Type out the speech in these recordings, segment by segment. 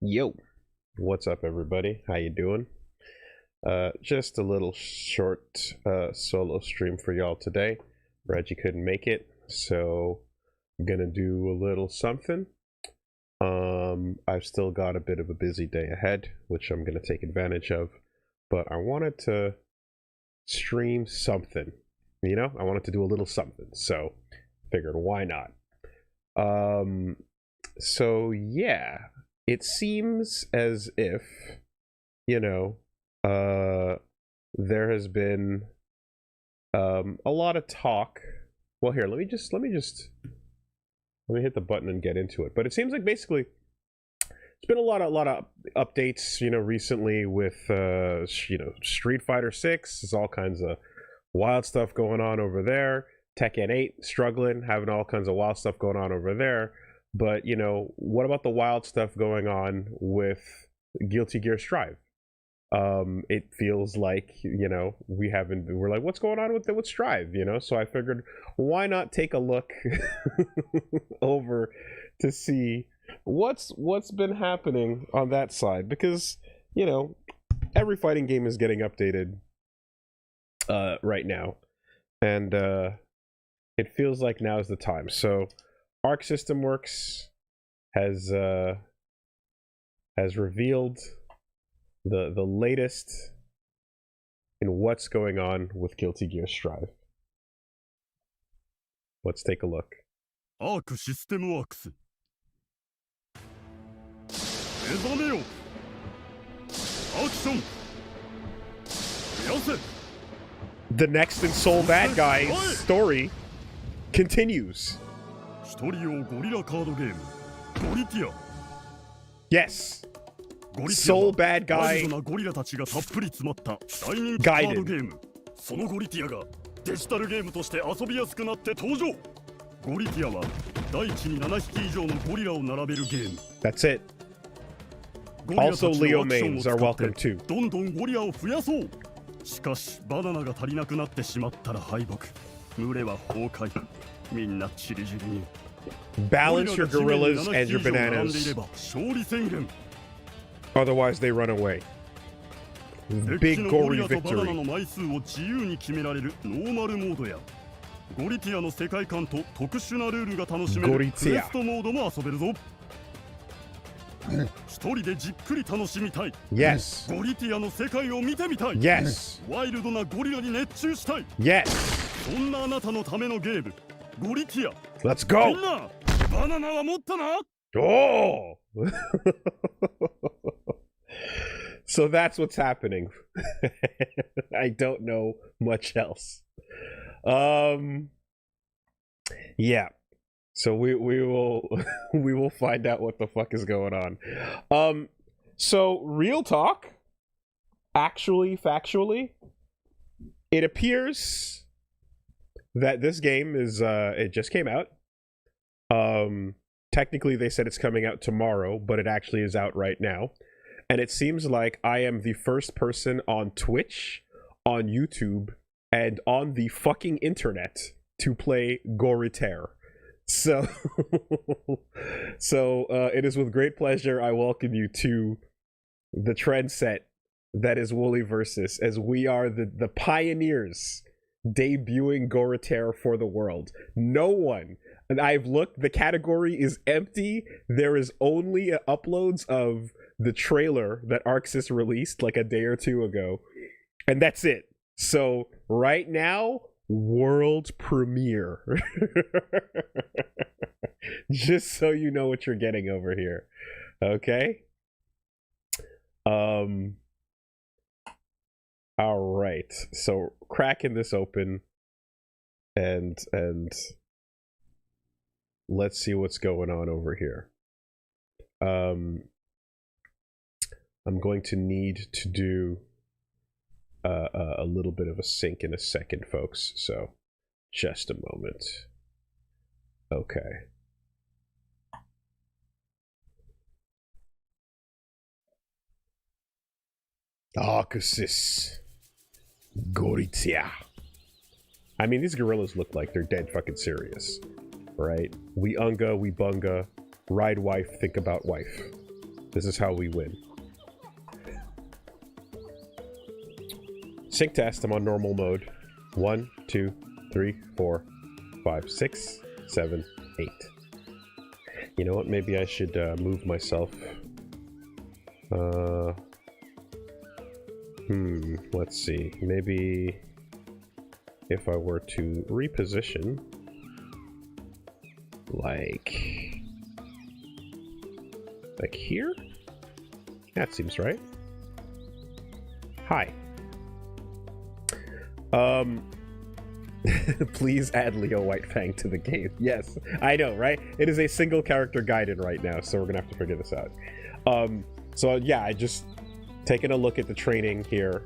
Yo, what's up, everybody? How you doing? Just a little short solo stream for y'all today. Reggie couldn't make it, so I'm gonna do a little something. I've still got a bit of a busy day ahead, which I'm gonna take advantage of, but I wanted to stream something. You know, I wanted to do a little something, so figured why not. So yeah, it seems as if, you know, there has been a lot of talk. Well, here, let me hit the button and get into it. But it seems like basically it's been a lot of updates, you know, recently with you know, Street Fighter 6. There's all kinds of wild stuff going on over there. Tekken 8 struggling, having all kinds of wild stuff going on over there. But, you know, what about the wild stuff going on with Guilty Gear Strive? It feels like, you know, we're like, what's going on with Strive, you know? So I figured, why not take a look over to see what's been happening on that side, because, you know, every fighting game is getting updated right now, and it feels like now is the time. So Arc System Works has revealed the latest in what's going on with Guilty Gear Strive. Let's take a look. Arc System Works. 目覚めよ。アクション。増やせ。 The next in Soul Bad Guy's story continues. 一人用ゴリラカードゲーム、ゴリティア。 Yes. Soul Bad Guy ワイルドなゴリラたちがたっぷり詰まった大人気カードゲーム。そのゴリティアがデジタルゲームとして遊びやすくなって登場。ゴリティアは大地に7匹以上のゴリラを並べるゲーム。 That's it. Also, Leo mains are welcome too. どんどんゴリラを増やそう。しかしバナナが足りなくなってしまったら敗北。群れは崩壊。みんなチリジリに。 Balance your gorillas and your bananas. 勝利宣言。 Otherwise, they run away. Big gory バナナ victory. の枚数を自由に決められるノーマルモードやゴリティアの世界観と特殊なルールが楽しめるクエストモードも遊べるぞ。一人でじっくり楽しみたい。 Yes. ゴリティアの世界を見てみたい。 Yes. ワイルドなゴリラに熱中したい。 Yes. そんなあなたのためのゲーム、ゴリティア。 Let's み go. んな、バナナは持ったな。 Oh. So that's what's happening. I don't know much else. Yeah. So we will we will find out what the fuck is going on. So real talk, actually, factually, it appears that this game is it just came out. Technically they said it's coming out tomorrow, but it actually is out right now. And it seems like I am the first person on Twitch, on YouTube, and on the fucking internet to play Goritaire. So, it is with great pleasure I welcome you to the trend set that is WoolieVersus, as we are the pioneers debuting Goritaire for the world. No one, and I've looked, the category is empty. There is only uploads of the trailer that ArcSys released like a day or two ago, and that's it. So right now, world premiere. Just so you know what you're getting over here. Okay? All right. So cracking this open and let's see what's going on over here. I'm going to need to do a little bit of a sync in a second, folks. So just a moment. Okay. ArcSys Goritaire. I mean, these gorillas look like they're dead fucking serious, right? We unga, we bunga, ride wife, think about wife. This is how we win. Sync test, I'm on normal mode. 1, 2, 3, 4, 5, 6, 7, 8. You know what? Maybe I should move myself. Let's see. Maybe if I were to reposition, like here? That seems right. Hi. Please add Leo Whitefang to the game. Yes, I know, right? It is a single character guide-in right now, so we're gonna have to figure this out. So yeah, I just taking a look at the training here.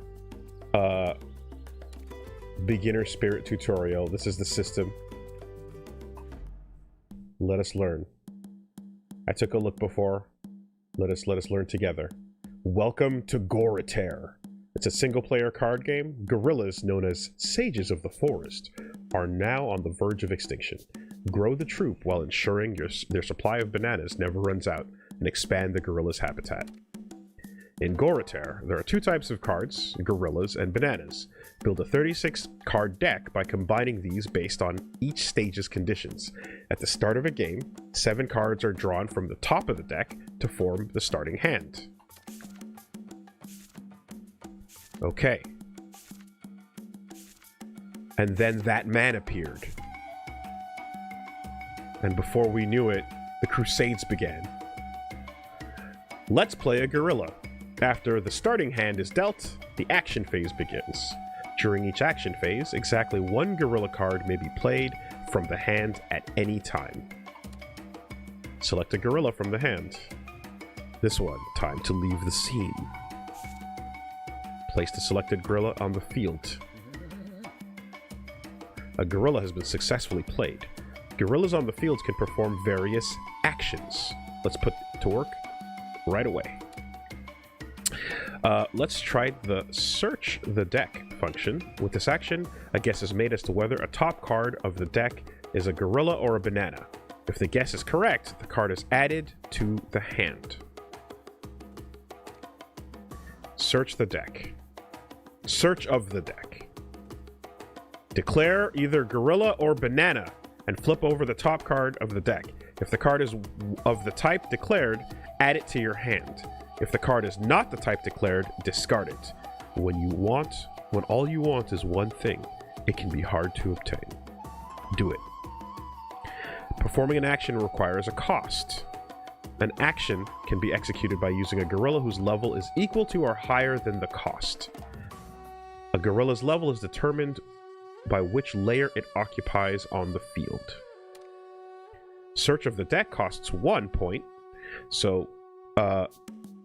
Beginner Spirit tutorial. This is the system. Let us learn. I took a look before. Let us learn together. Welcome to Goritaire. It's a single-player card game. Gorillas, known as Sages of the Forest, are now on the verge of extinction. Grow the troop while ensuring their supply of bananas never runs out, and expand the gorilla's habitat. In Goritaire, there are two types of cards, gorillas and bananas. Build a 36-card deck by combining these based on each stage's conditions. At the start of a game, 7 cards are drawn from the top of the deck to form the starting hand. Okay. And then that man appeared. And before we knew it, the Crusades began. Let's play a gorilla. After the starting hand is dealt, the action phase begins. During each action phase, exactly 1 gorilla card may be played from the hand at any time. Select a gorilla from the hand. This one, time to leave the scene. Place the selected gorilla on the field. A gorilla has been successfully played. Gorillas on the field can perform various actions. Let's put it to work right away. Let's try the search the deck function. With this action, a guess is made as to whether a top card of the deck is a gorilla or a banana. If the guess is correct, the card is added to the hand. Search the deck. Search of the deck. Declare either gorilla or banana and flip over the top card of the deck. If the card is of the type declared, add it to your hand. If the card is not the type declared, discard it. When all you want is one thing, it can be hard to obtain. Do it. Performing an action requires a cost. An action can be executed by using a gorilla whose level is equal to or higher than the cost. A gorilla's level is determined by which layer it occupies on the field. Search of the deck costs 1 point, so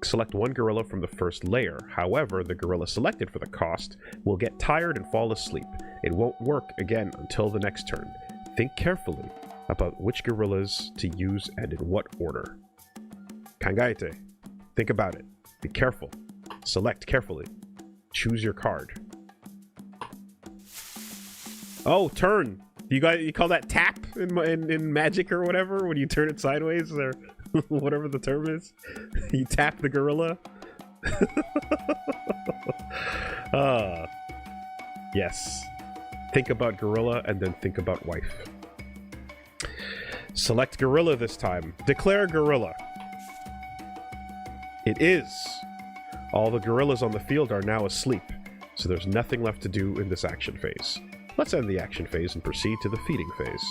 select 1 gorilla from the first layer. However, the gorilla selected for the cost will get tired and fall asleep. It won't work again until the next turn. Think carefully about which gorillas to use and in what order. Kangaete. Think about it. Be careful. Select carefully. Choose your card. Oh, turn. You call that tap in Magic or whatever when you turn it sideways or whatever the term is? You tap the gorilla? Yes. Think about gorilla and then think about wife. Select gorilla this time. Declare gorilla. It is. All the gorillas on the field are now asleep, so there's nothing left to do in this action phase. Let's end the action phase and proceed to the feeding phase.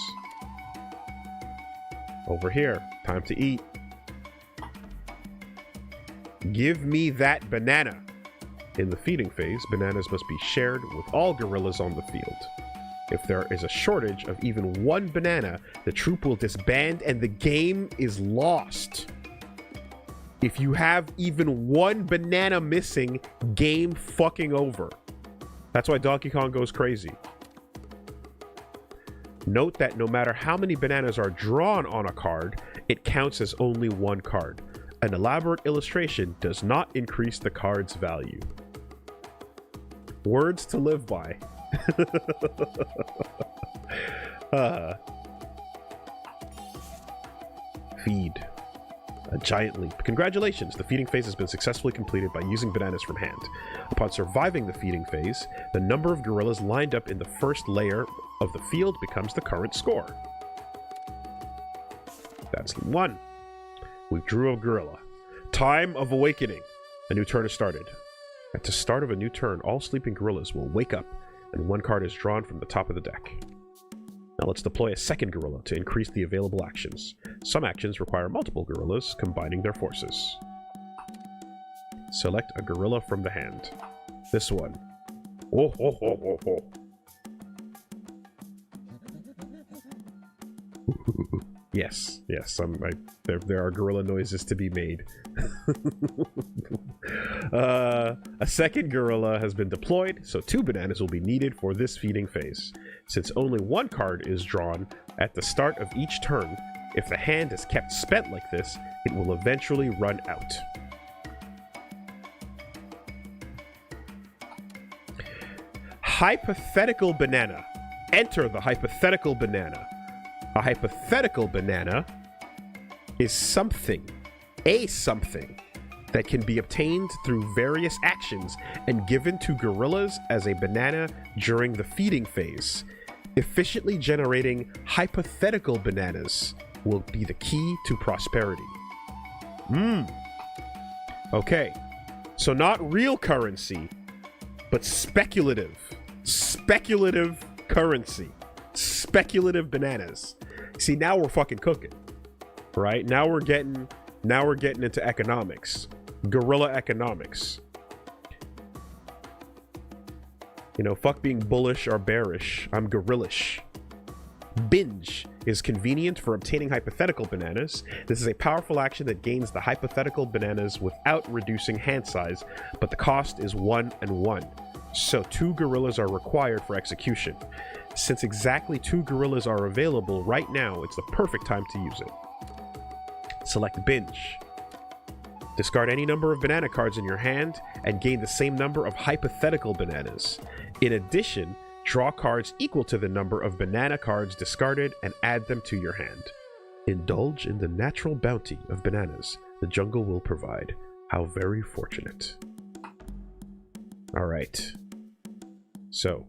Over here, time to eat. Give me that banana. In the feeding phase, bananas must be shared with all gorillas on the field. If there is a shortage of even 1 banana, the troop will disband and the game is lost. If you have even 1 banana missing, game fucking over. That's why Donkey Kong goes crazy. Note that no matter how many bananas are drawn on a card, it counts as only 1 card. An elaborate illustration does not increase the card's value. Words to live by. Feed. A giant leap. Congratulations, the feeding phase has been successfully completed by using bananas from hand. Upon surviving the feeding phase, the number of gorillas lined up in the first layer of the field becomes the current score. That's 1. We drew a gorilla. Time of awakening. A new turn has started. At the start of a new turn, all sleeping gorillas will wake up, and 1 card is drawn from the top of the deck. Now let's deploy a second gorilla to increase the available actions. Some actions require multiple gorillas combining their forces. Select a gorilla from the hand. This one. Oh, oh, oh, oh, oh. Yes, yes, there are gorilla noises to be made. A second gorilla has been deployed, so 2 bananas will be needed for this feeding phase. Since only 1 card is drawn at the start of each turn, if the hand is kept spent like this, it will eventually run out. Hypothetical banana. Enter the hypothetical banana. A hypothetical banana is something, that can be obtained through various actions and given to gorillas as a banana during the feeding phase. Efficiently generating hypothetical bananas will be the key to prosperity. Okay, so not real currency, but speculative currency. Speculative bananas. See, now we're fucking cooking, right? Now we're getting into economics, guerrilla economics. You know, fuck being bullish or bearish. I'm gorillish. Binge is convenient for obtaining hypothetical bananas. This is a powerful action that gains the hypothetical bananas without reducing hand size, but the cost is 1 and 1. So 2 gorillas are required for execution. Since exactly 2 gorillas are available right now, it's the perfect time to use it. Select Binge. Discard any number of banana cards in your hand and gain the same number of hypothetical bananas. In addition, draw cards equal to the number of banana cards discarded and add them to your hand. Indulge in the natural bounty of bananas the jungle will provide. How very fortunate. Alright. So,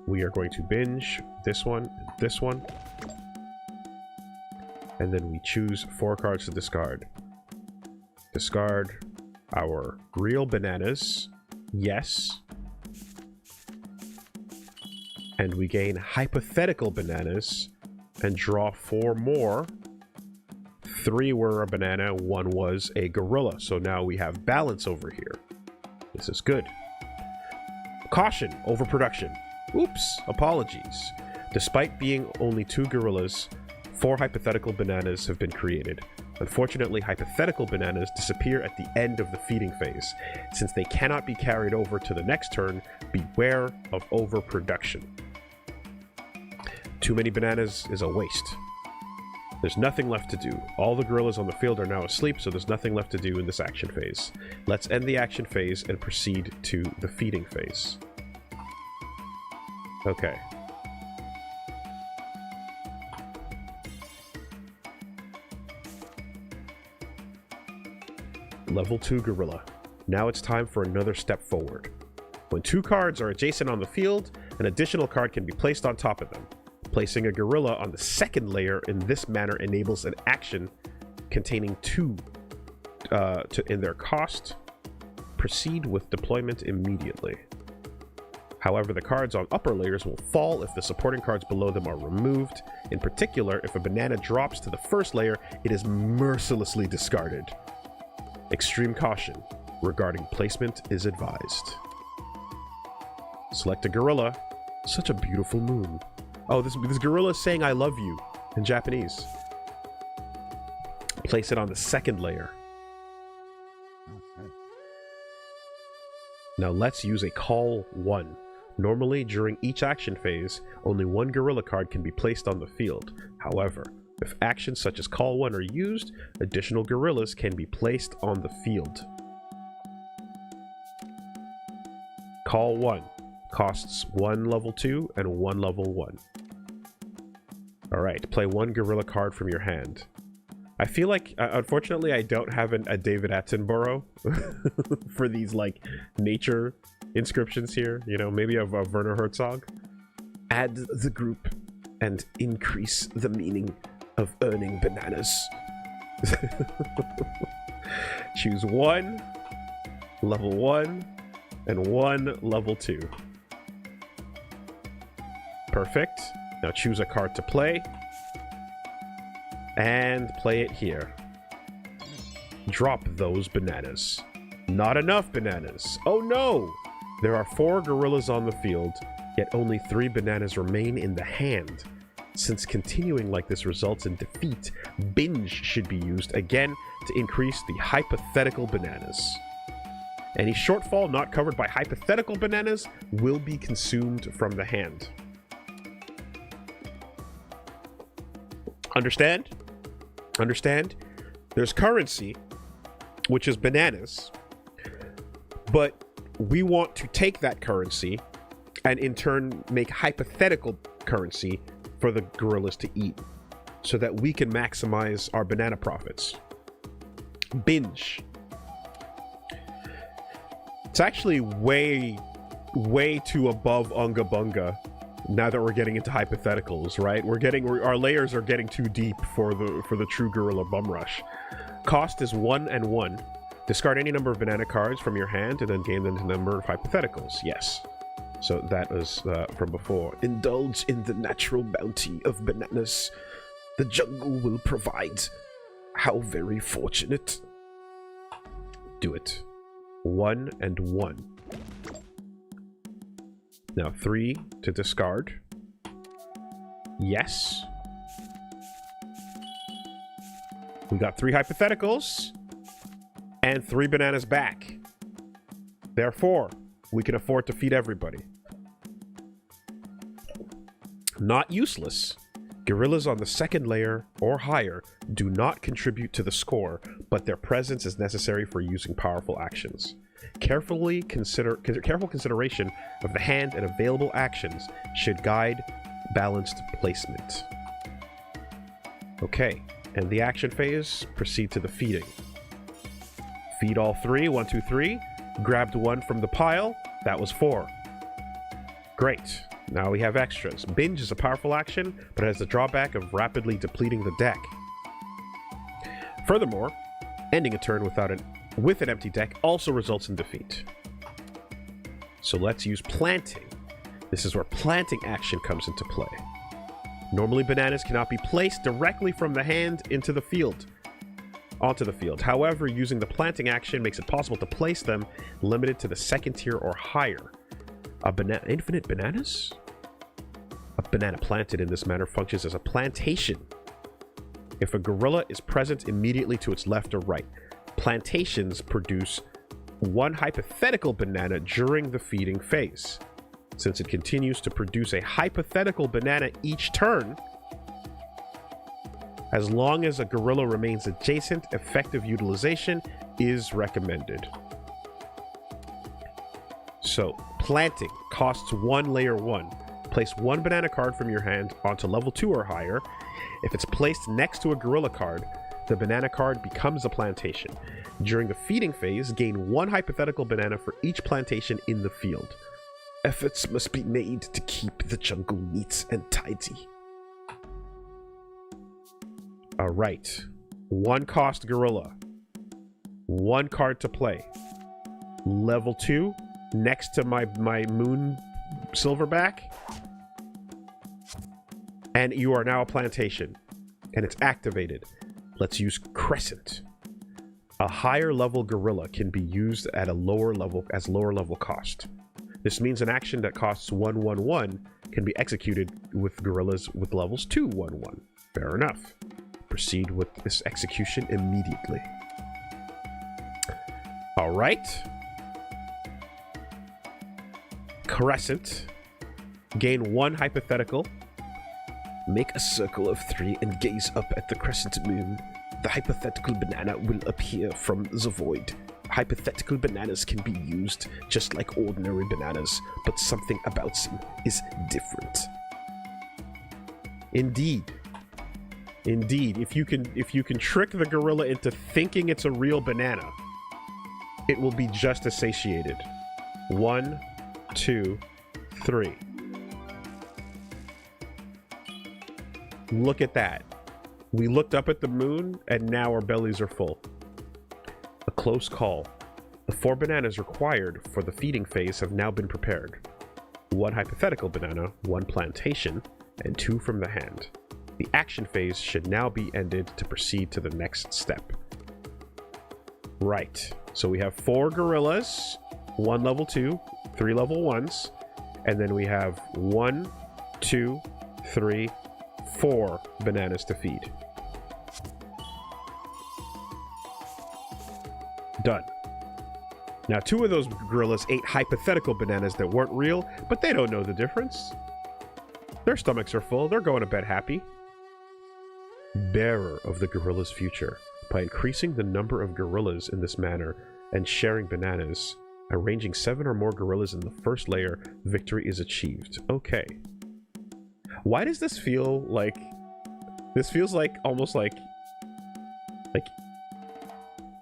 we are going to binge this one and this one. And then we choose 4 cards to discard. Discard our real bananas. Yes. And we gain hypothetical bananas and draw 4 more. 3 were a banana, 1 was a gorilla. So now we have balance over here. This is good. Caution, overproduction. Oops, apologies. Despite being only 2 gorillas, 4 hypothetical bananas have been created. Unfortunately, hypothetical bananas disappear at the end of the feeding phase. Since they cannot be carried over to the next turn, beware of overproduction. Too many bananas is a waste. There's nothing left to do. All the gorillas on the field are now asleep, so there's nothing left to do in this action phase. Let's end the action phase and proceed to the feeding phase. Okay. Level 2 gorilla. Now it's time for another step forward. When 2 cards are adjacent on the field, an additional card can be placed on top of them. Placing a gorilla on the second layer in this manner enables an action containing 2 in their cost. Proceed with deployment immediately. However, the cards on upper layers will fall if the supporting cards below them are removed. In particular, if a banana drops to the first layer, it is mercilessly discarded. Extreme caution regarding placement is advised. Select a gorilla. Such a beautiful moon. Oh, this gorilla is saying I love you in Japanese. Place it on the second layer. Now let's use a call 1. Normally, during each action phase, only 1 gorilla card can be placed on the field. However, if actions such as call 1 are used, additional gorillas can be placed on the field. Call 1 costs 1 level 2 and 1 level 1. Alright, play 1 gorilla card from your hand. I feel like, unfortunately, I don't have a David Attenborough for these, like, nature inscriptions here. You know, maybe of Werner Herzog. Add the group and increase the meaning of earning bananas. Choose 1 level 1 and 1 level 2. Perfect. Now choose a card to play. And play it here. Drop those bananas. Not enough bananas. Oh no! There are 4 gorillas on the field, yet only 3 bananas remain in the hand. Since continuing like this results in defeat, binge should be used again to increase the hypothetical bananas. Any shortfall not covered by hypothetical bananas will be consumed from the hand. Understand? Understand? There's currency, which is bananas, but we want to take that currency and in turn make hypothetical currency for the gorillas to eat so that we can maximize our banana profits. Binge. It's actually way too above Unga Bunga now that we're getting into hypotheticals, right? Our layers are getting too deep for the true gorilla bum rush. Cost is 1 and 1. Discard any number of banana cards from your hand and then gain the number of hypotheticals. Yes. So that was from before. Indulge in the natural bounty of bananas. The jungle will provide. How very fortunate. Do it. 1 and 1. Now 3 to discard. Yes. We got 3 hypotheticals and 3 bananas back. Therefore, we can afford to feed everybody. Not useless. Gorillas on the second layer or higher do not contribute to the score, but their presence is necessary for using powerful actions. Careful consideration of the hand and available actions should guide balanced placement. Okay, and the action phase, proceed to the feeding. Feed all 3, 1, 2, 3. Grabbed 1 from the pile, that was 4. Great, now we have extras. Binge is a powerful action, but it has the drawback of rapidly depleting the deck. Furthermore, ending a turn with an empty deck also results in defeat. So let's use planting. This is where planting action comes into play. Normally bananas cannot be placed directly from the hand onto the field. However, using the planting action makes it possible to place them limited to the second tier or higher. Infinite bananas? A banana planted in this manner functions as a plantation. If a gorilla is present immediately to its left or right, plantations produce 1 hypothetical banana during the feeding phase. Since it continues to produce a hypothetical banana each turn, as long as a gorilla remains adjacent, effective utilization is recommended. So, planting costs 1 layer 1. Place 1 banana card from your hand onto level 2 or higher. If it's placed next to a gorilla card, the banana card becomes a plantation. During the feeding phase, gain 1 hypothetical banana for each plantation in the field. Efforts must be made to keep the jungle neat and tidy. Alright. 1 cost gorilla. 1 card to play. Level 2, next to my moon silverback. And you are now a plantation. And it's activated. Let's use Crescent. A higher level gorilla can be used at a lower level cost. This means an action that costs 1, 1, 1 can be executed with gorillas with levels 2, 1, 1. Fair enough. Proceed with this execution immediately. Alright. Crescent. Gain 1 hypothetical. Make a circle of 3 and gaze up at the crescent moon. The hypothetical banana will appear from the void. Hypothetical bananas can be used just like ordinary bananas, but something about them is different. Indeed. Indeed, if you can trick the gorilla into thinking it's a real banana, it will be just as satiated. 1, 2, 3. Look at that. We looked up at the moon, and now our bellies are full. A close call. The 4 bananas required for the feeding phase have now been prepared. 1 hypothetical banana, 1 plantation, and 2 from the hand. The action phase should now be ended to proceed to the next step. Right. So we have 4 gorillas, 1 level 2, 3 level 1s, and then we have 1, 2, 3, 4 bananas to feed. Done. Now, 2 of those gorillas ate hypothetical bananas that weren't real, but they don't know the difference. Their stomachs are full. They're going to bed happy. Bearer of the gorilla's future. By increasing the number of gorillas in this manner and sharing bananas, arranging 7 or more gorillas in the first layer, victory is achieved. Okay. Why does this feel like... This feels like almost like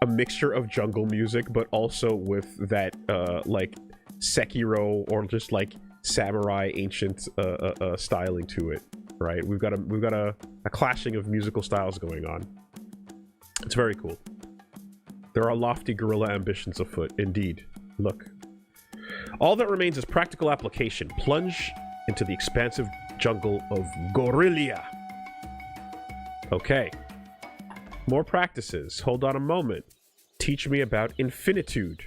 a mixture of jungle music, but also with that like Sekiro or just like samurai ancient styling to it, right? We've got a clashing of musical styles going on. It's very cool. There are lofty gorilla ambitions afoot, indeed. Look. All that remains is practical application. Plunge into the expansive jungle of Gorilia. Okay. More practices. Hold on a moment. Teach me about infinitude.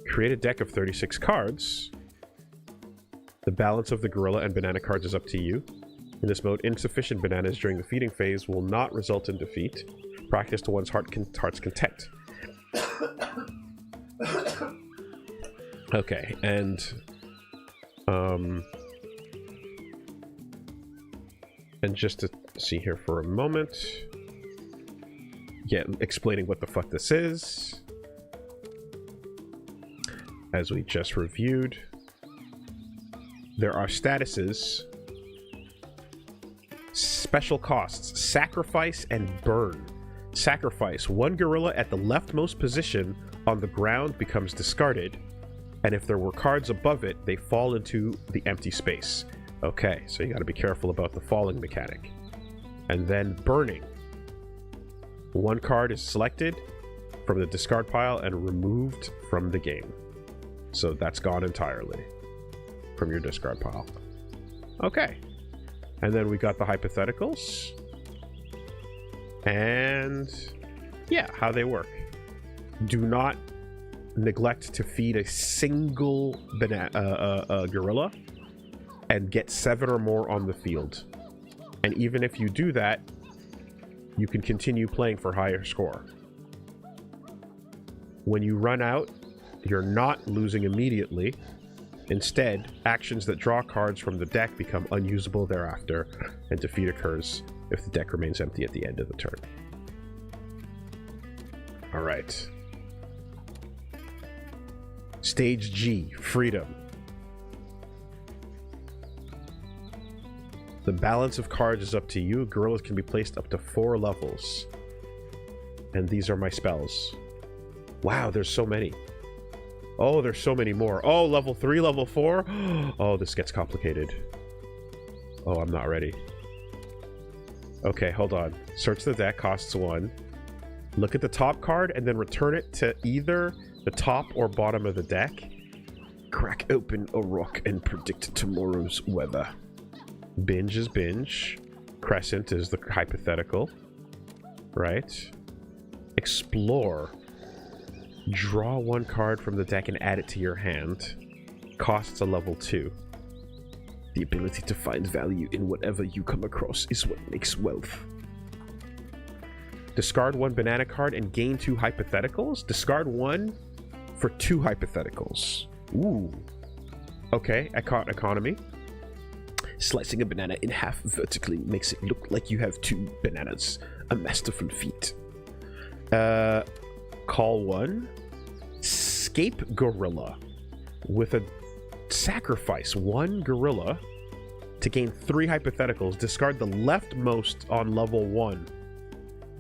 Create a deck of 36 cards. The balance of the gorilla and banana cards is up to you. In this mode, insufficient bananas during the feeding phase will not result in defeat. Practice to one's heart's content. Okay, and just to see here for a moment. Yeah, explaining what the fuck this is. As we just reviewed, there are statuses, special costs, sacrifice and burn. Sacrifice. 1 gorilla at the leftmost position on the ground becomes discarded, and if there were cards above it, they fall into the empty space. Okay, so you gotta be careful about the falling mechanic. And then burning. 1 card is selected from the discard pile and removed from the game. So that's gone entirely from your discard pile. Okay. And then we got the hypotheticals. And yeah, how they work. Do not neglect to feed a single gorilla and get 7 or more on the field. And even if you do that, you can continue playing for higher score. When you run out, you're not losing immediately. Instead, actions that draw cards from the deck become unusable thereafter, and defeat occurs if the deck remains empty at the end of the turn. Alright. Stage G, Freedom. The balance of cards is up to you. Gorillas can be placed up to 4 levels. And these are my spells. Wow, there's so many. Oh, there's so many more. Oh, level 3, level 4? Oh, this gets complicated. Oh, I'm not ready. Okay, hold on. Search the deck, costs 1. Look at the top card and then return it to either the top or bottom of the deck. Crack open a rock and predict tomorrow's weather. Binge is binge. Crescent is the hypothetical. Right? Explore. Draw 1 card from the deck and add it to your hand. Costs a level 2. The ability to find value in whatever you come across is what makes wealth. Discard 1 banana card and gain 2 hypotheticals. Discard 1 for 2 hypotheticals. Ooh. Okay, economy. Slicing a banana in half vertically makes it look like you have 2 bananas. A masterful feat. Call 1. Scape gorilla. With a sacrifice 1 gorilla To gain 3 hypotheticals, discard the leftmost on level 1.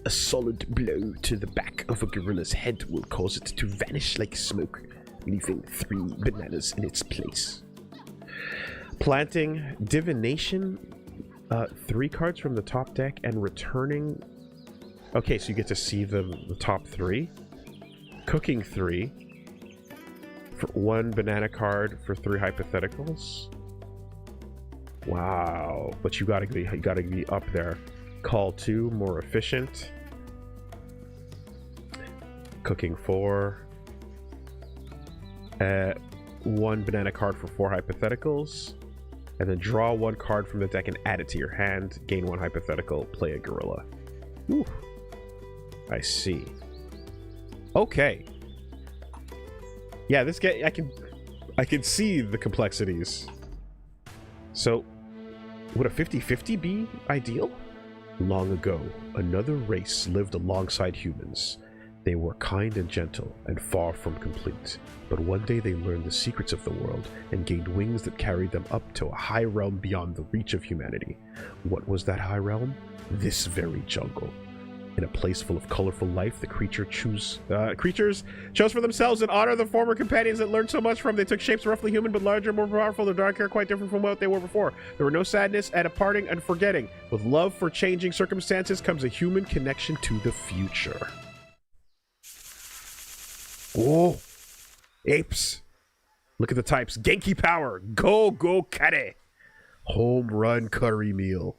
A solid blow to the back of a gorilla's head will cause it to vanish like smoke, leaving 3 bananas in its place. Planting Divination, 3 cards from the top deck, and returning... Okay, so you get to see the top 3. Cooking 3 for 1 banana card for 3 hypotheticals. Wow, but you gotta be up there. Call 2, more efficient. Cooking 4. 1 banana card for 4 hypotheticals. And then draw 1 card from the deck and add it to your hand. Gain 1 hypothetical, play a gorilla. Ooh. I see. Okay. Yeah, this guy, I can see the complexities. So, would a 50-50 be ideal? Long ago, another race lived alongside humans. They were kind and gentle, and far from complete. But one day they learned the secrets of the world, and gained wings that carried them up to a high realm beyond the reach of humanity. What was that high realm? This very jungle. In a place full of colorful life, the creatures chose for themselves and honor the former companions that learned so much from. They took shapes roughly human, but larger, more powerful. Their dark hair quite different from what they were before. There were no sadness at a parting and forgetting. With love for changing circumstances comes a human connection to the future. Oh, apes! Look at the types. Genki power. Go Kare. Home run curry meal.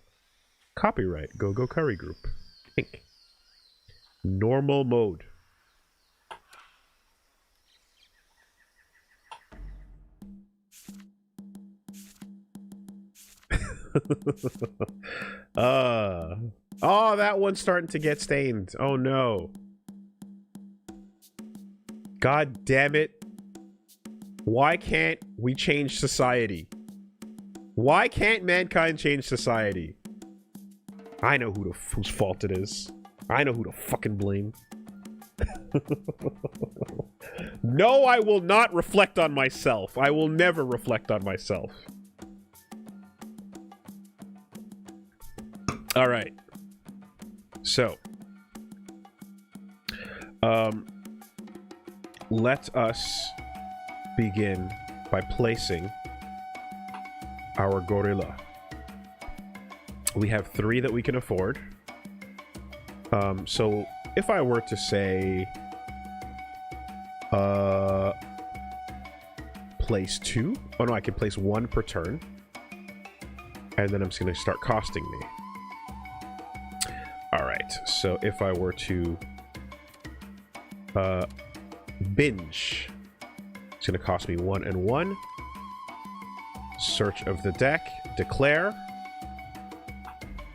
Copyright. Go Curry Group. Inc. Normal mode. Oh, that one's starting to get stained. Oh no. God damn it. Why can't we change society? Why can't mankind change society? I know whose fault it is. I know who to fucking blame. No, I will not reflect on myself. I will never reflect on myself. All right. So, let us begin by placing our gorilla. We have 3 that we can afford. So if I were to say place 2, oh no, I can place 1 per turn, and then I'm just going to start costing me. All right, so if I were to binge, it's going to cost me 1 and 1. Search of the deck, declare.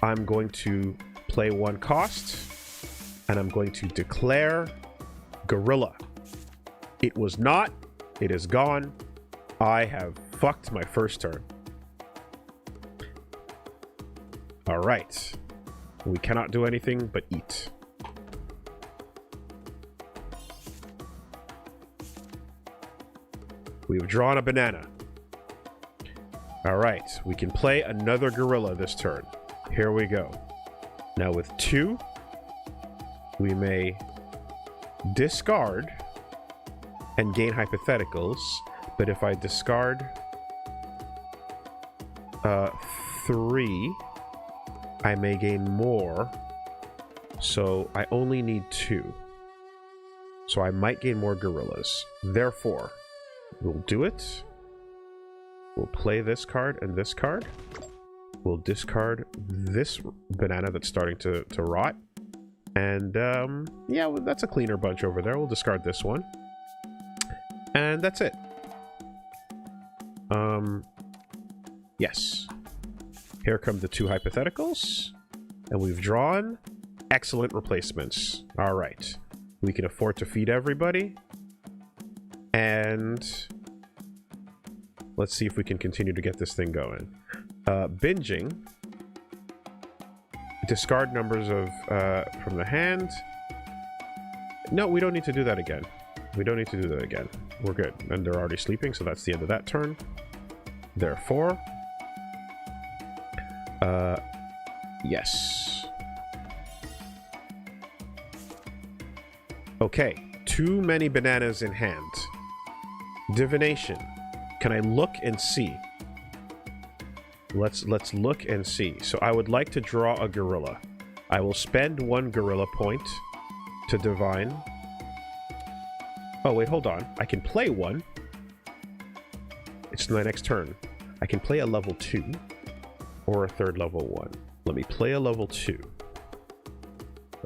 I'm going to play 1 cost, and I'm going to declare gorilla. It was not. It is gone. I have fucked my first turn. All right. We cannot do anything but eat. We've drawn a banana. All right. We can play another gorilla this turn. Here we go. Now with 2, we may discard and gain hypotheticals, but if I discard 3, I may gain more, so I only need 2. So I might gain more gorillas. Therefore, we'll do it. We'll play this card and this card. We'll discard this banana that's starting to rot. And, yeah, well, that's a cleaner bunch over there. We'll discard this one. And that's it. Yes. Here come the 2 hypotheticals. And we've drawn excellent replacements. All right. We can afford to feed everybody. And let's see if we can continue to get this thing going. Binging. Discard numbers of from the hand. No, we don't need to do that again. We don't need to do that again. We're good. And they're already sleeping, so that's the end of that turn. Therefore, Yes. Okay, too many bananas in hand. Divination. Can I look and see? Let's look and see. So I would like to draw a gorilla. I will spend 1 gorilla point to divine. Oh, wait, hold on. I can play 1. It's my next turn. I can play a level 2 or a 3rd level 1. Let me play a level 2.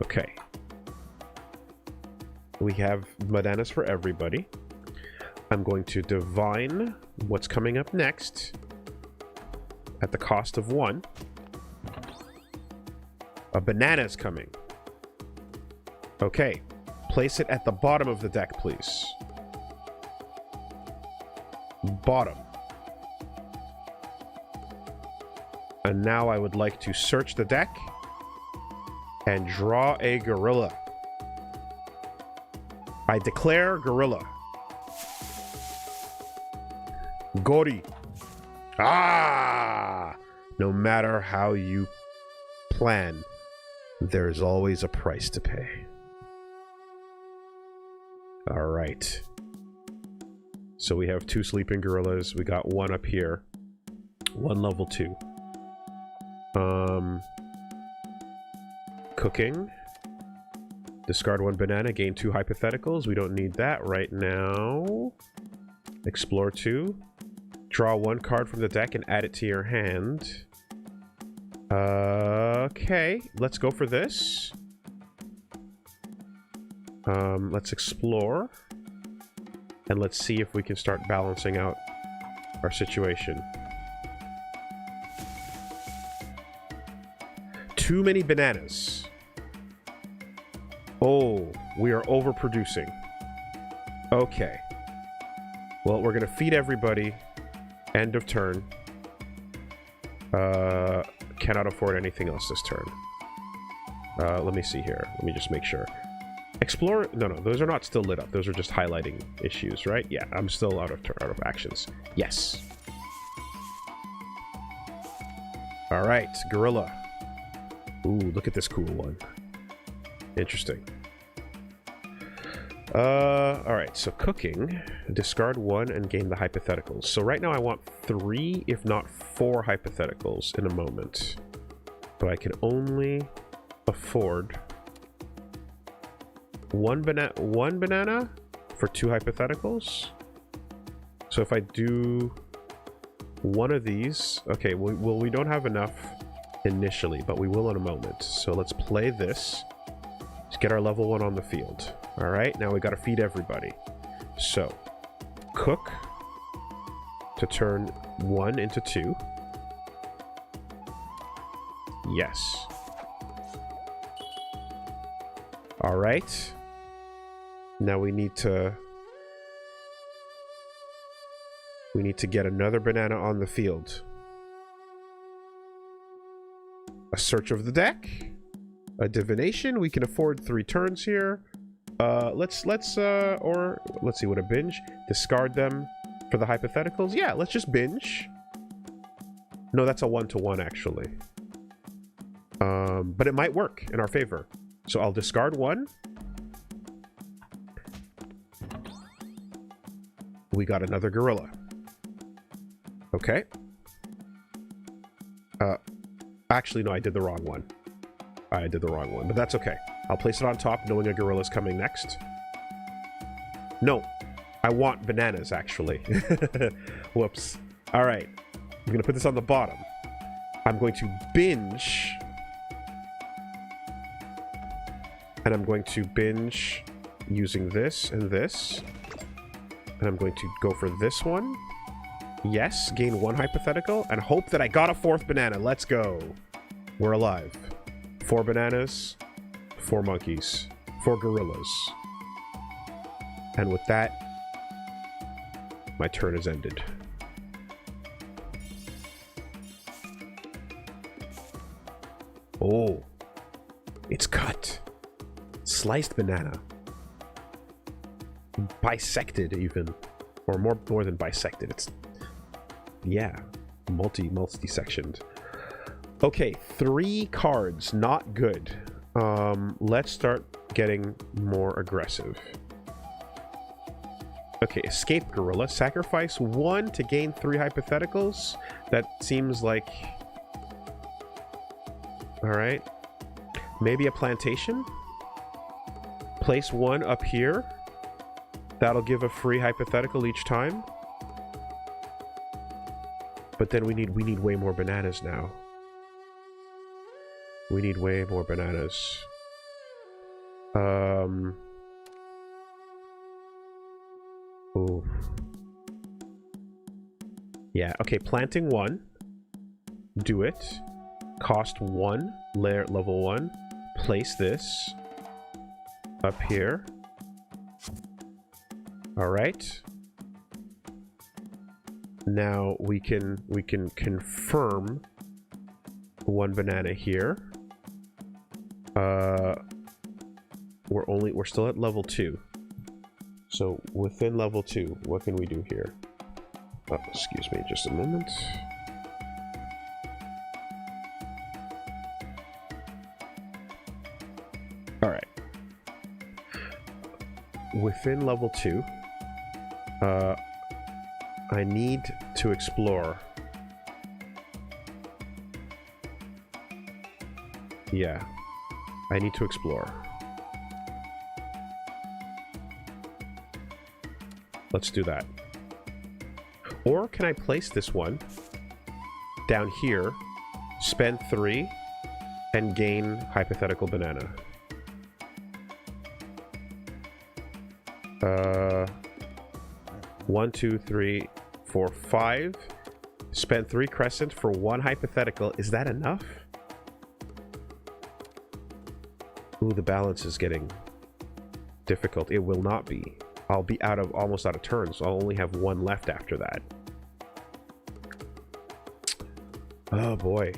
Okay. We have bananas for everybody. I'm going to divine what's coming up next at the cost of 1. A banana is coming. Okay. Place it at the bottom of the deck, please. Bottom. And now I would like to search the deck and draw a gorilla. I declare gorilla. Gori. Ah! No matter how you plan, there's always a price to pay. All right. So we have 2 sleeping gorillas. We got 1 up here. 1 level 2. Cooking. Discard 1 banana, gain 2 hypotheticals. We don't need that right now. Explore 2. Draw 1 card from the deck and add it to your hand. Okay, let's go for this. Let's explore. And let's see if we can start balancing out our situation. Too many bananas. Oh, we are overproducing. Okay. Well, we're going to feed everybody. End of turn. Cannot afford anything else this turn. Let me see here. Let me just make sure. Explore. No, those are not still lit up. Those are just highlighting issues, right? Yeah, I'm still out of actions. Yes. All right, gorilla. Ooh, look at this cool one. Interesting. All right, so cooking. Discard 1 and gain the hypotheticals. So right now I want 3, if not 4 hypotheticals in a moment. But I can only afford one banana for 2 hypotheticals. So if I do 1 of these... Okay, well, we don't have enough initially, but we will in a moment. So let's play this. Let's get our level 1 on the field. All right, now we got to feed everybody. So, cook to turn 1 into 2. Yes. All right. Now we need to get another banana on the field. A search of the deck. A divination. We can afford 3 turns here. Let's see what a binge. Discard them for the hypotheticals. Yeah, let's just binge. No, that's a 1-to-1 actually. But it might work in our favor. So I'll discard 1. We got another gorilla. Okay. Actually, no, I did the wrong one. I did the wrong one, but that's okay. I'll place it on top, knowing a gorilla's coming next. No, I want bananas, actually. Whoops. All right. I'm going to put this on the bottom. I'm going to binge. And I'm going to binge using this and this. And I'm going to go for this one. Yes, gain 1 hypothetical, and hope that I got a 4th banana. Let's go. We're alive. 4 bananas, 4 monkeys, 4 gorillas. And with that, my turn is ended. Oh, it's cut. Sliced banana. Bisected even. Or more than bisected. It's, yeah, multi-sectioned. Okay, 3 cards. Not good. Let's start getting more aggressive. Okay, Escape Gorilla. Sacrifice 1 to gain 3 hypotheticals. That seems like... Alright. Maybe a plantation? Place 1 up here. That'll give a free hypothetical each time. But then we need way more bananas now. We need way more bananas. Ooh. Yeah, okay, planting 1. Do it. Cost 1, layer level 1. Place this up here. Alright. Now we can confirm 1 banana here. We're still at level 2. So within level 2, what can we do here? Oh, excuse me, just a moment. All right. Within level 2, I need to explore. Yeah, I need to explore. Let's do that. Or can I place this one down here, spend 3, and gain hypothetical banana? 1, 2, 3, 4, 5. Spend 3 crescent for 1 hypothetical. Is that enough? Ooh, the balance is getting difficult. It will not be. I'll be almost out of turns. So I'll only have 1 left after that. Oh boy.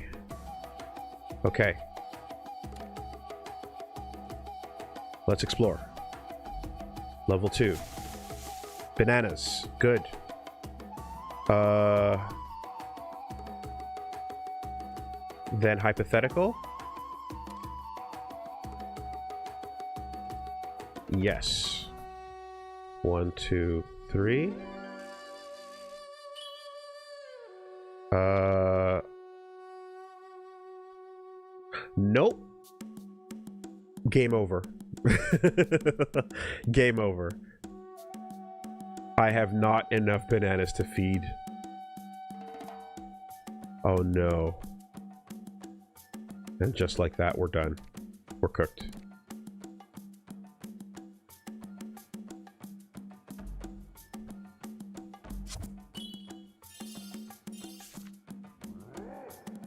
Okay. Let's explore. Level 2. Bananas. Good. Then hypothetical. Yes. 1, 2, 3. Nope. Game over. Game over. I have not enough bananas to feed. Oh no. And just like that, we're done. We're cooked.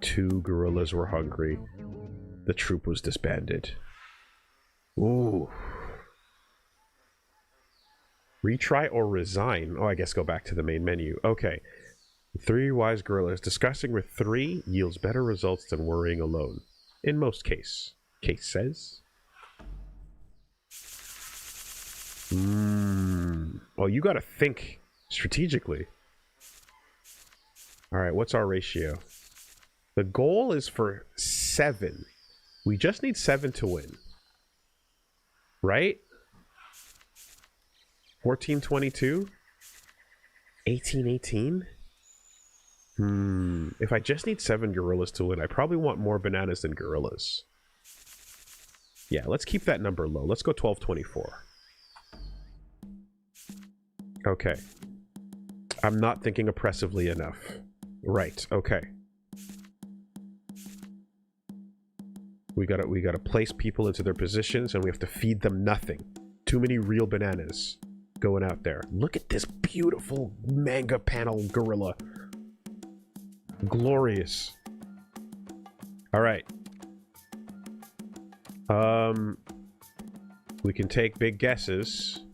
Two gorillas were hungry. The troop was disbanded. Ooh. Retry or resign? Oh, I guess go back to the main menu. Okay. 3 wise gorillas. Discussing with 3 yields better results than worrying alone. In most cases. Oh, you gotta think strategically. Alright, what's our ratio? The goal is for 7. We just need 7 to win. Right? 14-22? 18-18? If I just need 7 gorillas to win, I probably want more bananas than gorillas. Yeah, let's keep that number low. Let's go 12-24. Okay. I'm not thinking oppressively enough. Right, okay. We gotta place people into their positions, and we have to feed them nothing. Too many real bananas going out there. Look at this beautiful manga panel gorilla. Glorious. All right. We can take big guesses,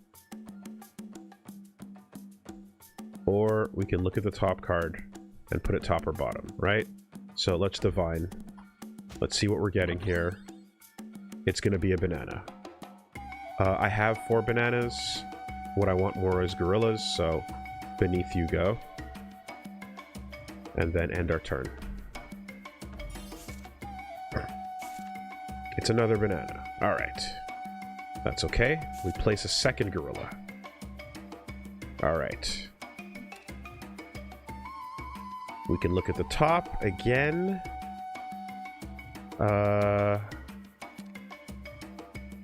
or we can look at the top card and put it top or bottom, right? So let's divine. Let's see what we're getting here. It's gonna be a banana. I have 4 bananas. What I want more is gorillas, so beneath you go. And then end our turn. It's another banana. All right. That's okay. We place a second gorilla. All right. We can look at the top again.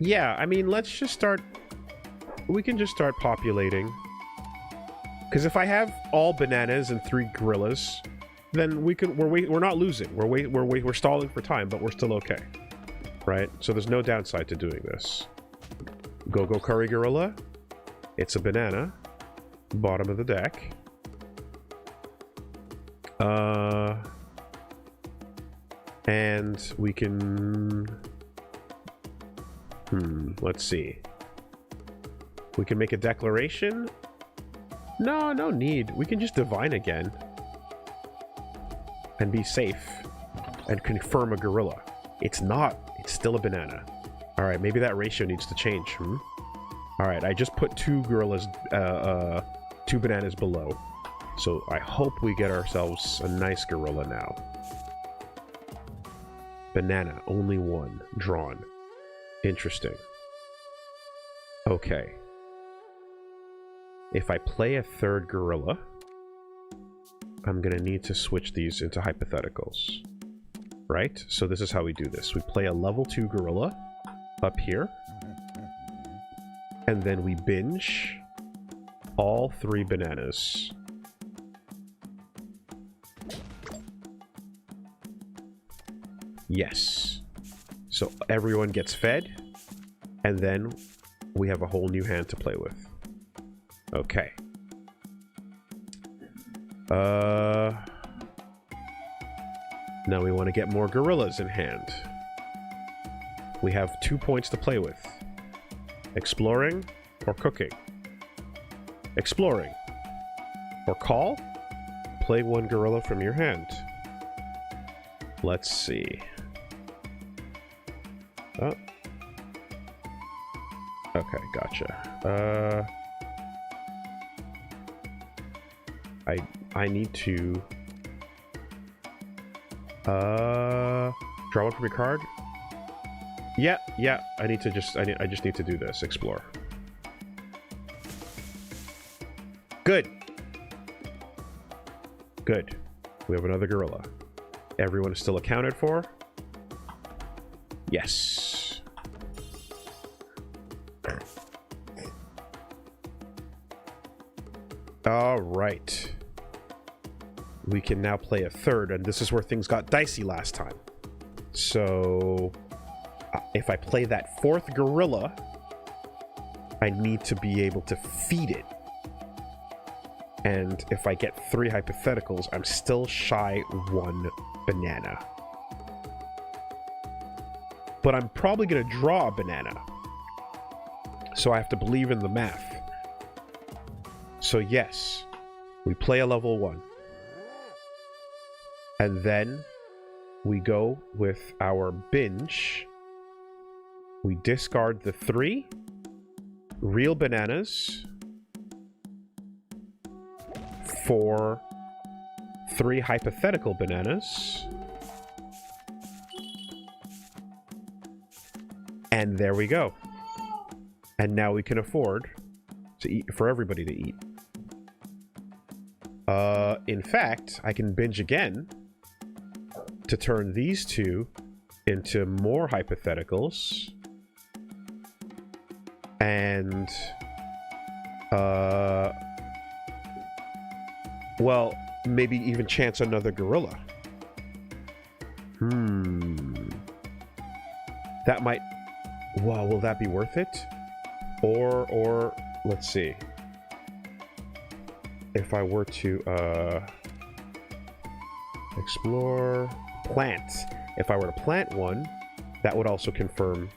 Yeah, I mean, let's just start... We can just start populating. Because if I have all bananas and 3 gorillas, then we can... We're not losing. We're stalling for time, but we're still okay. Right? So there's no downside to doing this. Go curry gorilla. It's a banana. Bottom of the deck. And we can... let's see. We can make a declaration? No need. We can just divine again. And be safe. And confirm a gorilla. It's not. It's still a banana. Alright, maybe that ratio needs to change. Alright, I just put 2 gorillas, 2 bananas below. So I hope we get ourselves a nice gorilla now. Banana, only 1. Drawn. Interesting. Okay. If I play a 3rd gorilla, I'm gonna need to switch these into hypotheticals. Right? So this is how we do this. We play a level 2 gorilla up here. And then we binge all 3 bananas. Yes. So everyone gets fed. And then we have a whole new hand to play with. Okay. Now we want to get more gorillas in hand. We have 2 points to play with. Exploring or cooking. Exploring. Or call. Play 1 gorilla from your hand. Let's see. Oh. Okay, gotcha. I need to... draw 1 from your card? Yeah, I just need to do this. Explore. Good. Good. We have another gorilla. Everyone is still accounted for? Yes. All right. We can now play a 3rd, and this is where things got dicey last time. So, if I play that 4th gorilla, I need to be able to feed it. And if I get 3 hypotheticals, I'm still shy 1 banana. But I'm probably going to draw a banana. So I have to believe in the math. So yes, we play a level 1. And then we go with our binge. We discard the 3 real bananas for 3 hypothetical bananas. And there we go. And now we can afford to eat, for everybody to eat. In fact, I can binge again to turn these 2 into more hypotheticals. And, well, maybe even chance another gorilla. That might... Wow, will that be worth it? Or, let's see. If I were to, explore... Plant. If I were to plant 1, that would also confirm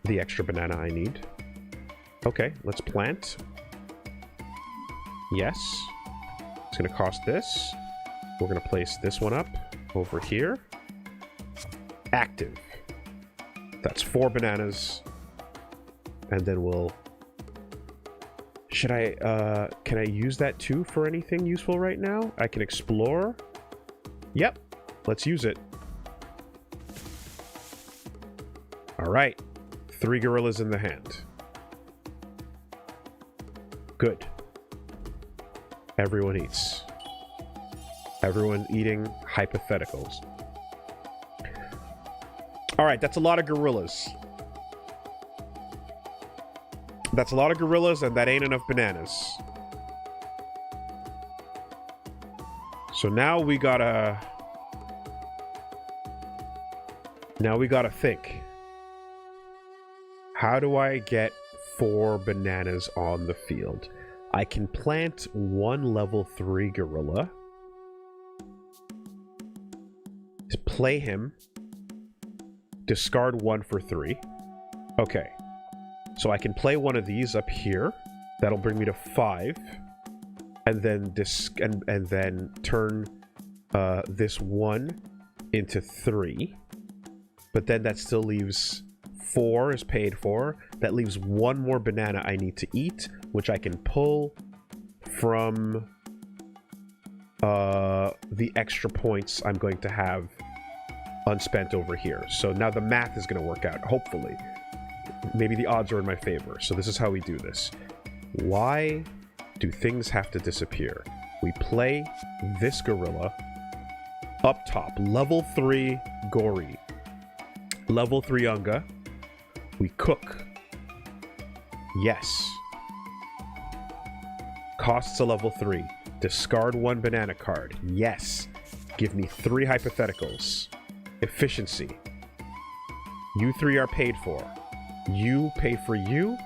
the extra banana I need. Okay, let's plant. Yes. It's going to cost this. We're going to place this one up over here. Active. That's 4 bananas. And then we'll... Should I, can I use that too for anything useful right now? I can explore. Yep. Let's use it. All right. 3 gorillas in the hand. Good. Everyone eats. Everyone eating hypotheticals. All right, that's a lot of gorillas. That's a lot of gorillas, and that ain't enough bananas. So now we gotta... Now we gotta think. How do I get 4 bananas on the field? I can plant 1 level 3 gorilla. Play him. Discard 1 for 3. Okay. So I can play one of these up here. That'll bring me to 5. And then and then turn this 1 into 3. But then that still leaves 4 is paid for. That leaves 1 more banana I need to eat, which I can pull from the extra points I'm going to have unspent over here. So now the math is going to work out, hopefully. Maybe the odds are in my favor. So this is how we do this. Why do things have to disappear? We play this gorilla up top. Level 3 Gori. Level 3 Unga. We cook. Yes. Costs a level 3. Discard 1 banana card. Yes. Give me 3 hypotheticals. Efficiency. You 3 are paid for. You pay for you.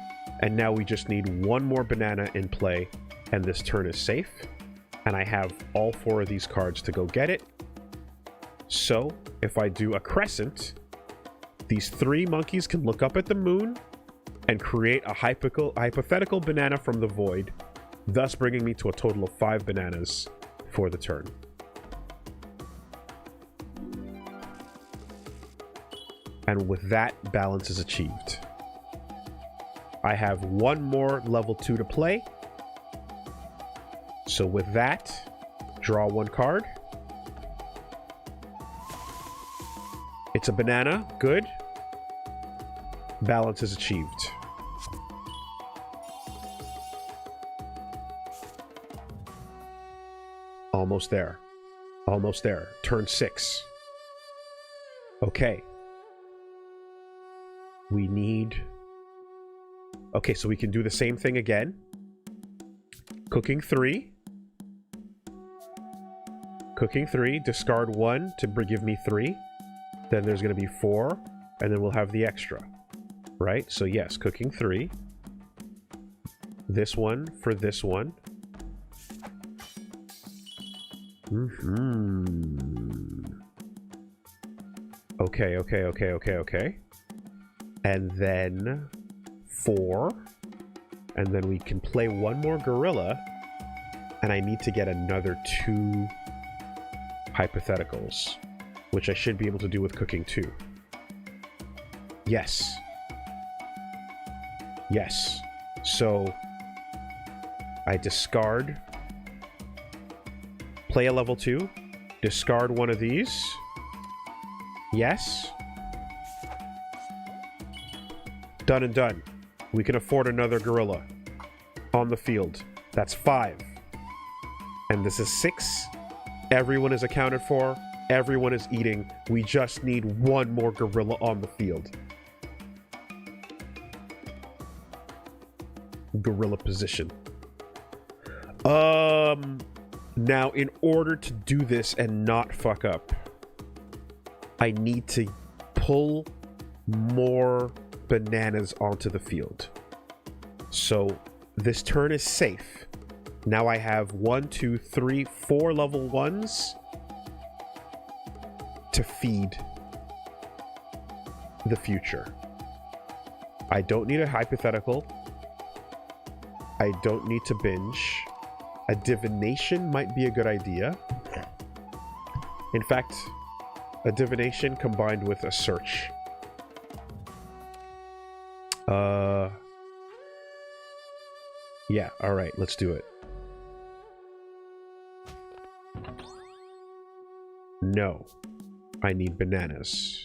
And now we just need 1 more banana in play. And this turn is safe. And I have all 4 of these cards to go get it. So, if I do a crescent, these 3 monkeys can look up at the moon and create a hypothetical banana from the void, thus bringing me to a total of 5 bananas for the turn. And with that, balance is achieved. I have 1 more level 2 to play. So with that, draw 1 card. It's a banana. Good. Balance is achieved. Almost there. Almost there. Turn 6. Okay. We need... Okay, so we can do the same thing again. Cooking 3. Cooking 3. Discard 1 to give me 3. Then there's going to be 4. And then we'll have the extra. Right? So yes, cooking 3. This one for this one. Okay. And then 4. And then we can play 1 more gorilla. And I need to get another 2 hypotheticals, which I should be able to do with cooking 2. Yes. Yes. So I discard, play a level 2, discard 1 of these. Yes. Done and done. We can afford another gorilla on the field. That's 5. And this is 6. Everyone is accounted for. Everyone is eating. We just need 1 more gorilla on the field. Gorilla position. Now, in order to do this and not fuck up, I need to pull more bananas onto the field. So this turn is safe. Now I have 1, 2, 3, 4 level 1s to feed the future. I don't need a hypothetical. I don't need to binge. A divination might be a good idea. In fact, a divination combined with a search. Yeah, alright, let's do it. No. I need bananas.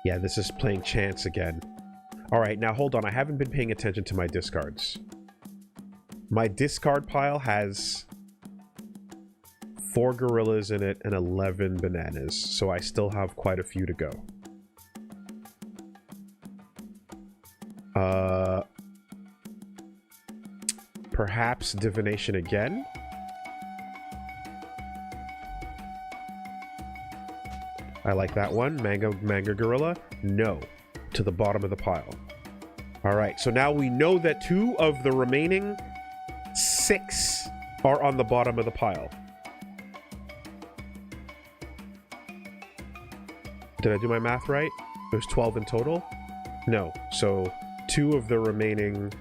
Yeah, this is playing chance again. Alright, now hold on. I haven't been paying attention to my discards. My discard pile has 4 gorillas in it and 11 bananas, so I still have quite a few to go. Perhaps divination again? I like that one. Manga gorilla? No. To the bottom of the pile. Alright, so now we know that 2 of the remaining 6 are on the bottom of the pile. Did I do my math right? There's 12 in total? No. So 2 of the remaining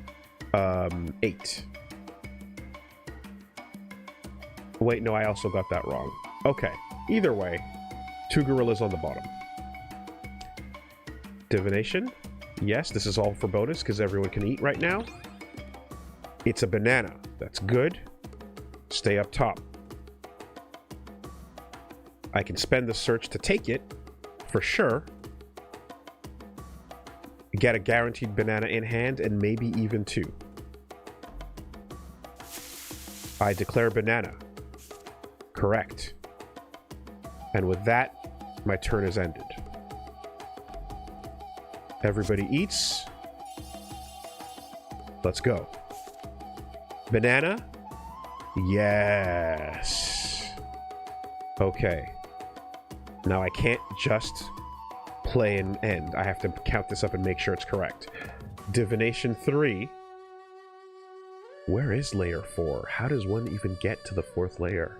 8. Wait, no, I also got that wrong. Okay. Either way, 2 gorillas on the bottom. Divination. Yes, this is all for bonus because everyone can eat right now. It's a banana. That's good. Stay up top. I can spend the search to take it, for sure. Get a guaranteed banana in hand, and maybe even 2. I declare banana. Correct. And with that, my turn is ended. Everybody eats. Let's go. Banana? Yes. Okay. Now I can't just play and end. I have to count this up and make sure it's correct. Divination 3. Where is layer 4? How does one even get to the 4th layer?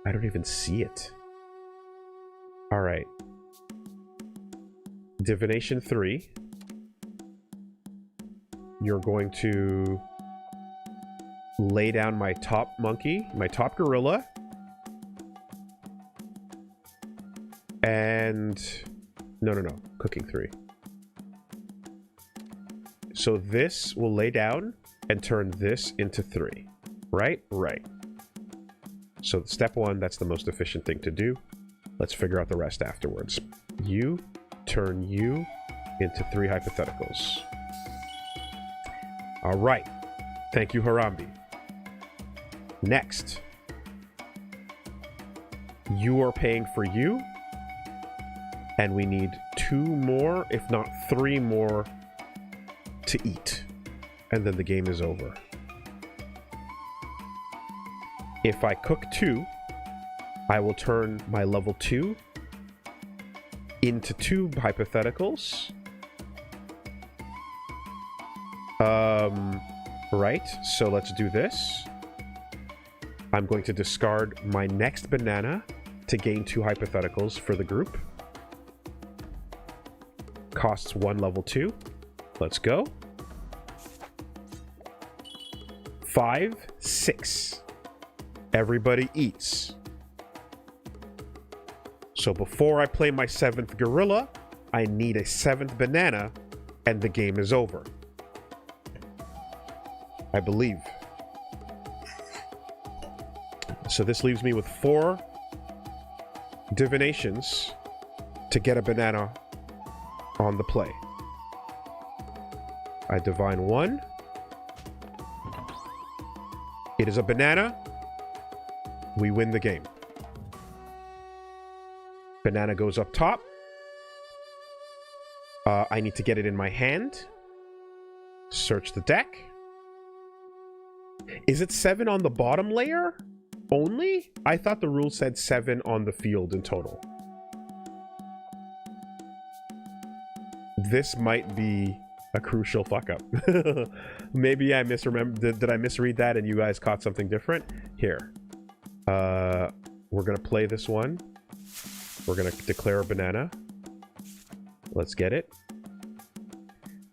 I don't even see it. Alright. Divination 3. You're going to lay down my top monkey, my top gorilla. And... No. Cooking 3. So this will lay down and turn this into 3. Right? Right. So step 1, that's the most efficient thing to do. Let's figure out the rest afterwards. You turn you into 3 hypotheticals. All right. Thank you, Harambe. Next. You are paying for you. And we need 2 more, if not 3 more, to eat. And then the game is over. If I cook 2, I will turn my level 2 into 2 hypotheticals. Right, so let's do this. I'm going to discard my next banana to gain 2 hypotheticals for the group. Costs 1 level 2. Let's go. 5, 6. Everybody eats. So before I play my 7th gorilla, I need a 7th banana, and the game is over. I believe. So this leaves me with 4 divinations to get a banana on the play. I divine 1. It is a banana. We win the game. Banana goes up top. I need to get it in my hand. Search the deck. Is it 7 on the bottom layer only? I thought the rule said 7 on the field in total. This might be a crucial fuck up. Maybe I misremembered. Did I misread that and you guys caught something different? Here. We're gonna play this one. We're gonna declare a banana. Let's get it.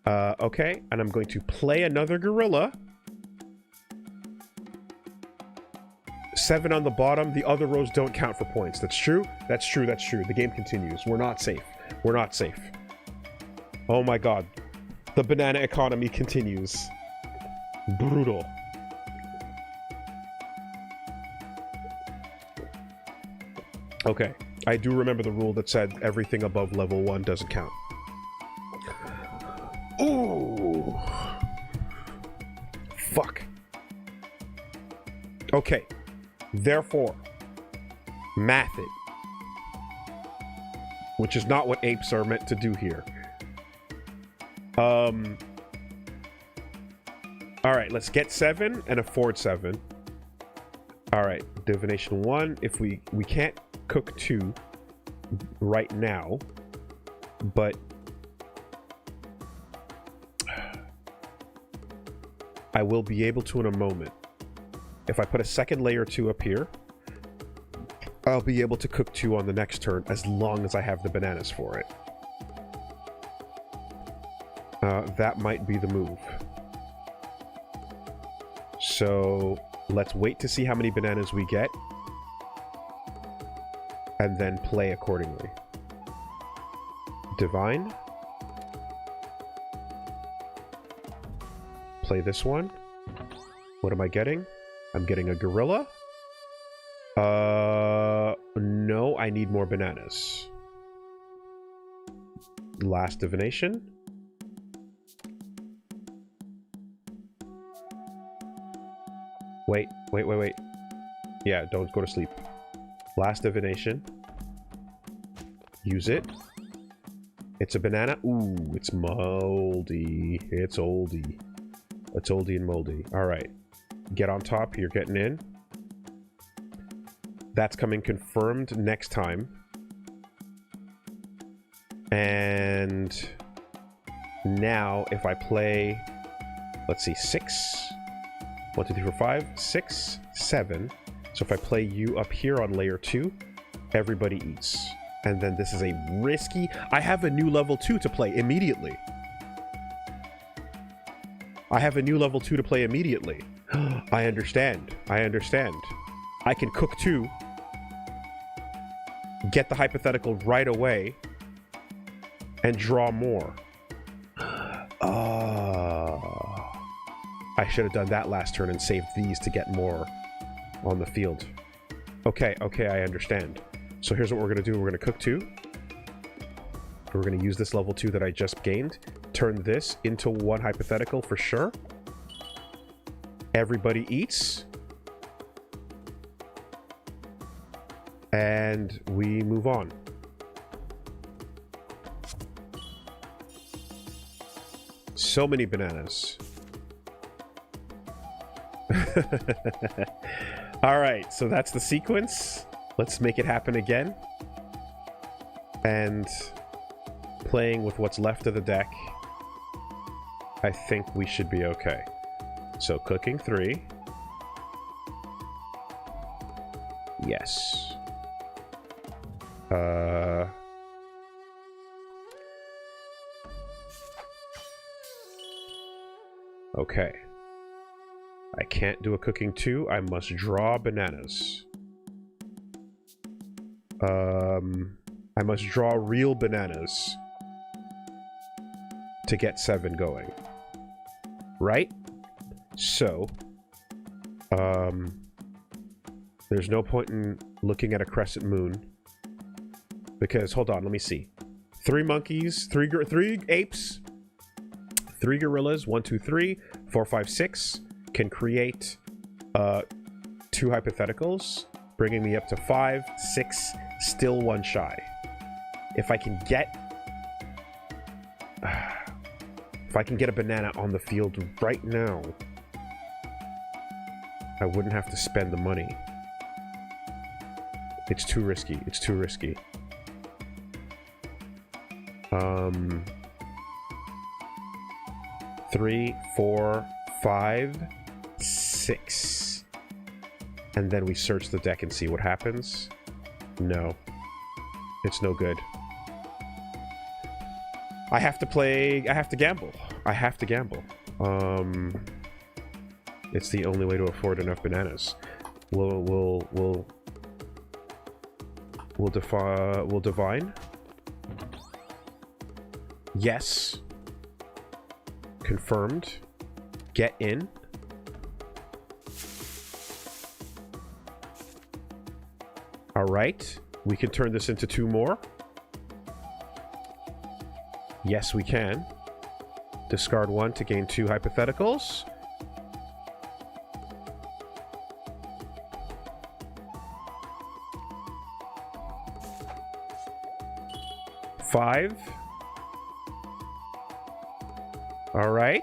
Okay, and I'm going to play another gorilla. 7 on the bottom. The other rows don't count for points. That's true? That's true, that's true. The game continues. We're not safe. We're not safe. Oh my god. The banana economy continues. Brutal. Okay. I do remember the rule that said everything above level 1 doesn't count. Ooh. Fuck. Okay. Therefore, math it. Which is not what apes are meant to do here. Alright, let's get 7 and afford 7. Alright, divination 1. If we can't cook 2 right now, but I will be able to in a moment. If I put a second layer 2 up here, I'll be able to cook 2 on the next turn as long as I have the bananas for it. That might be the move. So let's wait to see how many bananas we get and then play accordingly. Divine. Play this one. What am I getting? I'm getting a gorilla. No, I need more bananas. Last divination. Wait. Yeah, don't go to sleep. Last divination. Use it. It's a banana. Ooh, it's moldy. It's oldie. It's oldie and moldy. Alright. Get on top. You're getting in. That's coming confirmed next time. And now if I play, let's see, 6. 1, 2, 3, 4, 5, 6, 7. So if I play you up here on layer 2, everybody eats. And then this is a risky... I have a new level 2 to play immediately. I have a new level 2 to play immediately. I understand. I can cook 2, get the hypothetical right away, and draw more. I should have done that last turn and saved these to get more on the field. Okay, I understand. So here's what we're going to do. We're going to cook 2. We're going to use this level 2 that I just gained. Turn this into 1 hypothetical for sure. Everybody eats. And we move on. So many bananas. Alright, so that's the sequence. Let's make it happen again. And playing with what's left of the deck, I think we should be okay. So cooking 3. Yes. Okay. I can't do a cooking 2. I must draw bananas. I must draw real bananas to get 7 going. Right? So, there's no point in looking at a crescent moon. Because, hold on, let me see. 3 monkeys, 3 apes, 3 gorillas, 1, 2, 3, 4, 5, 6, can create 2 hypotheticals, bringing me up to 5, 6, still 1 shy. If I can get a banana on the field right now, I wouldn't have to spend the money. It's too risky. 3, 4, 5, 6. And then we search the deck and see what happens. No. It's no good. I have to gamble. It's the only way to afford enough bananas. We'll divine. Yes. Confirmed. Get in. Alright. We can turn this into 2 more. Yes, we can. Discard 1 to gain 2 hypotheticals. Five. All right.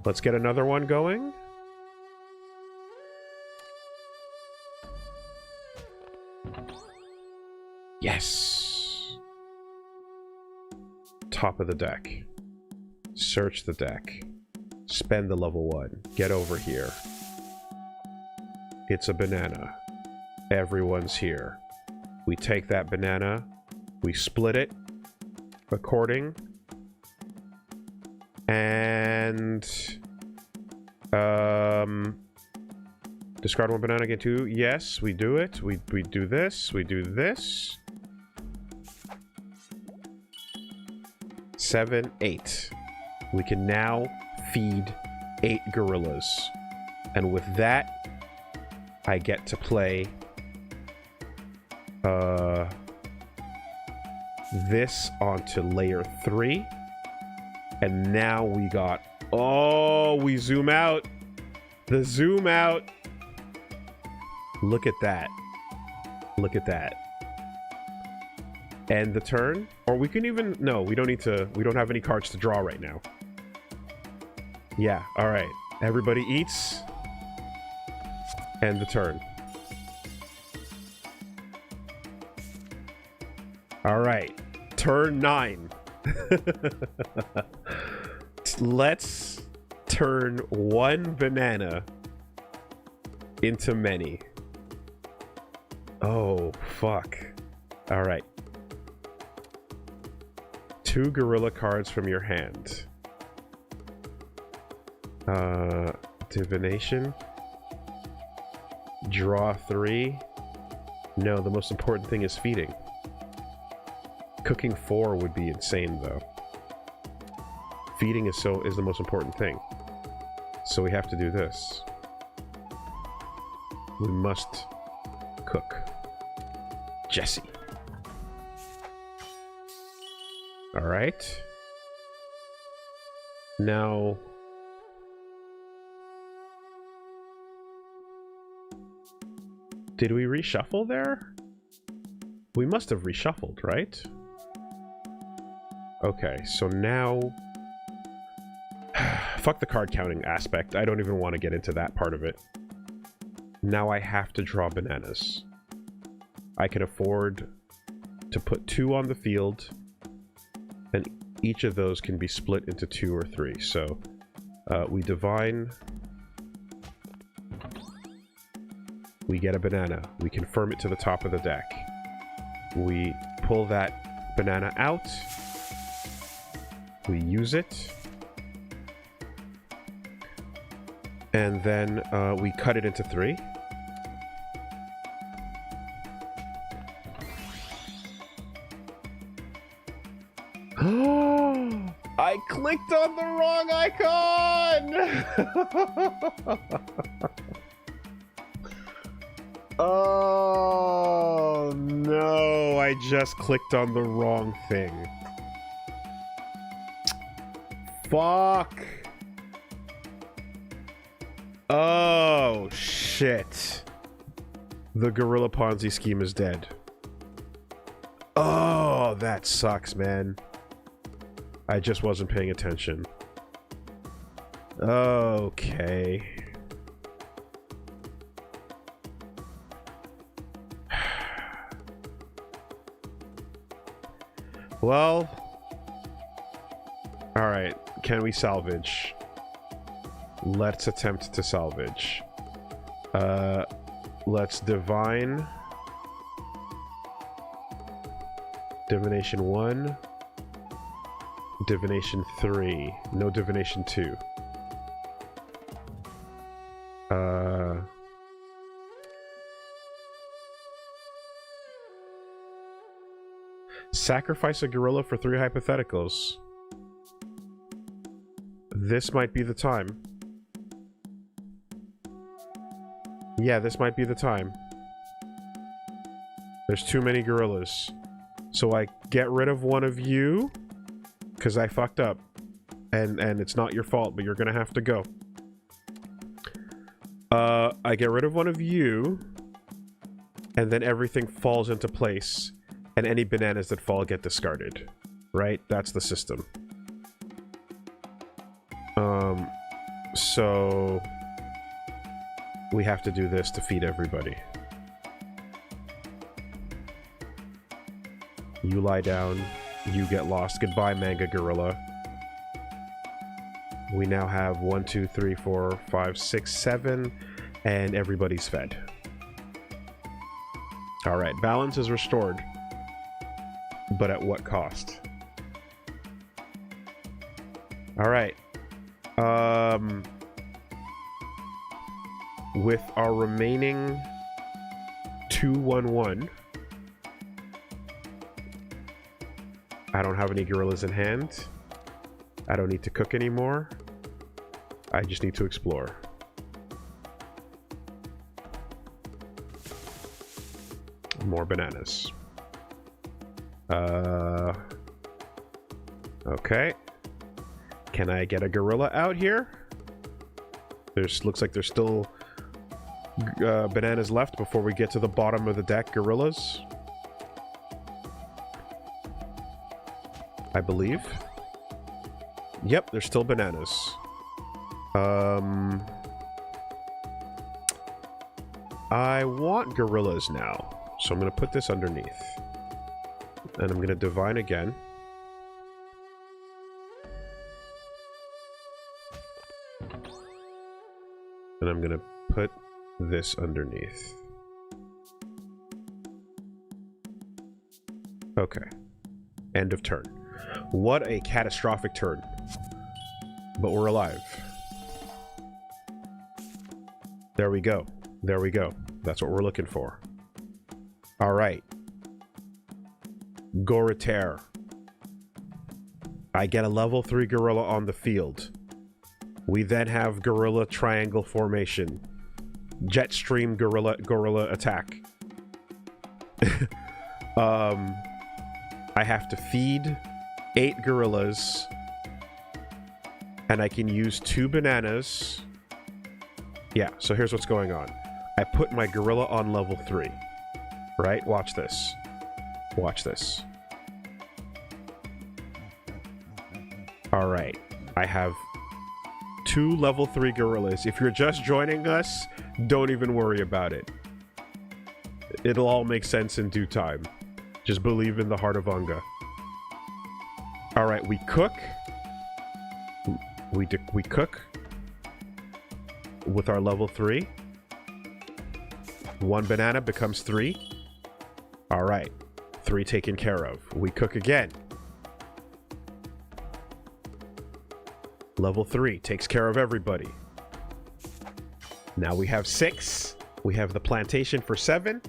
Let's get another one going. Yes. Top of the deck. Search the deck. Spend the level 1. Get over here. It's a banana. Everyone's here. We take that banana. We split it according. And discard 1 banana, get 2. Yes, we do it. We do this. We do this. 7, 8. We can now feed 8 gorillas. And with that, I get to play this onto layer 3. And now we got... Oh, we zoom out. The zoom out. Look at that. Look at that. End the turn. Or we can even... No, we don't need to... We don't have any cards to draw right now. Yeah, alright. Everybody eats. End the turn. Alright. Turn 9. Let's turn 1 banana into many. Oh, fuck. Alright. 2 gorilla cards from your hand. Divination. Draw 3. No, the most important thing is feeding. Cooking 4 would be insane, though. Feeding is the most important thing. So we have to do this. We must cook. Jesse. Alright. Now... Did we reshuffle there? We must have reshuffled, right? Okay, so now... Fuck the card counting aspect. I don't even want to get into that part of it. Now I have to draw bananas. I can afford to put 2 on the field, and each of those can be split into 2 or 3. So we divine. We get a banana. We confirm it to the top of the deck. We pull that banana out. We use it. And then we cut it into 3. I clicked on the wrong icon! Oh no, I just clicked on the wrong thing. Fuck. Oh shit. The Gorilla Ponzi scheme is dead. Oh, that sucks, man. I just wasn't paying attention. Okay. Well, alright, can we salvage? Let's attempt to salvage. Let's divine. Divination 1. Divination 3. No divination 2. Sacrifice a gorilla for 3 hypotheticals. This might be the time. Yeah, this might be the time. There's too many gorillas. So I get rid of one of you, because I fucked up. And it's not your fault, but you're gonna have to go. I get rid of one of you, and then everything falls into place, and any bananas that fall get discarded. Right? That's the system. So we have to do this to feed everybody. You lie down, you get lost. Goodbye, Manga Gorilla. We now have 1, 2, 3, 4, 5, 6, 7, and everybody's fed. Alright, balance is restored. But at what cost? Alright. With our remaining 211, I don't have any gorillas in hand. I don't need to cook anymore. I just need to explore. More bananas. Okay. Can I get a gorilla out here? Looks like there's still bananas left before we get to the bottom of the deck. Gorillas, I believe. Yep, there's still bananas. I want gorillas now, so I'm gonna put this underneath, and I'm gonna divine again. And I'm gonna put this underneath. Okay. End of turn. What a catastrophic turn. But we're alive. There we go. There we go. That's what we're looking for. Alright. Goritaire. I get a level 3 gorilla on the field. We then have gorilla triangle formation. Jet stream gorilla attack. I have to feed 8 gorillas, and I can use 2 bananas. Yeah, so here's what's going on. I put my gorilla on level 3. Right? Watch this. Watch this. Alright. I have 2 level 3 gorillas. If you're just joining us, don't even worry about it. It'll all make sense in due time. Just believe in the heart of Unga. Alright, we cook. We cook with our level 3. 1 banana becomes 3. Alright. 3 taken care of. We cook again. Level 3 takes care of everybody. Now we have 6. We have the plantation for 7.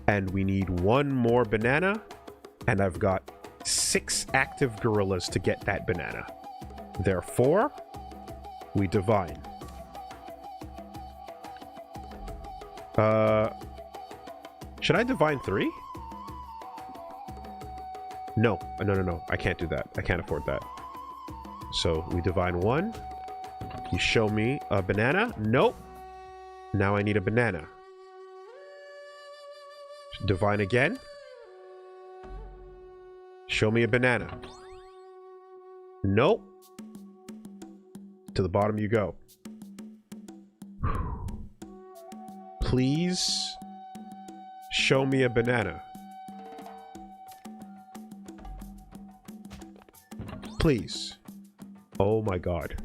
And we need 1 more banana. And I've got 6 active gorillas to get that banana. Therefore, we divine. Should I divine 3? No. No. I can't do that. I can't afford that. So we divine 1. You show me a banana. Nope. Now I need a banana. Divine again. Show me a banana. Nope. To the bottom you go. Please show me a banana. Please. Oh my god.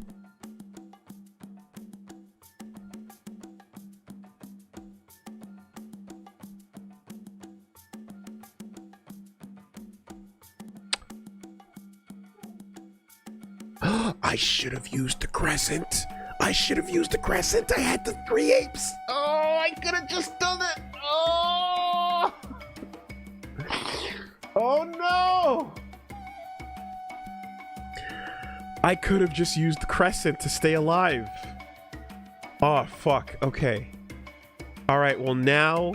I should have used the crescent. I should have used the crescent. I had the 3 apes. Oh, I could have just done it. Oh. Oh no. I could have just used the crescent to stay alive. Oh, fuck. Okay. Alright, well now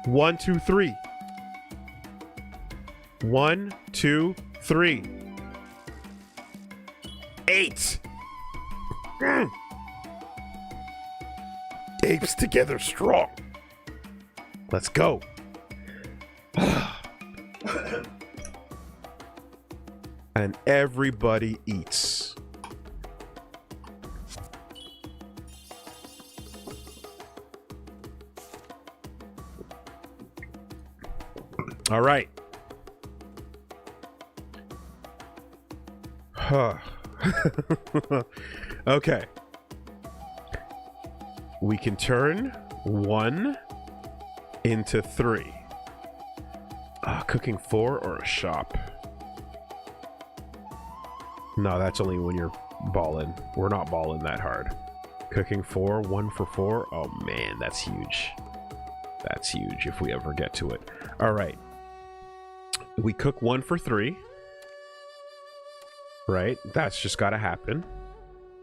1, 2, 3. 1, 2, 3. 8. Apes together strong. Let's go. And everybody eats. All right. Okay. We can turn 1 into 3. Cooking 4 or a shop? No, that's only when you're balling. We're not balling that hard. Cooking 4, 1 for 4. Oh man, that's huge. That's huge if we ever get to it. All right. We cook 1 for 3. Right? That's just gotta happen.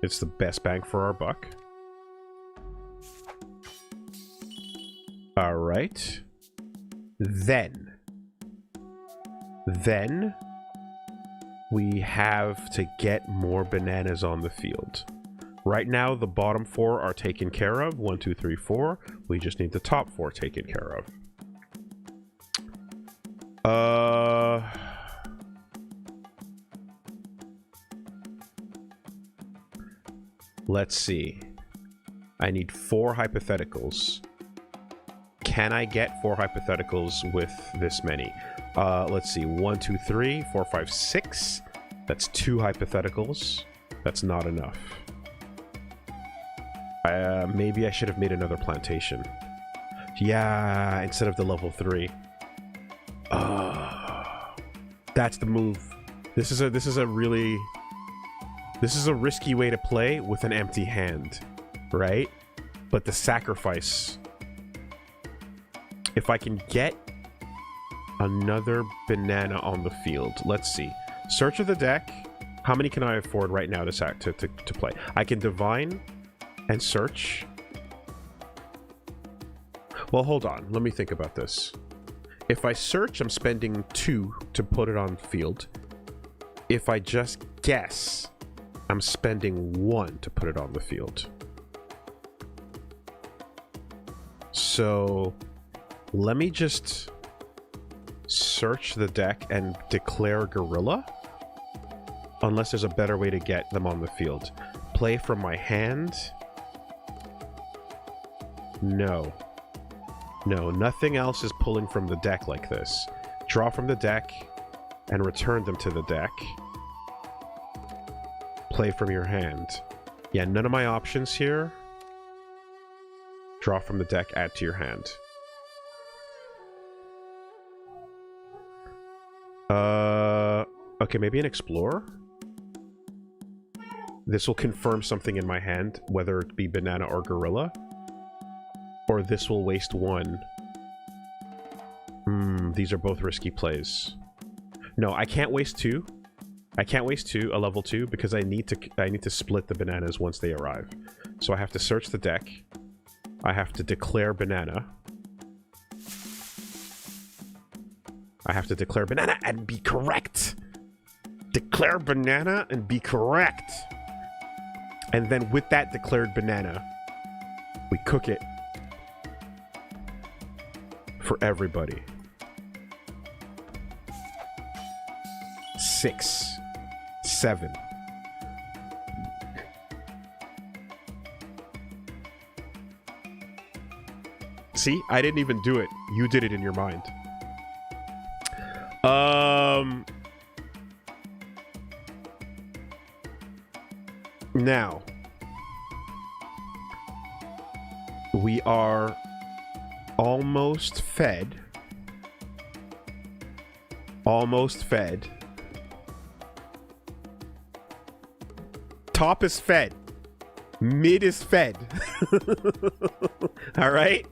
It's the best bang for our buck. All right. Then we have to get more bananas on the field. Right now, the bottom 4 are taken care of. 1, 2, 3, 4. We just need the top 4 taken care of. Let's see. I need 4 hypotheticals. Can I get 4 hypotheticals with this many? Let's see. 1, 2, 3, 4, 5, 6. That's 2 hypotheticals. That's not enough. Maybe I should have made another plantation. Yeah, instead of the level 3. That's the move. This is a risky way to play with an empty hand, right? But the sacrifice. If I can get another banana on the field, let's see. Search of the deck. How many can I afford right now to play? I can divine and search. Well, hold on. Let me think about this. If I search, I'm spending 2 to put it on field. If I just guess, I'm spending 1 to put it on the field. So let me just search the deck and declare gorilla. Unless there's a better way to get them on the field. Play from my hand. No. No, nothing else is pulling from the deck like this. Draw from the deck and return them to the deck. Play from your hand. Yeah, none of my options here. Draw from the deck, add to your hand. Okay, maybe an explorer? This will confirm something in my hand, whether it be banana or gorilla. Or this will waste 1. These are both risky plays. No, I can't waste 2. I can't waste 2, a level 2, because I need to split the bananas once they arrive. So I have to search the deck. I have to declare banana. I have to declare banana and be correct. Declare banana and be correct. And then with that declared banana, we cook it for everybody. 6, 7. See, I didn't even do it. You did it in your mind. Now, we are almost fed. Almost fed. Top is fed. Mid is fed. All right?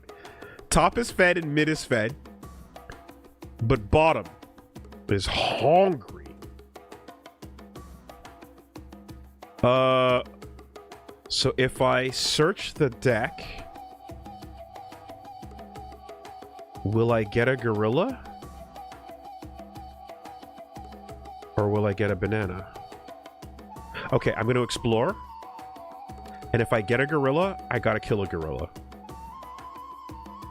Top is fed and mid is fed. But bottom is hungry. So if I search the deck Will I get a gorilla? Or will I get a banana? Okay, I'm going to explore. And if I get a gorilla, I gotta kill a gorilla.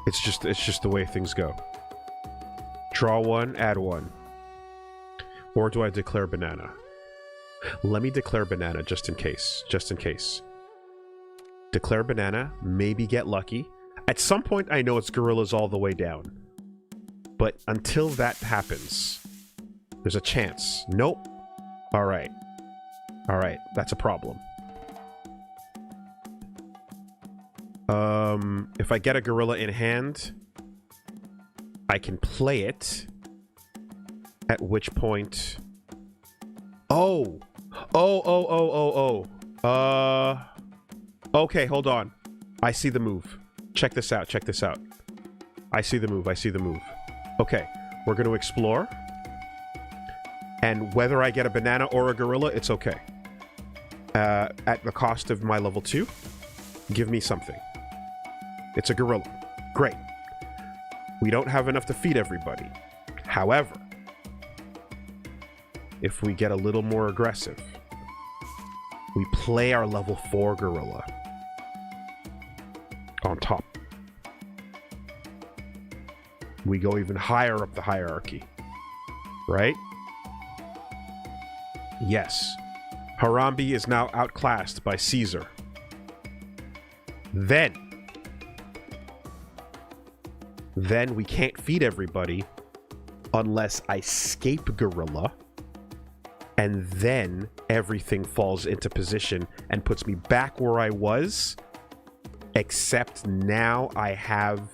It's just the way things go. Draw one, add one. Or do I declare banana? Let me declare banana just in case. Just in case. Declare banana, maybe get lucky. At some point, I know it's gorillas all the way down. But until that happens, there's a chance. Nope. Alright. Alright, that's a problem. If I get a gorilla in hand, I can play it. At which point... Oh! Okay, hold on. I see the move. Check this out, check this out. I see the move, I see the move. Okay, we're going to explore. And whether I get a banana or a gorilla, it's okay. At the cost of my level 2, give me something. It's a gorilla. Great. We don't have enough to feed everybody. However, if we get a little more aggressive, we play our level 4 gorilla on top. We go even higher up the hierarchy. Right? Yes. Harambe is now outclassed by Caesar. Then we can't feed everybody unless I escape gorilla, and then everything falls into position and puts me back where I was, except now I have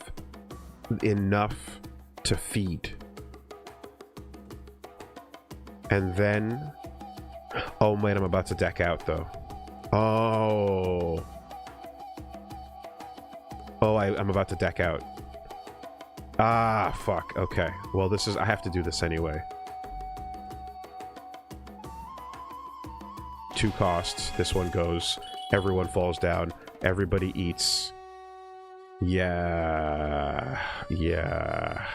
enough to feed. And then... Oh, man, I'm about to deck out, though. Oh. Oh, I'm about to deck out. Ah, fuck. Okay. Well, this is... I have to do this anyway. 2 costs. This one goes. Everyone falls down. Everybody eats. Yeah. Yeah.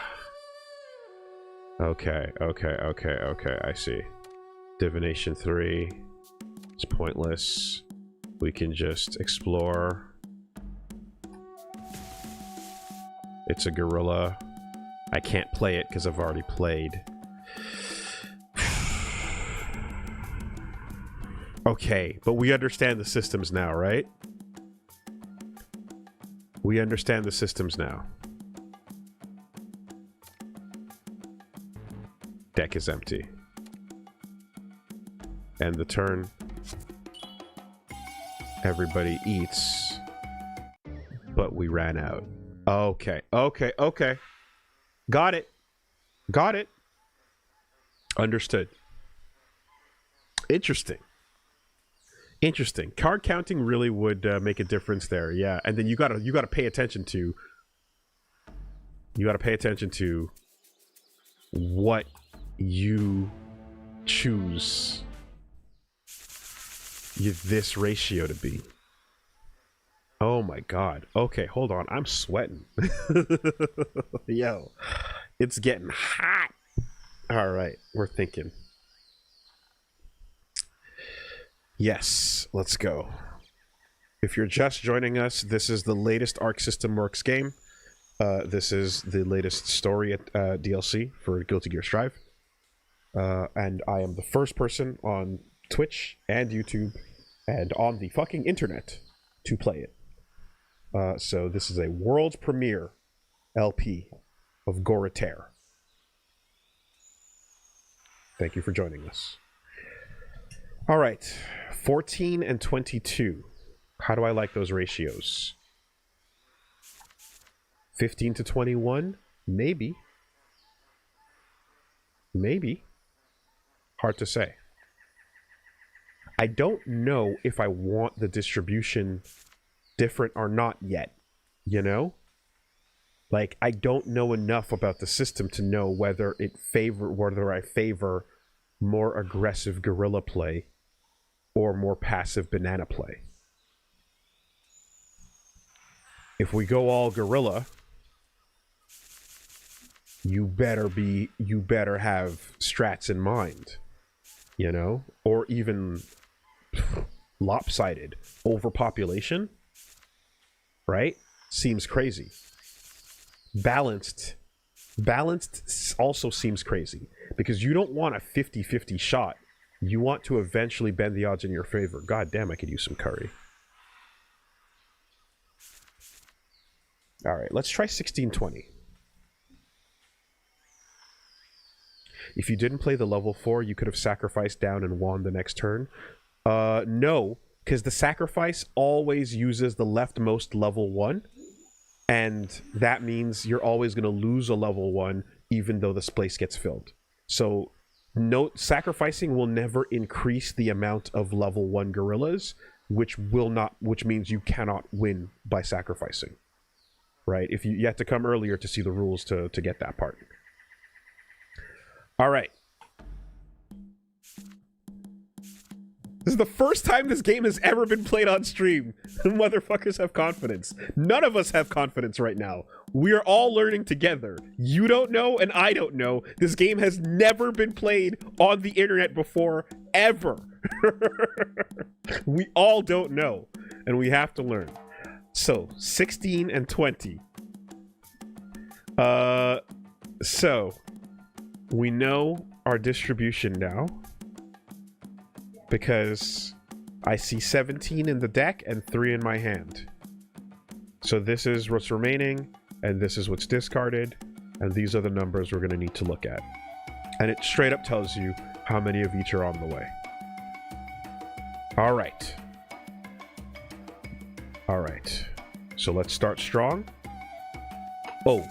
Okay. I see. Divination 3. It's pointless. We can just explore. It's a gorilla. I can't play it because I've already played. Okay, but we understand the systems now, right? We understand the systems now. Deck is empty. End the turn. Everybody eats. But we ran out. Okay. Got it. Understood. Interesting. Card counting really would make a difference there, yeah. And then you gotta pay attention to... You gotta pay attention to what you choose this ratio to be. Oh my god. Okay, hold on. I'm sweating. Yo. It's getting hot. Alright, we're thinking. Yes, let's go. If you're just joining us, this is the latest Arc System Works game. This is the latest story DLC for Guilty Gear Strive. And I am the first person on Twitch and YouTube and on the fucking internet to play it. So this is a world premiere LP of Goritaire. Thank you for joining us. All right, 14 and 22. How do I like those ratios? 15 to 21? Maybe. Maybe. Hard to say. I don't know if I want the distribution different or not yet, you know? Like, I don't know enough about the system to know whether I favor more aggressive gorilla play or more passive banana play. If we go all gorilla, you better have strats in mind, you know, or even lopsided overpopulation, right? Seems crazy. Balanced also seems crazy, because you don't want a 50-50 shot. You want to eventually bend the odds in your favor. God damn, I could use some curry. All right, let's try 1620. If you didn't play the level 4, you could have sacrificed down and won the next turn. No, because the sacrifice always uses the leftmost level 1, and that means you're always going to lose a level 1 even though this place gets filled. So note, sacrificing will never increase the amount of level 1 gorillas, which means you cannot win by sacrificing. Right? If you have to come earlier to see the rules to get that part. All right. This is the first time this game has ever been played on stream. Motherfuckers have confidence. None of us have confidence right now. We are all learning together. You don't know, and I don't know. This game has never been played on the internet before, ever. We all don't know, and we have to learn. So, 16 and 20. So, we know our distribution now, because I see 17 in the deck and 3 in my hand. So this is what's remaining, and this is what's discarded, and these are the numbers we're going to need to look at. And it straight up tells you how many of each are on the way. All right. All right. So let's start strong. Oh.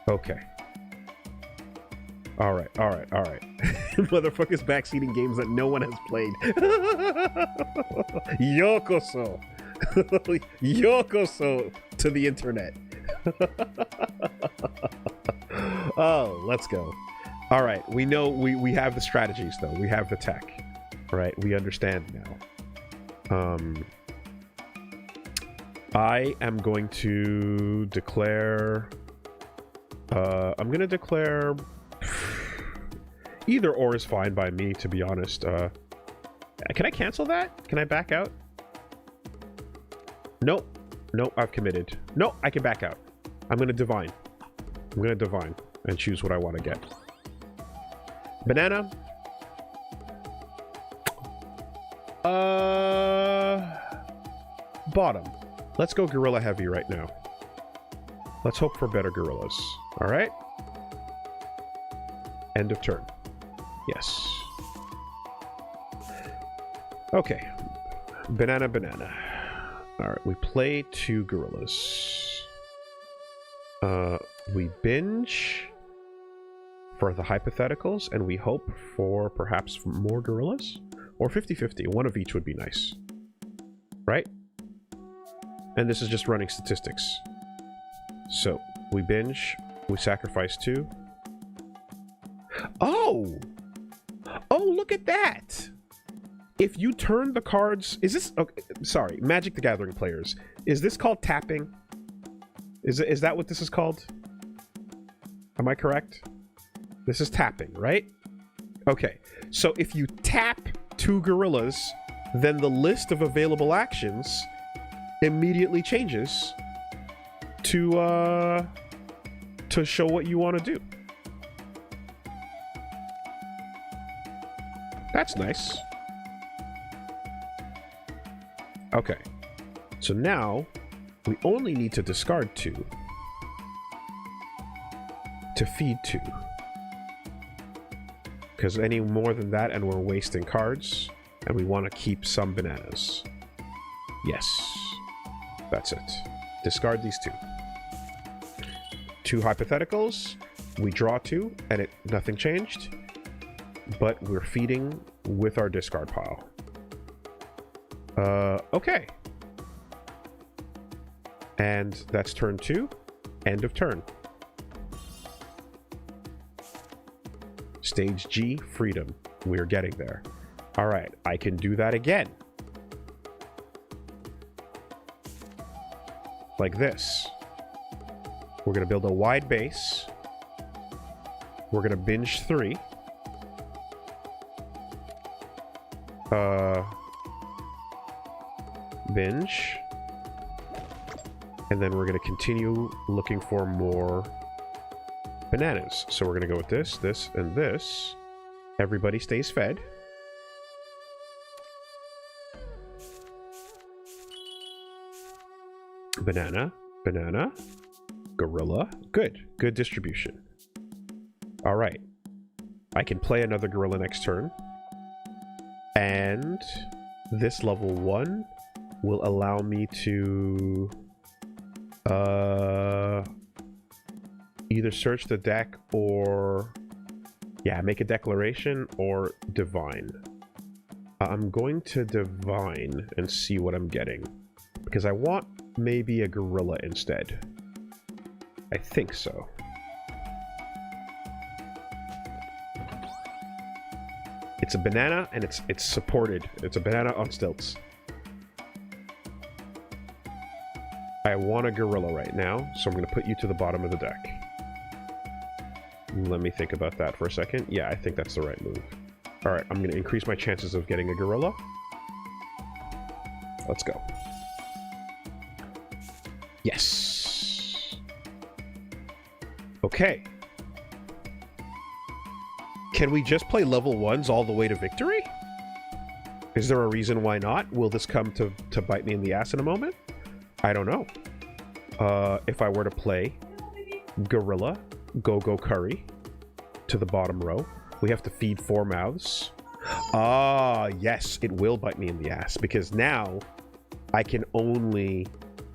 Okay. All right. Motherfuckers backseating games that no one has played. Yokoso. Yokoso to the internet. Oh, let's go. All right. We know we have the strategies, though. We have the tech. Right? We understand now. I am going to declare... I'm going to declare... Either or is fine by me, to be honest. Can I cancel that? Can I back out? Nope. Nope, I've committed. Nope, I can back out. I'm going to divine. I'm going to divine and choose what I want to get. Banana. Bottom. Let's go gorilla heavy right now. Let's hope for better gorillas. All right. End of turn. Yes. Okay. Banana. All right. We play 2 gorillas. We binge for the hypotheticals, and we hope for perhaps more gorillas. Or 50-50. One of each would be nice. Right? And this is just running statistics. So, we binge. We sacrifice 2. Oh! Oh, look at that! If you turn the cards... Is this... Okay, sorry, Magic the Gathering players. Is this called tapping? Is that what this is called? Am I correct? This is tapping, right? Okay, so if you tap 2 gorillas, then the list of available actions immediately changes to show what you want to do. That's nice. Okay. So now, we only need to discard 2 to feed 2. Because any more than that and we're wasting cards, and we want to keep some bananas. Yes. That's it. Discard these 2. 2 hypotheticals. We draw 2, and nothing changed. But we're feeding with our discard pile. Okay. And that's turn 2. End of turn. Stage G, freedom. We're getting there. All right, I can do that again. Like this. We're going to build a wide base. We're going to binge 3. Binge. And then we're going to continue looking for more bananas. So we're going to go with this, this, and this. Everybody stays fed. Banana, banana, gorilla. Good. Good distribution. All right. I can play another gorilla next turn. And this level 1 will allow me to either search the deck or make a declaration or divine. I'm going to divine and see what I'm getting because I want maybe a gorilla instead. I think so. It's a banana and it's supported. It's a banana on stilts. I want a gorilla right now, so I'm going to put you to the bottom of the deck. Let me think about that for a second. Yeah, I think that's the right move. Alright, I'm going to increase my chances of getting a gorilla. Let's go. Yes! Okay. Can we just play level 1s all the way to victory? Is there a reason why not? Will this come to bite me in the ass in a moment? I don't know. If I were to play gorilla, go curry to the bottom row, we have to feed 4 mouths. Ah, yes, it will bite me in the ass because now I can only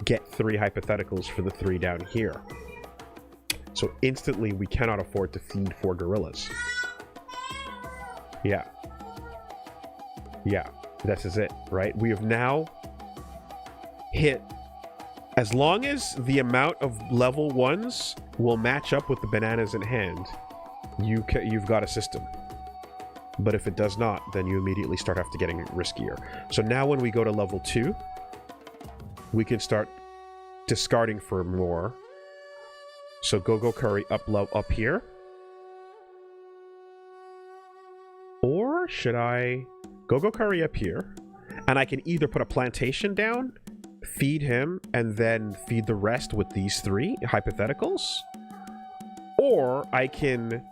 get 3 hypotheticals for the 3 down here. So instantly we cannot afford to feed 4 gorillas. Yeah. Yeah, this is it, right? We have now hit... As long as the amount of level 1s will match up with the bananas in hand, you've got a system. But if it does not, then you immediately start after getting riskier. So now when we go to level 2, we can start discarding for more. So go curry up here. Or should I go curry up here? And I can either put a plantation down, feed him, and then feed the rest with these 3 hypotheticals. Or I can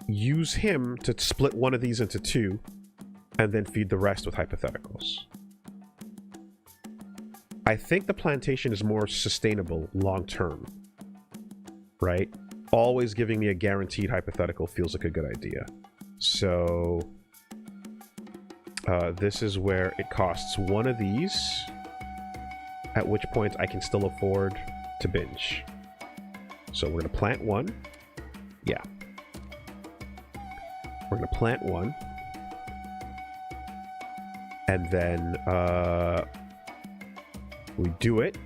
use him to split one of these into 2 and then feed the rest with hypotheticals. I think the plantation is more sustainable long term, right? Always giving me a guaranteed hypothetical feels like a good idea. So this is where it costs 1 of these, at which point I can still afford to binge. So we're going to plant 1. Yeah. We're going to plant 1. And then we do it.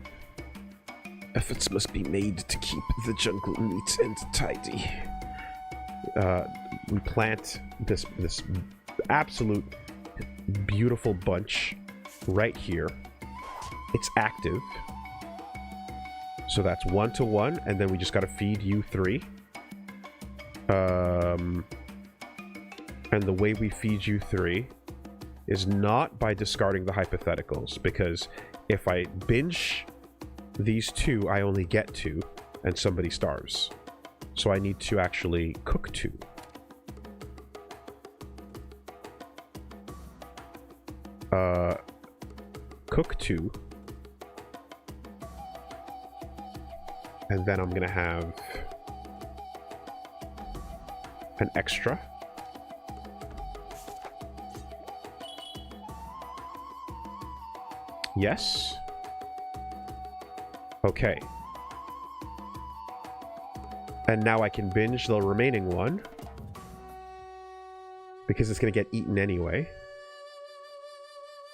Efforts must be made to keep the jungle neat and tidy. We plant this absolute beautiful bunch right here. It's active. So that's 1 to 1, and then we just got to feed you 3. And the way we feed you 3 is not by discarding the hypotheticals, because if I binge these 2, I only get 2, and somebody starves. So I need to actually cook 2. Cook 2. And then I'm going to have an extra. Yes. Okay. And now I can binge the remaining 1. Because it's going to get eaten anyway.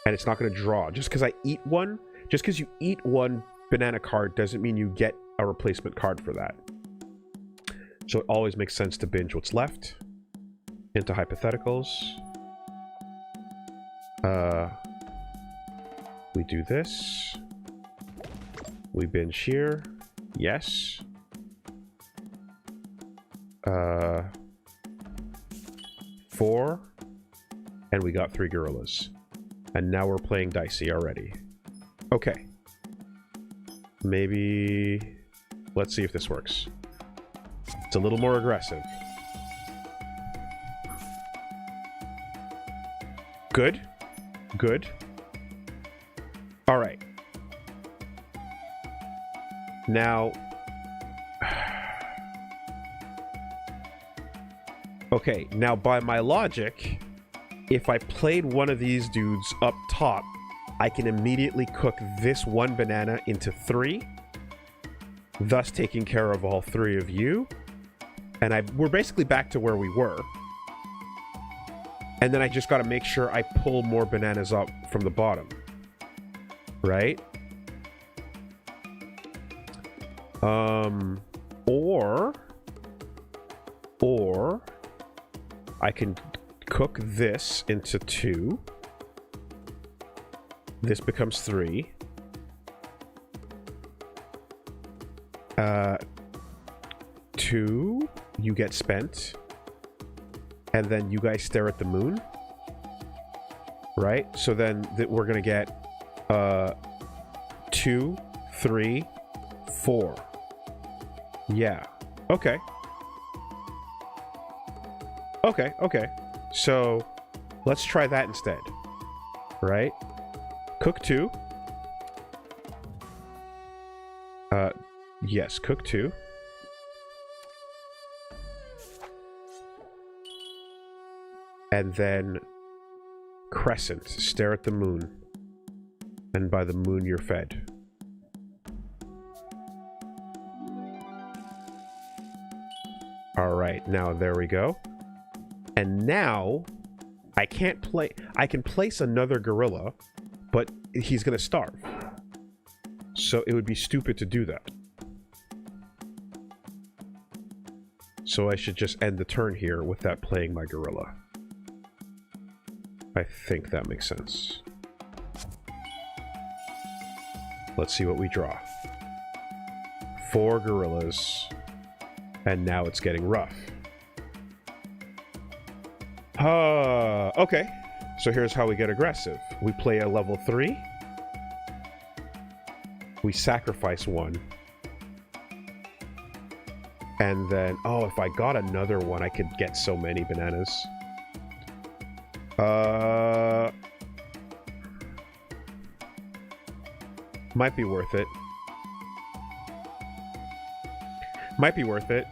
And it's not going to draw. Just because I eat 1, just because you eat 1 banana card doesn't mean you get a replacement card for that. So it always makes sense to binge what's left into hypotheticals. We do this. We binge here. Yes. 4. And we got 3 gorillas. And now we're playing dicey already. Okay. Maybe... Let's see if this works. It's a little more aggressive. Good. Good. Alright. Now... Okay, now by my logic, if I played one of these dudes up top, I can immediately cook this one banana into 3, thus taking care of all 3 of you. And we're basically back to where we were. And then I just got to make sure I pull more bananas up from the bottom. Right? Or I can cook this into 2. This becomes 3. 2, you get spent. And then you guys stare at the moon. Right? So then we're going to get 2, 3, 4. Yeah. Okay. Okay, okay. So, let's try that instead. Right? Cook 2. Yes, cook 2. And then crescent, stare at the moon. And by the moon you're fed. Alright, now there we go. And now I can place another gorilla, but he's gonna starve. So it would be stupid to do that. So I should just end the turn here without playing my gorilla. I think that makes sense. Let's see what we draw. 4 gorillas. And now it's getting rough. Okay. So here's how we get aggressive. We play a level 3. We sacrifice 1. And then... Oh, if I got another one, I could get so many bananas. Might be worth it. Might be worth it.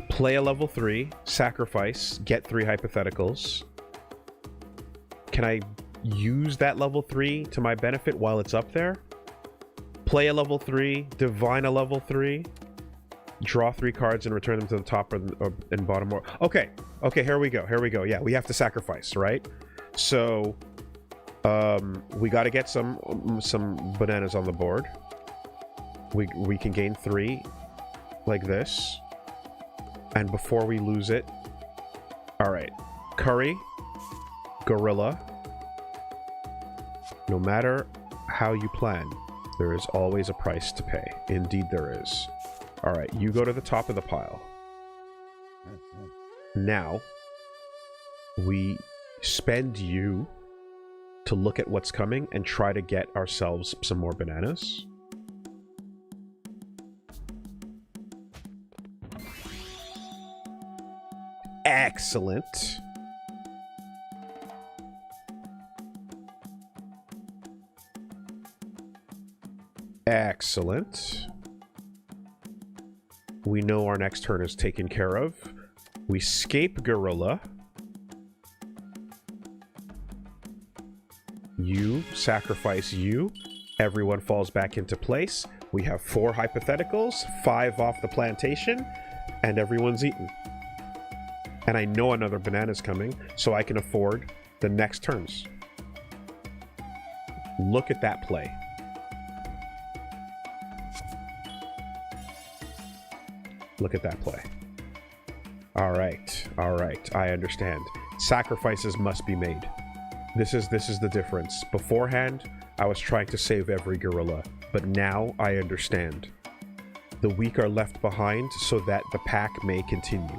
Play a level 3, sacrifice, get 3 hypotheticals. Can I use that level 3 to my benefit while it's up there? Play a level 3, divine a level 3, draw 3 cards and return them to the top and bottom. Okay, okay, here we go, here we go. Yeah, we have to sacrifice, right? So, we got to get some bananas on the board. We can gain 3 like this. And before we lose it... Alright. Curry. Gorilla. No matter how you plan, there is always a price to pay. Indeed there is. Alright, you go to the top of the pile. Now, we spend you to look at what's coming and try to get ourselves some more bananas. Excellent. Excellent. We know our next turn is taken care of. We escape gorilla. You sacrifice you. Everyone falls back into place. We have 4 hypotheticals, 5 off the plantation, and everyone's eaten. And I know another banana's coming, so I can afford the next turns. Look at that play. Look at that play. Alright, alright, I understand. Sacrifices must be made. This is the difference. Beforehand, I was trying to save every gorilla, but now I understand. The weak are left behind so that the pack may continue.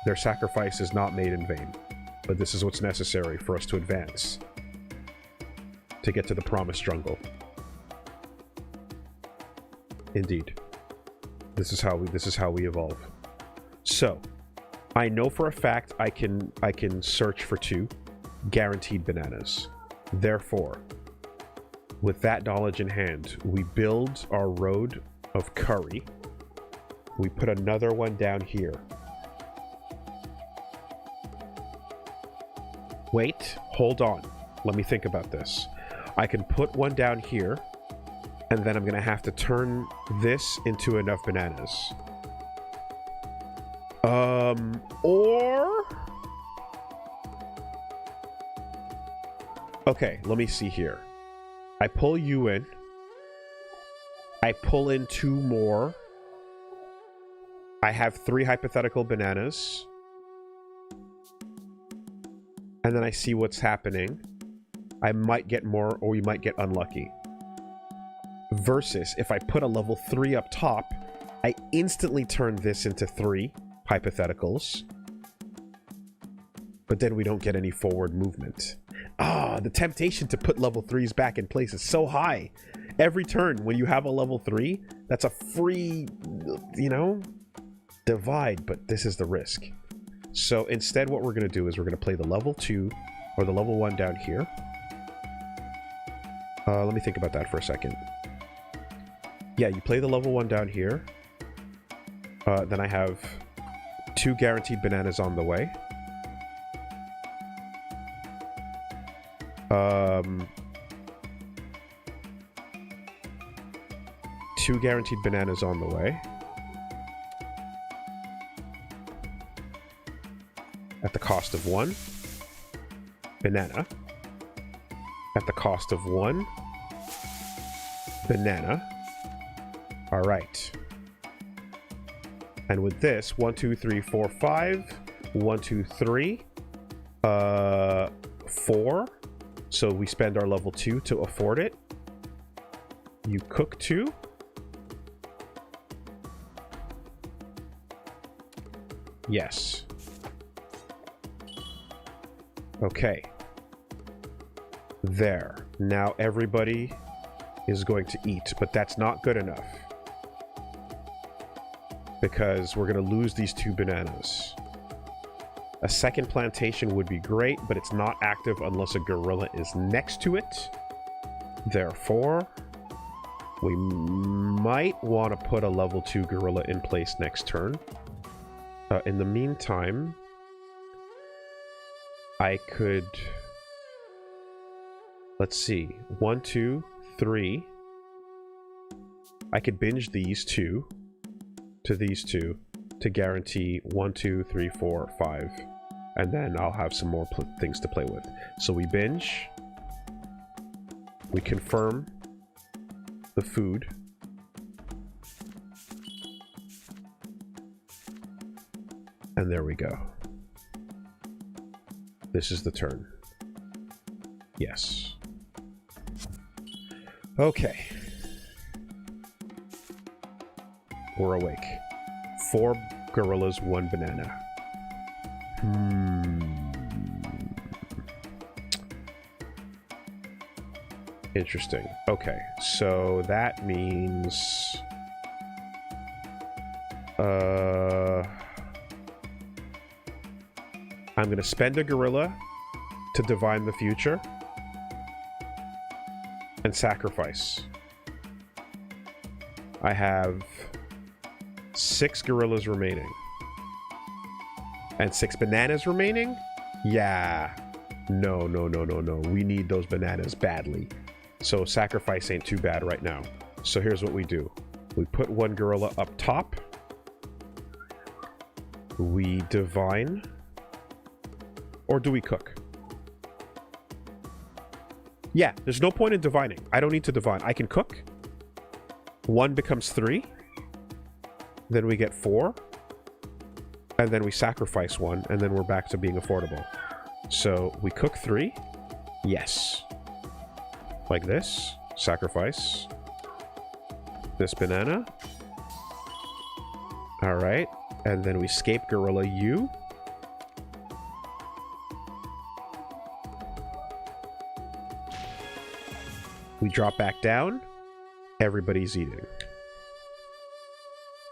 Their sacrifice is not made in vain, but this is what's necessary for us to advance, to get to the promised jungle. Indeed. This is how we evolve. So, I know for a fact I can search for 2 guaranteed bananas. Therefore, with that knowledge in hand, we build our road of curry. We put another one down here. Wait, hold on. Let me think about this. I can put one down here, and then I'm going to have to turn this into enough bananas. Or... Okay, let me see here. I pull you in. I pull in 2 more. I have 3 hypothetical bananas. And then I see what's happening. I might get more, or we might get unlucky. Versus, if I put a level 3 up top, I instantly turn this into 3 hypotheticals. But then we don't get any forward movement. Ah, the temptation to put level 3s back in place is so high. Every turn, when you have a level 3, that's a free, you know, divide, but this is the risk. So instead, what we're going to do is we're going to play the level 2, or the level 1 down here. Let me think about that for a second. Yeah, you play the level 1 down here. Then I have 2 guaranteed bananas on the way. 2 guaranteed bananas on the way. At the cost of 1 banana. At the cost of 1 banana. All right. And with this, 1, 2, 3, 4, 5. 1, 2, 3. 4. So we spend our level 2 to afford it. You cook 2. Yes. Okay. There. Now everybody is going to eat, but that's not good enough. Because we're going to lose these 2 bananas. A second plantation would be great, but it's not active unless a gorilla is next to it. Therefore, we might want to put a level 2 gorilla in place next turn. In the meantime, I could... Let's see. 1, 2, 3. I could binge these 2 to these 2 to guarantee 1, 2, 3, 4, 5. And then I'll have some more things to play with. So we binge. We confirm the food. And there we go. This is the turn. Yes. Okay. We're awake. 4 gorillas, 1 banana. Interesting. Okay, so that means... I'm going to spend a gorilla to divine the future and sacrifice. I have 6 gorillas remaining. And 6 bananas remaining? Yeah. No. We need those bananas badly. So sacrifice ain't too bad right now. So here's what we do. We put 1 gorilla up top. We divine. Or do we cook? Yeah, there's no point in divining. I don't need to divine. I can cook. 1 becomes 3. Then we get 4. And then we sacrifice 1. And then we're back to being affordable. So we cook 3. Yes. Like this. Sacrifice. This banana. Alright. And then we escape Gorilla U. We drop back down. Everybody's eating.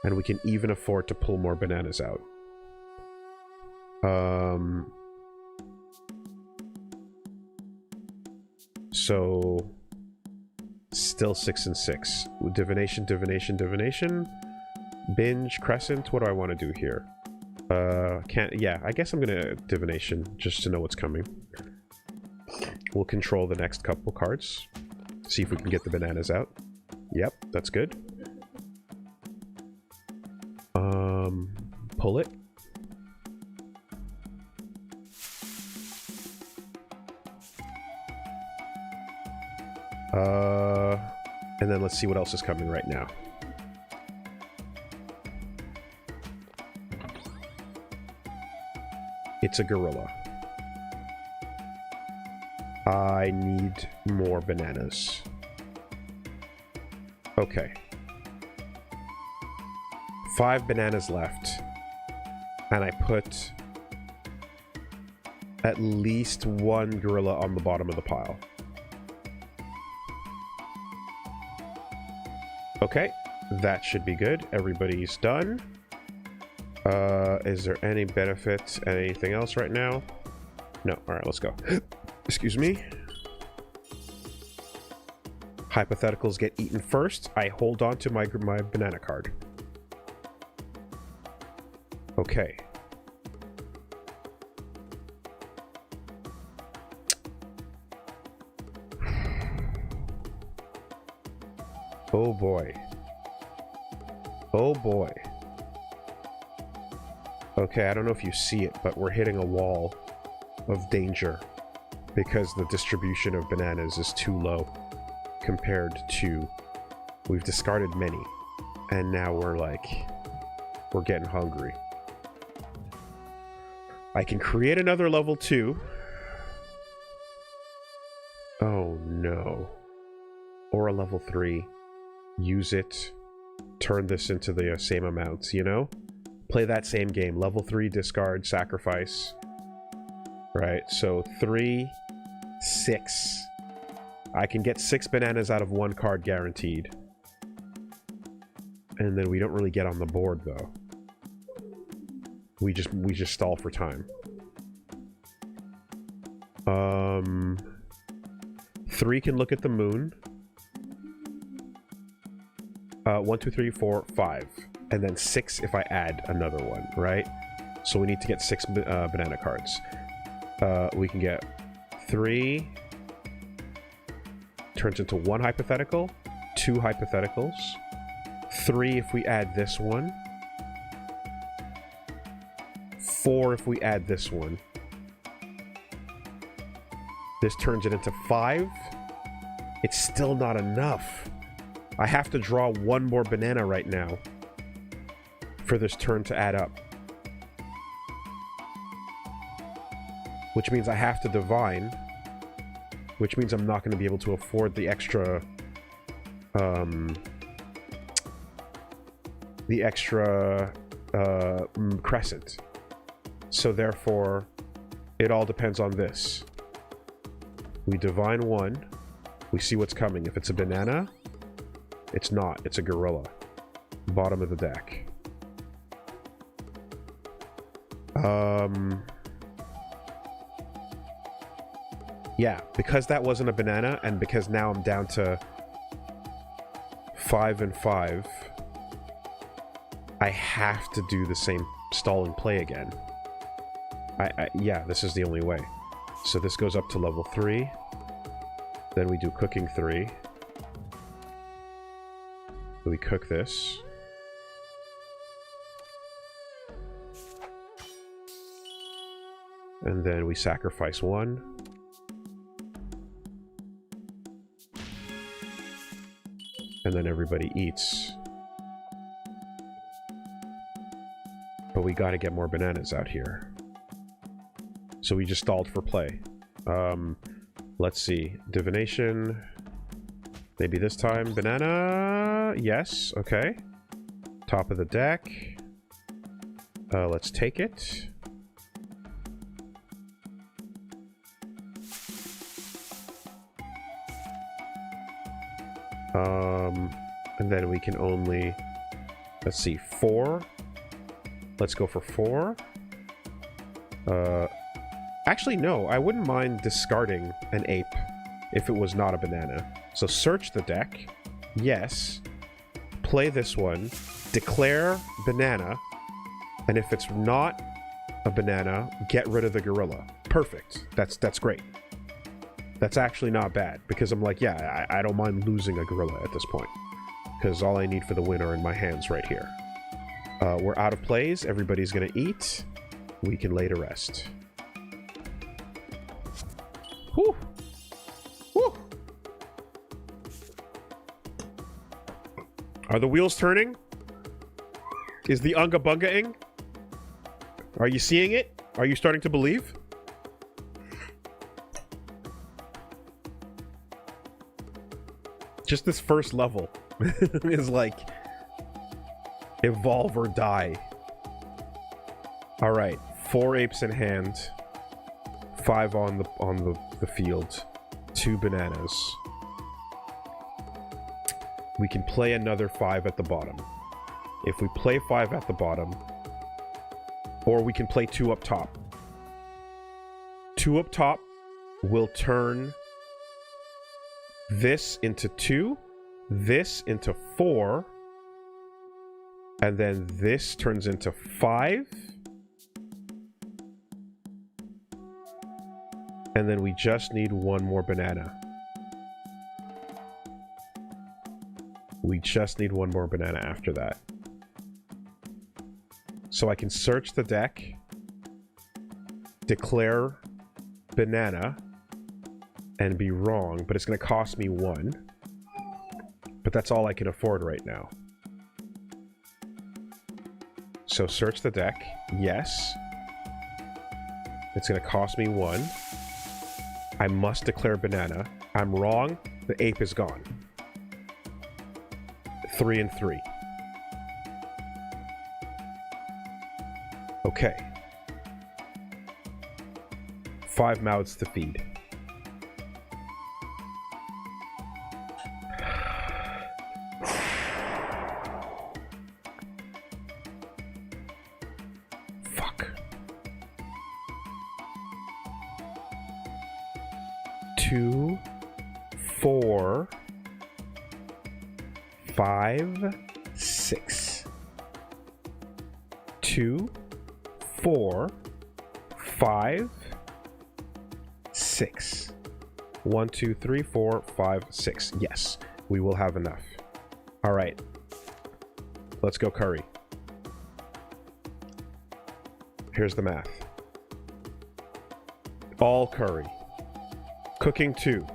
And we can even afford to pull more bananas out. So still 6 and 6. Divination, divination, divination. Binge, crescent. What do I want to do here? Yeah, I guess I'm gonna divination just to know what's coming. We'll control the next couple cards. See if we can get the bananas out. Yep, that's good. Pull it. And then let's see what else is coming right now. It's a gorilla. I need more bananas. Okay. 5 bananas left. And I put at least 1 gorilla on the bottom of the pile. Okay, that should be good. Everybody's done. Is there any benefit? Anything else right now? No. Alright, let's go. Excuse me. Hypotheticals get eaten first. I hold on to my banana card. Okay. Oh boy. Oh boy. Okay, I don't know if you see it, but we're hitting a wall of danger because the distribution of bananas is too low compared to... We've discarded many, and now we're getting hungry. I can create another level 2. Oh no. Or a level 3. Use it. Turn this into the same amounts, you know? Play that same game. Level 3, discard, sacrifice. Right, so 3, 6. I can get 6 bananas out of 1 card guaranteed. And then we don't really get on the board, though. We just stall for time. 3 can look at the moon. 1, 2, 3, 4, 5. And then 6 if I add another one, right? So we need to get 6 banana cards. We can get 3. Turns into 1 hypothetical. 2 hypotheticals. 3 if we add this one. 4 if we add this one. This turns it into 5. It's still not enough. I have to draw 1 more banana right now for this turn to add up. Which means I have to divine, which means I'm not going to be able to afford the extra crescent. So therefore, it all depends on this. We divine 1. We see what's coming. If it's a banana, it's not. It's a gorilla. Bottom of the deck. Yeah, because that wasn't a banana, and because now I'm down to 5 and 5, I have to do the same stalling play again. Yeah, this is the only way. So this goes up to level 3. Then we do cooking 3. We cook this. And then we sacrifice 1. And then everybody eats. But we gotta get more bananas out here. So we just stalled for play. Let's see. Divination. Maybe this time banana. Yes, okay. Top of the deck. Let's take it. And then we can only, let's see, 4. Let's go for 4. Actually, no, I wouldn't mind discarding an ape if it was not a banana. So search the deck. Yes. Play this one. Declare banana. And if it's not a banana, get rid of the gorilla. Perfect. That's great. That's actually not bad, because I'm like, yeah, I don't mind losing a gorilla at this point, because all I need for the win are in my hands right here. We're out of plays. Everybody's gonna eat. We can lay to rest. Whew. Whew. Are the wheels turning? Is the unga bunga-ing? Are you seeing it? Are you starting to believe? Just this first level is like evolve or die. All right, 4 apes in hand, 5 on the field, 2 bananas. We can play another 5 at the bottom. If we play 5 at the bottom, or we can play 2 up top. 2 up top will turn this into 2, this into 4, and then this turns into 5. And then we just need 1 more banana. We just need 1 more banana after that. So I can search the deck, declare banana, and be wrong, but it's going to cost me 1. But that's all I can afford right now. So search the deck. Yes. It's going to cost me 1. I must declare banana. I'm wrong. The ape is gone. 3 and 3. Okay. 5 mouths to feed. Fuck. 2, 4, 5, 6. 2, 4, 5, 6. 1, 2, 3, 4, 5, 6. Yes, we will have enough. All right. Let's go curry. Here's the math. All curry. Cooking 2.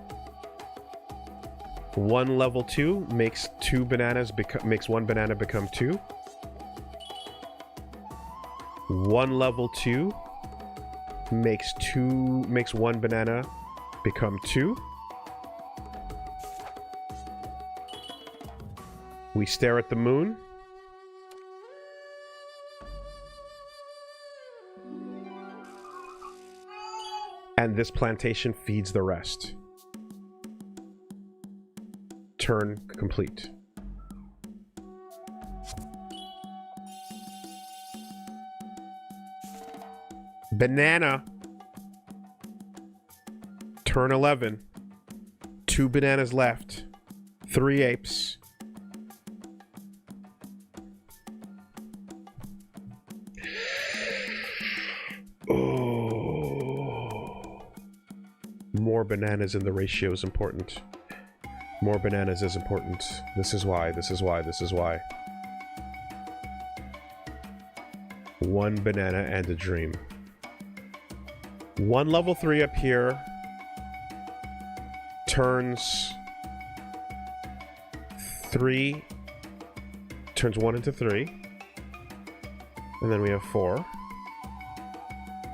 1 level 2 makes 2 bananas makes 1 banana become 2. 1 level 2 makes 1 banana become 2. We stare at the moon. And this plantation feeds the rest. Turn complete. Banana. Turn 11. 2 bananas left. 3 apes. More bananas in the ratio is important. More bananas is important. This is why, this is why, this is why. 1 banana and a dream. 1 level 3 up here. Turns 3. Turns 1 into 3. And then we have 4.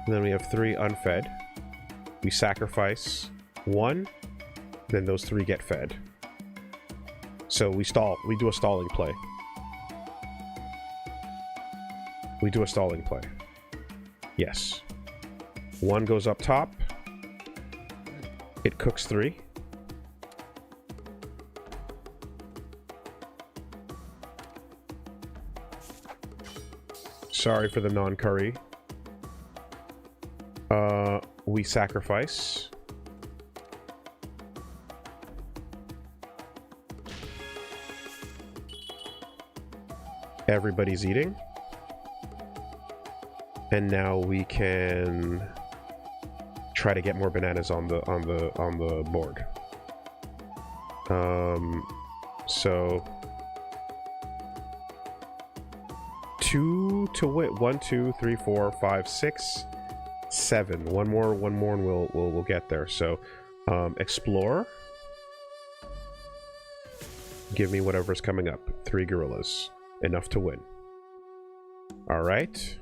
And then we have 3 unfed. We sacrifice 1, then those 3 get fed. So we stall. We do a stalling play. We do a stalling play. Yes. 1 goes up top. It cooks 3. Sorry for the non-curry. We sacrifice. Everybody's eating. And now we can try to get more bananas on the board. So 2 to win. 1, 2, 3, 4, 5, 6, 7. One more, and we'll get there. So explore. Give me whatever's coming up. 3 gorillas. Enough to win. All right.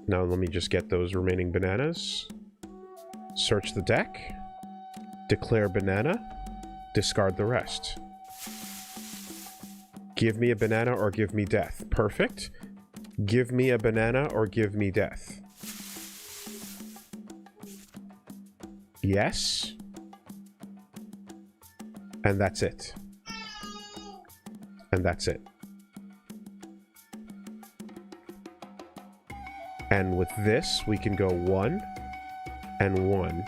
Now let me just get those remaining bananas. Search the deck. Declare banana. Discard the rest. Give me a banana or give me death. Perfect. Give me a banana or give me death. Yes. And that's it. And that's it. And with this, we can go 1 and 1.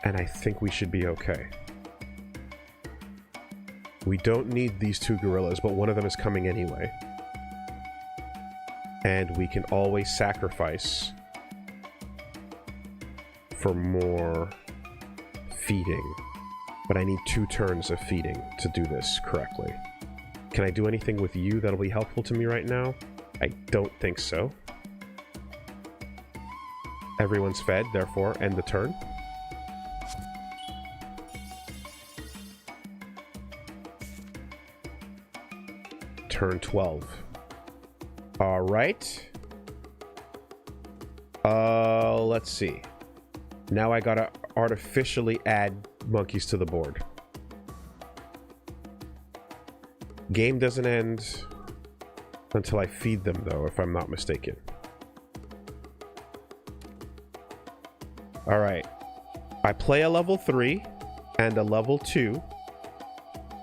And I think we should be okay. We don't need these 2 gorillas, but one of them is coming anyway. And we can always sacrifice for more feeding. But I need 2 turns of feeding to do this correctly. Can I do anything with you that'll be helpful to me right now? I don't think so. Everyone's fed, therefore end the turn. Turn 12. All right. Let's see. Now I gotta artificially add monkeys to the board. Game doesn't end until I feed them, though, if I'm not mistaken. All right. I play a level 3 and a level 2.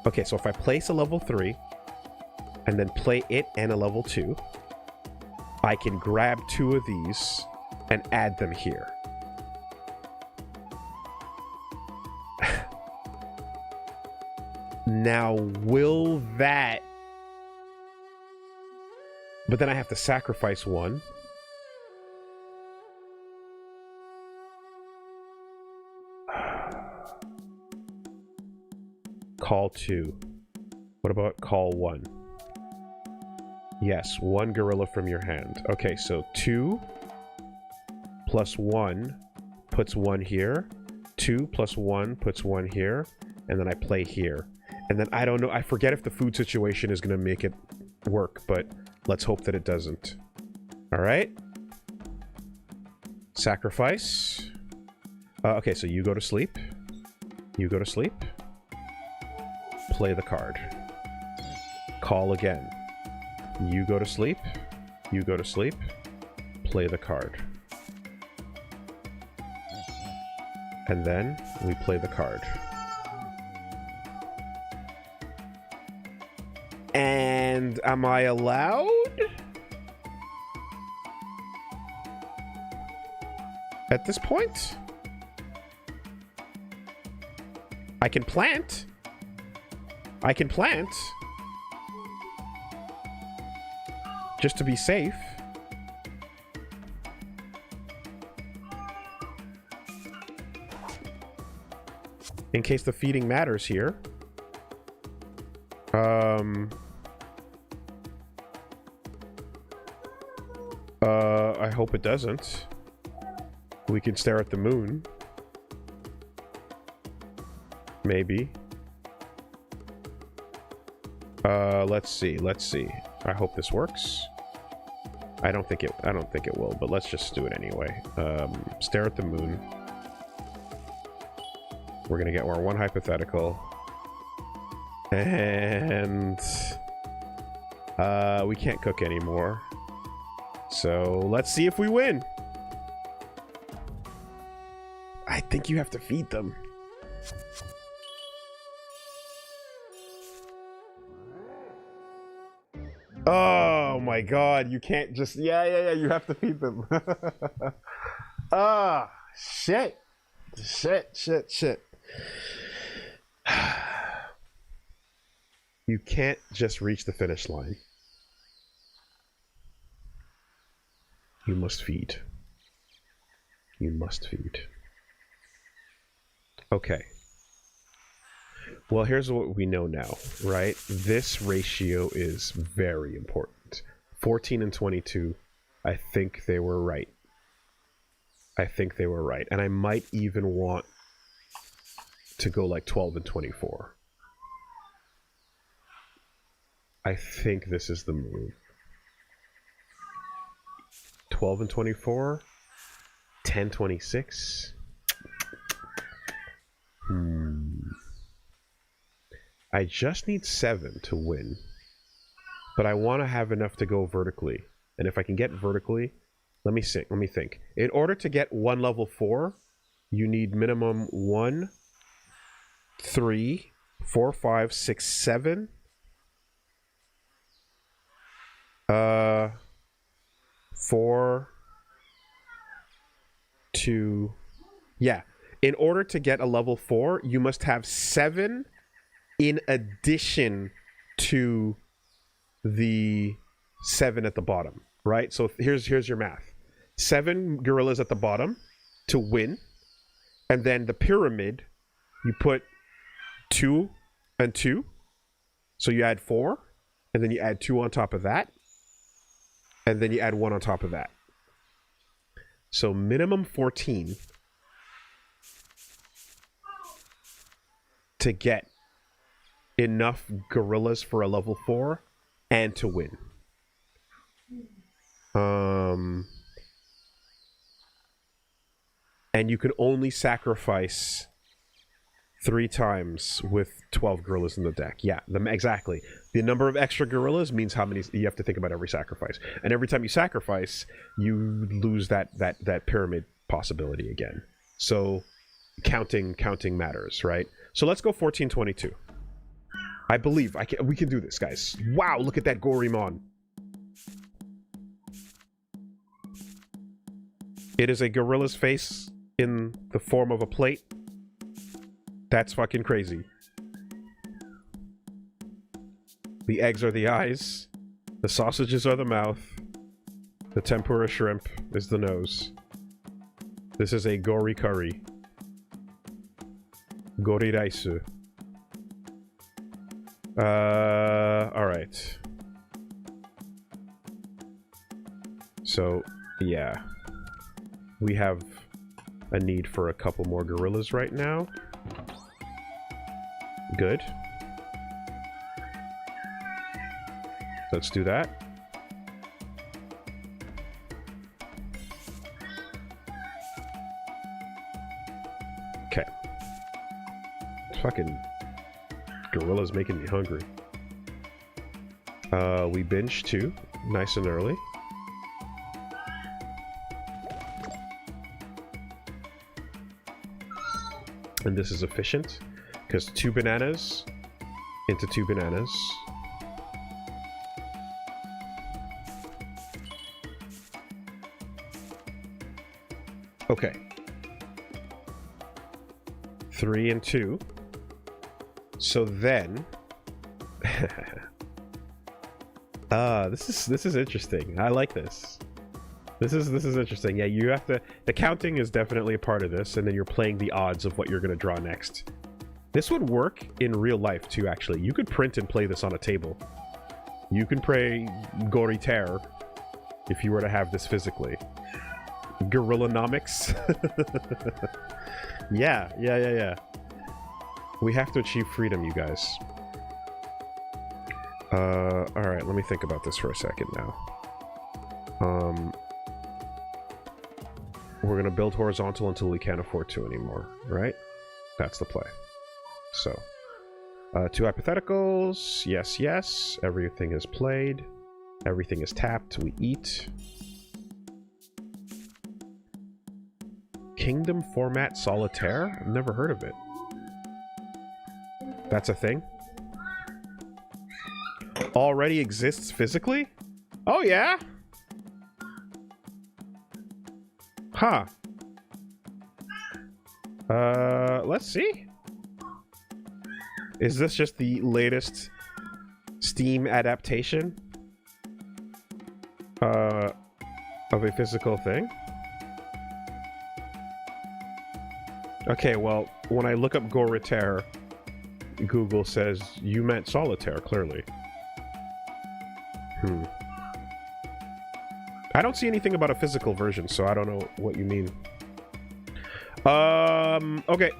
Okay, so if I place a level 3 and then play it and a level 2, I can grab 2 of these and add them here. Now, will that... But then I have to sacrifice 1. Call 2. What about call 1? Yes, 1 gorilla from your hand. Okay, so 2 plus 1 puts 1 here. 2 plus 1 puts 1 here. And then I play here. And then I don't know. I forget if the food situation is going to make it work, but let's hope that it doesn't. All right. Sacrifice. Okay, so you go to sleep. You go to sleep. Play the card. Call again. You go to sleep. You go to sleep. Play the card. And then we play the card. And am I allowed? At this point? I can plant. I can plant. Just to be safe. In case the feeding matters here. I hope it doesn't. We can stare at the moon. Maybe. Let's see. Let's see. I hope this works. I don't think it will, but let's just do it anyway. Stare at the moon. We're gonna get our 1 hypothetical. And we can't cook anymore. So let's see if we win. I think you have to feed them. Oh my god, you can't just... Yeah, you have to feed them. Ah, shit. Shit. You can't just reach the finish line. You must feed. You must feed. Okay. Well, here's what we know now, right? This ratio is very important. 14 and 22, I think they were right. And I might even want to go like 12 and 24. I think this is the move. 12 and 24? 10, 26? I just need 7 to win. But I want to have enough to go vertically. And if I can get vertically, let me think. In order to get 1 level 4, you need minimum 1, 3, 4, 5, 6, 7. 4, 2. Yeah. In order to get a level 4, you must have 7 in addition to the 7 at the bottom, right? So here's your math. 7 gorillas at the bottom to win, and then the pyramid, you put 2 and 2, so you add 4, and then you add 2 on top of that, and then you add 1 on top of that. So minimum 14 to get enough gorillas for a level 4 and to win. And you can only sacrifice 3 times with 12 gorillas in the deck. Yeah, exactly. The number of extra gorillas means how many you have to think about every sacrifice. And every time you sacrifice, you lose that pyramid possibility again. So counting matters, right? So let's go 1422. I believe we can do this, guys. Wow, look at that Gorimon. It is a gorilla's face in the form of a plate. That's fucking crazy. The eggs are the eyes. The sausages are the mouth. The tempura shrimp is the nose. This is a gori curry. Gori raisu. Alright. So, yeah. We have a need for a couple more gorillas right now. Good. Let's do that. Okay. Fucking gorilla's making me hungry. We binge too, nice and early. And this is efficient because 2 bananas into 2 bananas. Okay. 3 and 2. So then, this is interesting. I like this. This is interesting. Yeah, you have to. The counting is definitely a part of this, and then you're playing the odds of what you're gonna draw next. This would work in real life too. Actually, you could print and play this on a table. You can play Goritaire if you were to have this physically. Gorillanomics. Yeah. We have to achieve freedom, you guys. Alright, let me think about this for a second now. We're gonna build horizontal until we can't afford to anymore, right? That's the play. So, Two hypotheticals. Yes, yes. Everything is played. Everything is tapped. We eat. Kingdom format solitaire? I've never heard of it. That's a thing? Already exists physically? Oh, yeah? Huh. Let's see. Is this just the latest Steam adaptation of a physical thing? Okay, well, when I look up Goritaire, Google says you meant solitaire, clearly. I don't see anything about a physical version, so I don't know what you mean. Okay.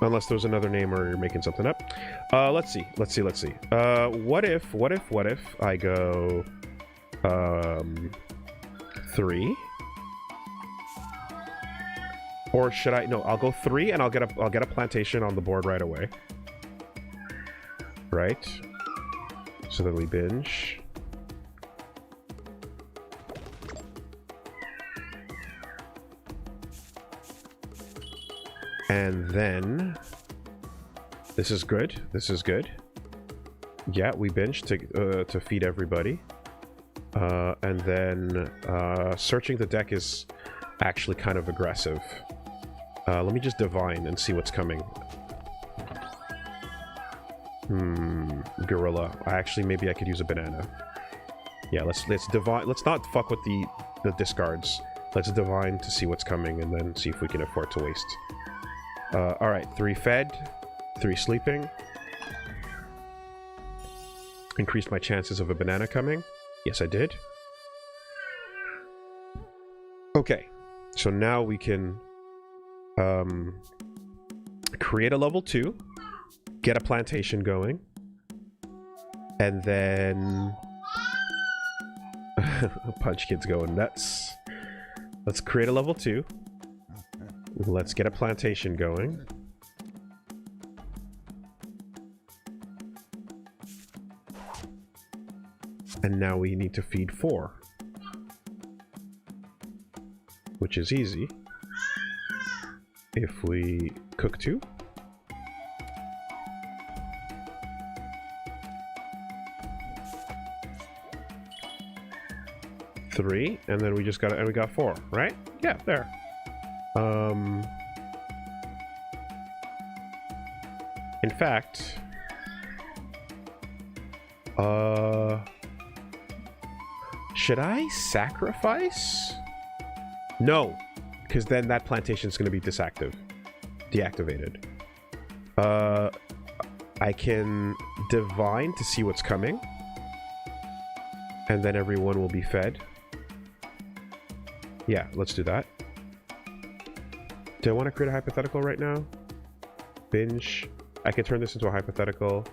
Unless there's another name or you're making something up. Let's see. What if I go 3? Or should I? No, I'll go 3 and I'll get a plantation on the board right away. Right? So then we binge. And then this is good. This is good. Yeah, we binge to feed everybody. And then searching the deck is actually kind of aggressive. Let me just divine and see what's coming. Gorilla. Actually, maybe I could use a banana. Yeah, let's divine. Let's not fuck with the discards. Let's divine to see what's coming and then see if we can afford to waste. Alright, 3 fed, 3 sleeping. Increased my chances of a banana coming. Yes, I did. Okay, so now we can create a level 2, get a plantation going, and then Punch Kid's going nuts. Let's create a level 2. Let's get a plantation going. And now we need to feed 4. Which is easy. If we cook 2. Three, and then we just got, and we got 4, right? Yeah, there. In fact, should I sacrifice? No, because then that plantation is going to be deactivated. I can divine to see what's coming, and then everyone will be fed. Yeah, let's do that. Do I want to create a hypothetical right now? Binge. I can turn this into a hypothetical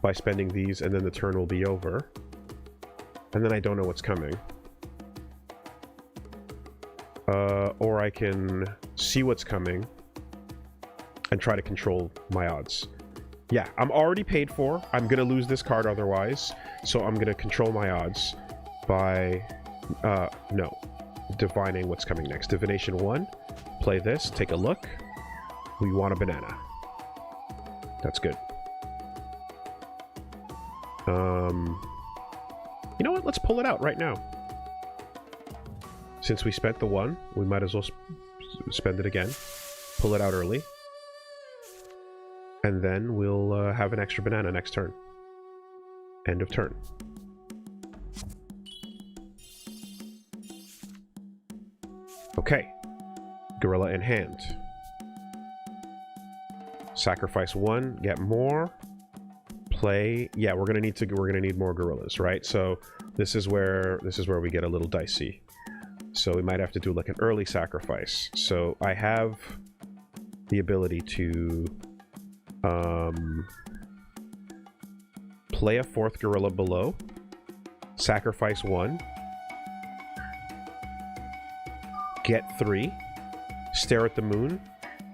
by spending these, and then the turn will be over. And then I don't know what's coming. Or I can see what's coming and try to control my odds. Yeah, I'm already paid for. I'm going to lose this card otherwise. So I'm going to control my odds by... no. Divining what's coming next. Divination 1. Play this. Take a look. We want a banana. That's good. You know what? Let's pull it out right now. Since we spent the 1, we might as well spend it again. Pull it out early. And then we'll have an extra banana next turn. End of turn. Okay. Gorilla in hand. Sacrifice 1, get more. Play. Yeah, we're gonna need more gorillas, right? So this is where we get a little dicey. So we might have to do like an early sacrifice. So I have the ability to play a 4th gorilla below, sacrifice 1, get 3, stare at the moon,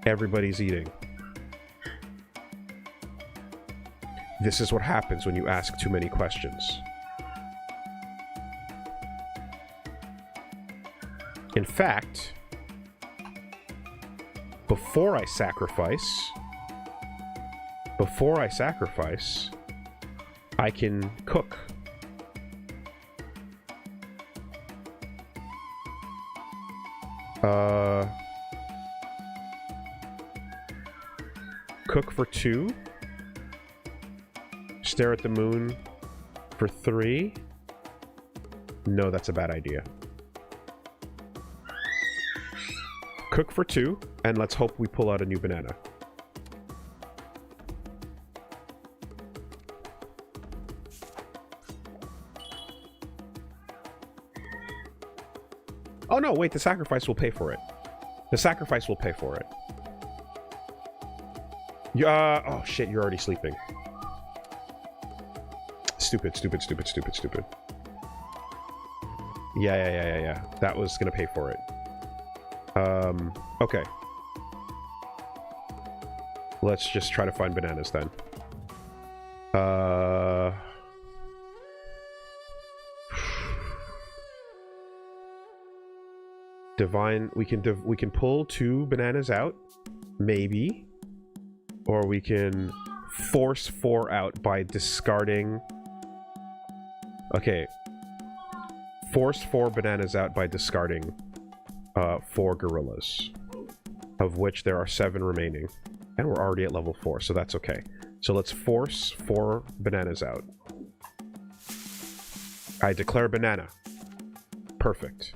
Everybody's eating. This is what happens when you ask too many questions. In fact, before I sacrifice, I can cook. Cook for 2. Stare at the moon for 3. No, that's a bad idea. Cook for 2, and let's hope we pull out a new banana. Oh no, wait, the sacrifice will pay for it. The sacrifice will pay for it. Oh shit, you're already sleeping. Stupid. Yeah. That was gonna pay for it. Okay. Let's just try to find bananas then. Divine, we can pull 2 bananas out, maybe. Or we can force 4 out by discarding... Okay. Force 4 bananas out by discarding 4 gorillas. Of which there are 7 remaining. And we're already at level 4, so that's okay. So let's force 4 bananas out. I declare banana. Perfect.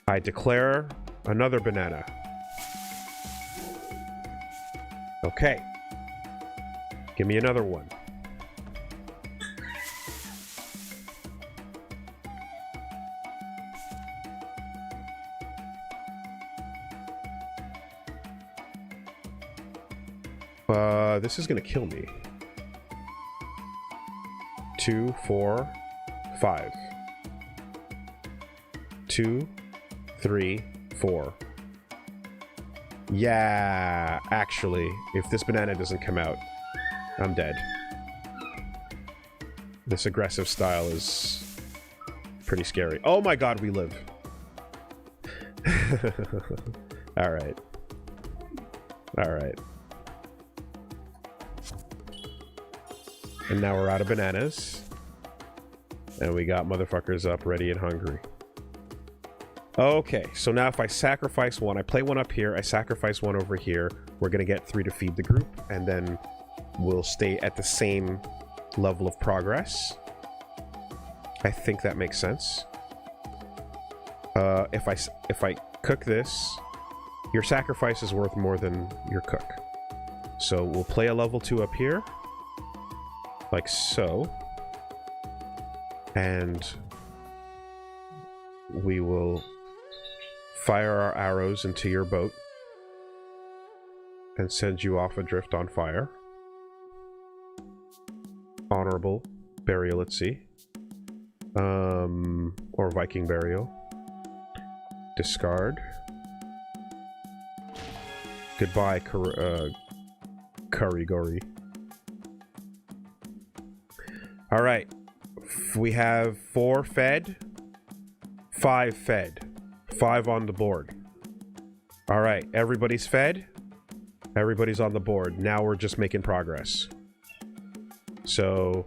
I declare another banana. Okay. Give me another one. This is gonna kill me. 2, 4, 5. 2, 3, 4. Yeah, actually, if this banana doesn't come out, I'm dead. This aggressive style is pretty scary. Oh my god, we live. Alright. Alright. And now we're out of bananas. And we got motherfuckers up, ready and hungry. Okay, so now if I sacrifice 1, I play 1 up here, I sacrifice 1 over here, we're gonna get 3 to feed the group, and then we'll stay at the same level of progress. I think that makes sense. If I cook this, your sacrifice is worth more than your cook. So we'll play a level 2 up here. Like so. And we will fire our arrows into your boat and send you off adrift on fire. Honorable burial at sea. Or Viking burial. Discard. Goodbye, Kurigori. Alright. We have 4 fed. 5 fed. 5 on the board. Alright, everybody's fed. Everybody's on the board. Now we're just making progress. So...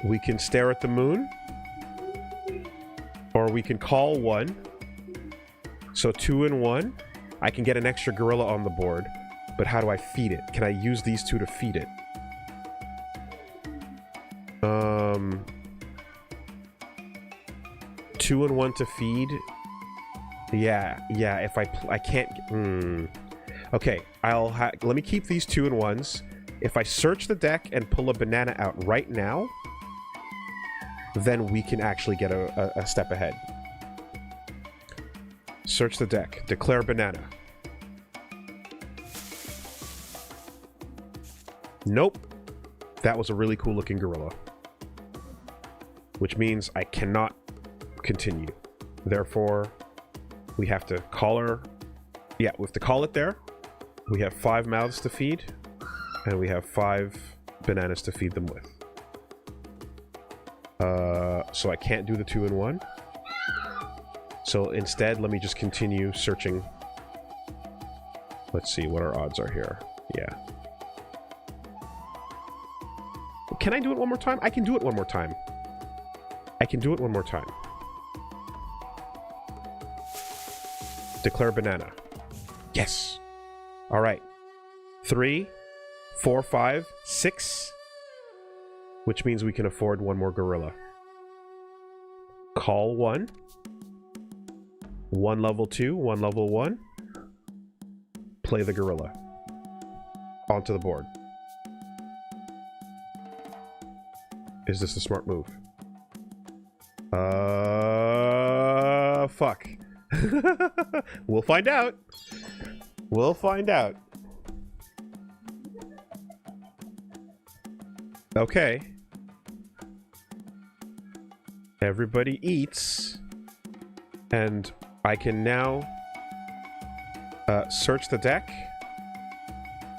we can stare at the moon. Or we can call 1. So 2 and 1. I can get an extra gorilla on the board. But how do I feed it? Can I use these 2 to feed it? 2 and 1 to feed. Yeah. If I can't. Okay, let me keep these 2 and 1s. If I search the deck and pull a banana out right now, then we can actually get a step ahead. Search the deck. Declare banana. Nope. That was a really cool looking gorilla. Which means I cannot continue. Therefore, we have to call her. Yeah, we have to call it there. We have 5 mouths to feed, and we have 5 bananas to feed them with. So I can't do the 2-in-1. So instead, let me just continue searching. Let's see what our odds are here. Yeah. Can I do it one more time? I can do it one more time. I can do it one more time. Declare banana. Yes. All right. 3, 4, 5, 6. Which means we can afford one more gorilla. Call 1. 1 level 2, 1 level 1. Play the gorilla. Onto the board. Is this a smart move? Fuck. We'll find out. We'll find out. Okay. Everybody eats. And I can now search the deck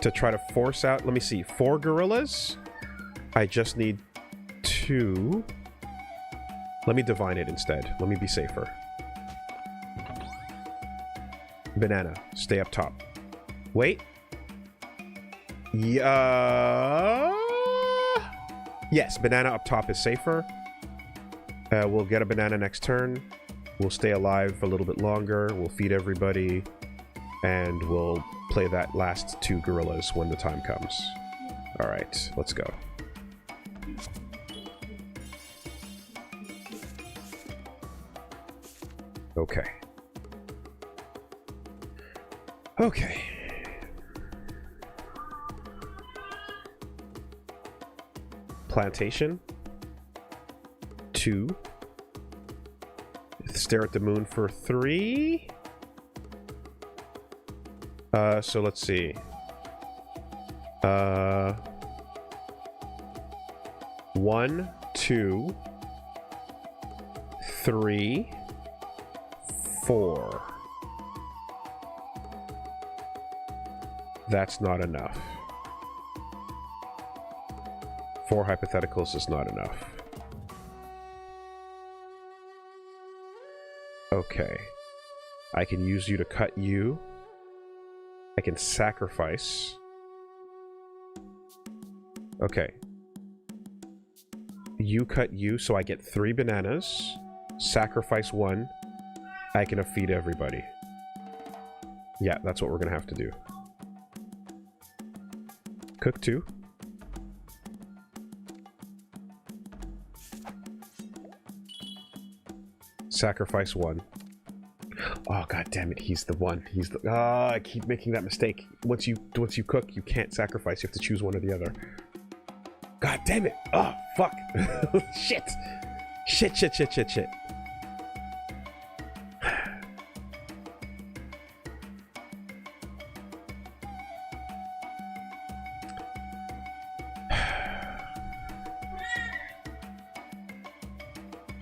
to try to force out... Let me see. 4 gorillas. I just need 2. Let me divine it instead. Let me be safer. Banana. Stay up top. Wait. Yeah. Yes, banana up top is safer. We'll get a banana next turn. We'll stay alive a little bit longer. We'll feed everybody. And we'll play that last 2 gorillas when the time comes. Alright, let's go. Okay. Okay. Plantation. 2. Stare at the moon for 3. So let's see. 1, 2, 3, 4. That's not enough. 4 hypotheticals is not enough. Okay. I can use you to cut you. I can sacrifice. Okay. You cut you, so I get 3 bananas. Sacrifice 1. I can feed everybody. Yeah, that's what we're gonna have to do. Cook 2. Sacrifice 1. Oh, god damn it, he's the one. He's the... Ah, I keep making that mistake. Once you cook, you can't sacrifice. You have to choose one or the other. God damn it. Oh, fuck. Shit. Shit, shit, shit, shit, shit.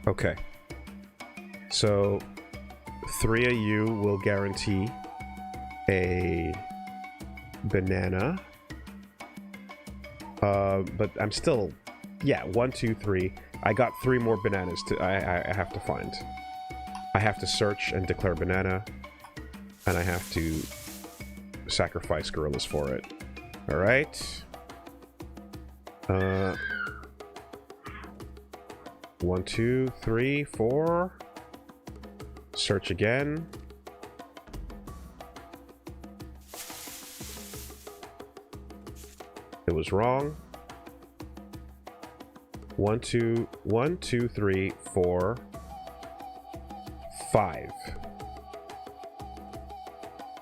Okay. So... 3 of you will guarantee a banana. But I'm still... Yeah, 1, 2, 3. I got 3 more bananas to I have to find. I have to search and declare banana. And I have to sacrifice gorillas for it. Alright. 1, 2, 3, 4... Search again. It was wrong. 1, 2, 3, 4, 5.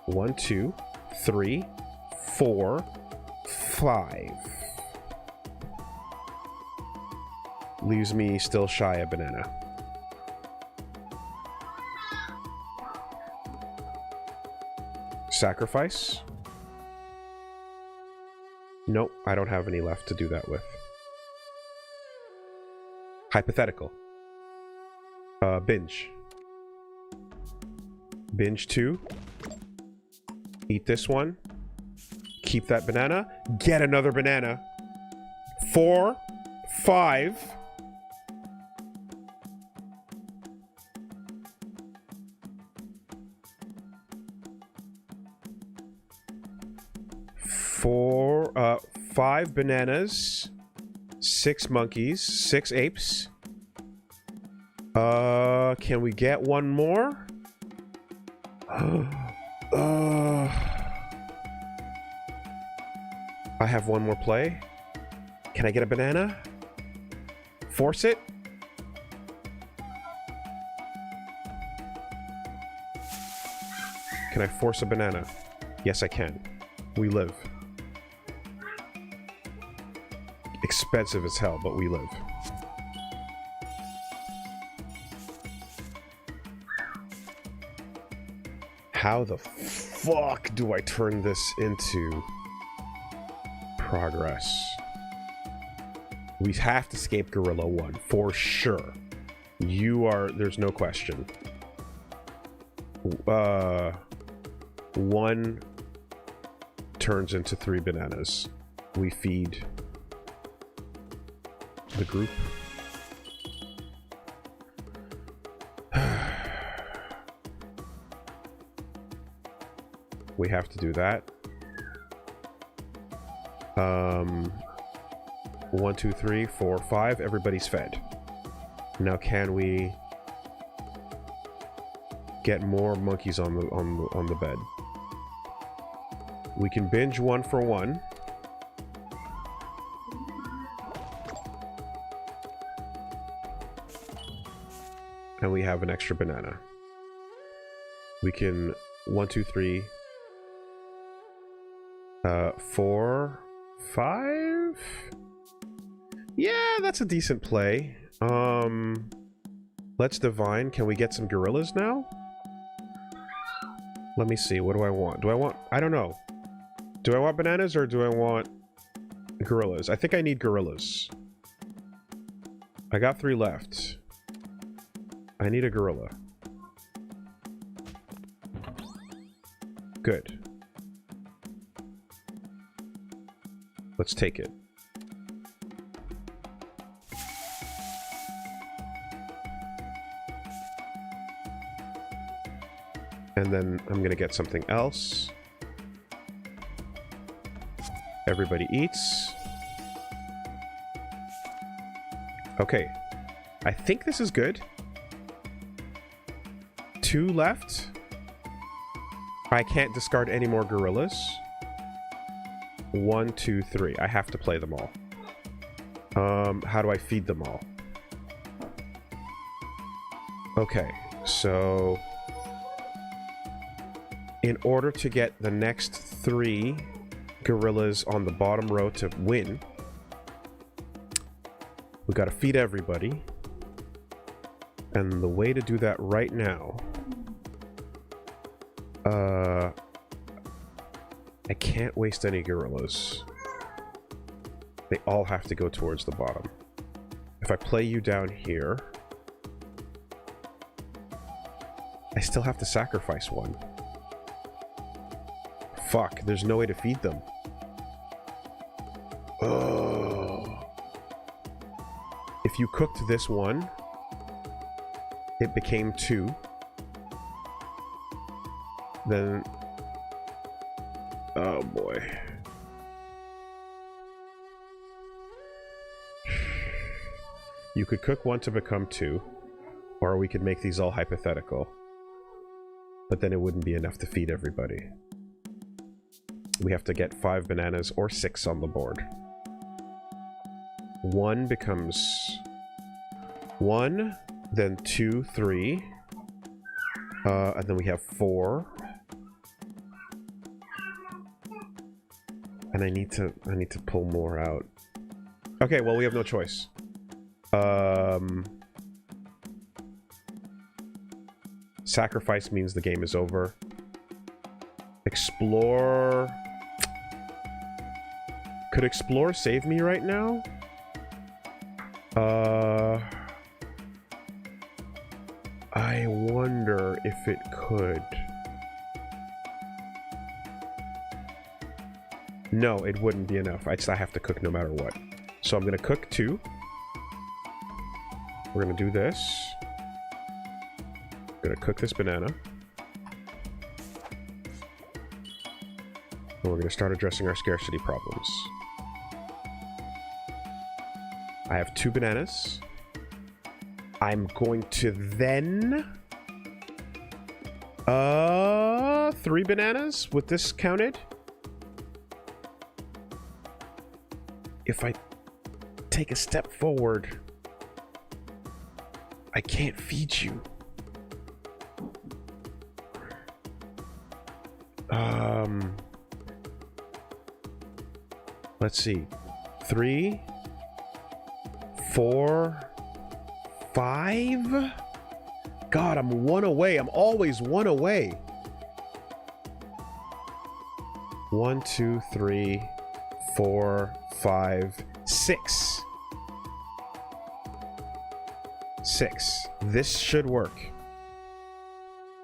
1, 2, 3, 4, 5. Leaves me still shy a banana. Sacrifice? Nope, I don't have any left to do that with. Hypothetical. Binge. Binge 2. Eat this one. Keep that banana. Get another banana. 4, 5. Five bananas, 6 monkeys, 6 apes. Can we get one more? I have one more play. Can I get a banana? Force it? Can I force a banana? Yes, I can. We live. Expensive as hell, but we live. How the fuck do I turn this into progress? We have to escape Gorilla 1, for sure. You are... there's no question. 1 turns into 3 bananas. We feed the group. We have to do that. 1, 2, 3, 4, 5. Everybody's fed. Now, can we get more monkeys on the bed? We can binge 1 for 1. And we have an extra banana. We can 1, 2, 3, 4, 5. Yeah, that's a decent play. Let's divine. Can we get some gorillas now? Let me see. What do I want? I don't know. Do I want bananas or do I want gorillas? I think I need gorillas. I got 3 left. I need a gorilla. Good. Let's take it. And then I'm gonna get something else. Everybody eats. Okay. I think this is good. 2 left. I can't discard any more gorillas. 1, 2, 3. I have to play them all. How do I feed them all? Okay, so in order to get the next 3 gorillas on the bottom row to win, we gotta feed everybody. And the way to do that right now, I can't waste any gorillas. They all have to go towards the bottom. If I play you down here, I still have to sacrifice 1. Fuck, there's no way to feed them. Oh. If you cooked this one, it became 2. Then... oh boy. You could cook 1 to become 2, or we could make these all hypothetical. But then it wouldn't be enough to feed everybody. We have to get 5 bananas or 6 on the board. 1 becomes 1, then 2, 3, and then we have 4. And I need to pull more out. Okay, well, we have no choice. Sacrifice means the game is over. Explore... could Explore save me right now? I wonder if it could. No, it wouldn't be enough. I have to cook no matter what. So I'm gonna cook 2. We're gonna do this. I'm gonna cook this banana. And we're gonna start addressing our scarcity problems. I have 2 bananas. I'm going to then... 3 bananas with this counted. If I take a step forward, I can't feed you. Let's see. 3, 4, 5? God, I'm 1 away. I'm always 1 away. 1, 2, 3, 4, 5, 6. 6. This should work.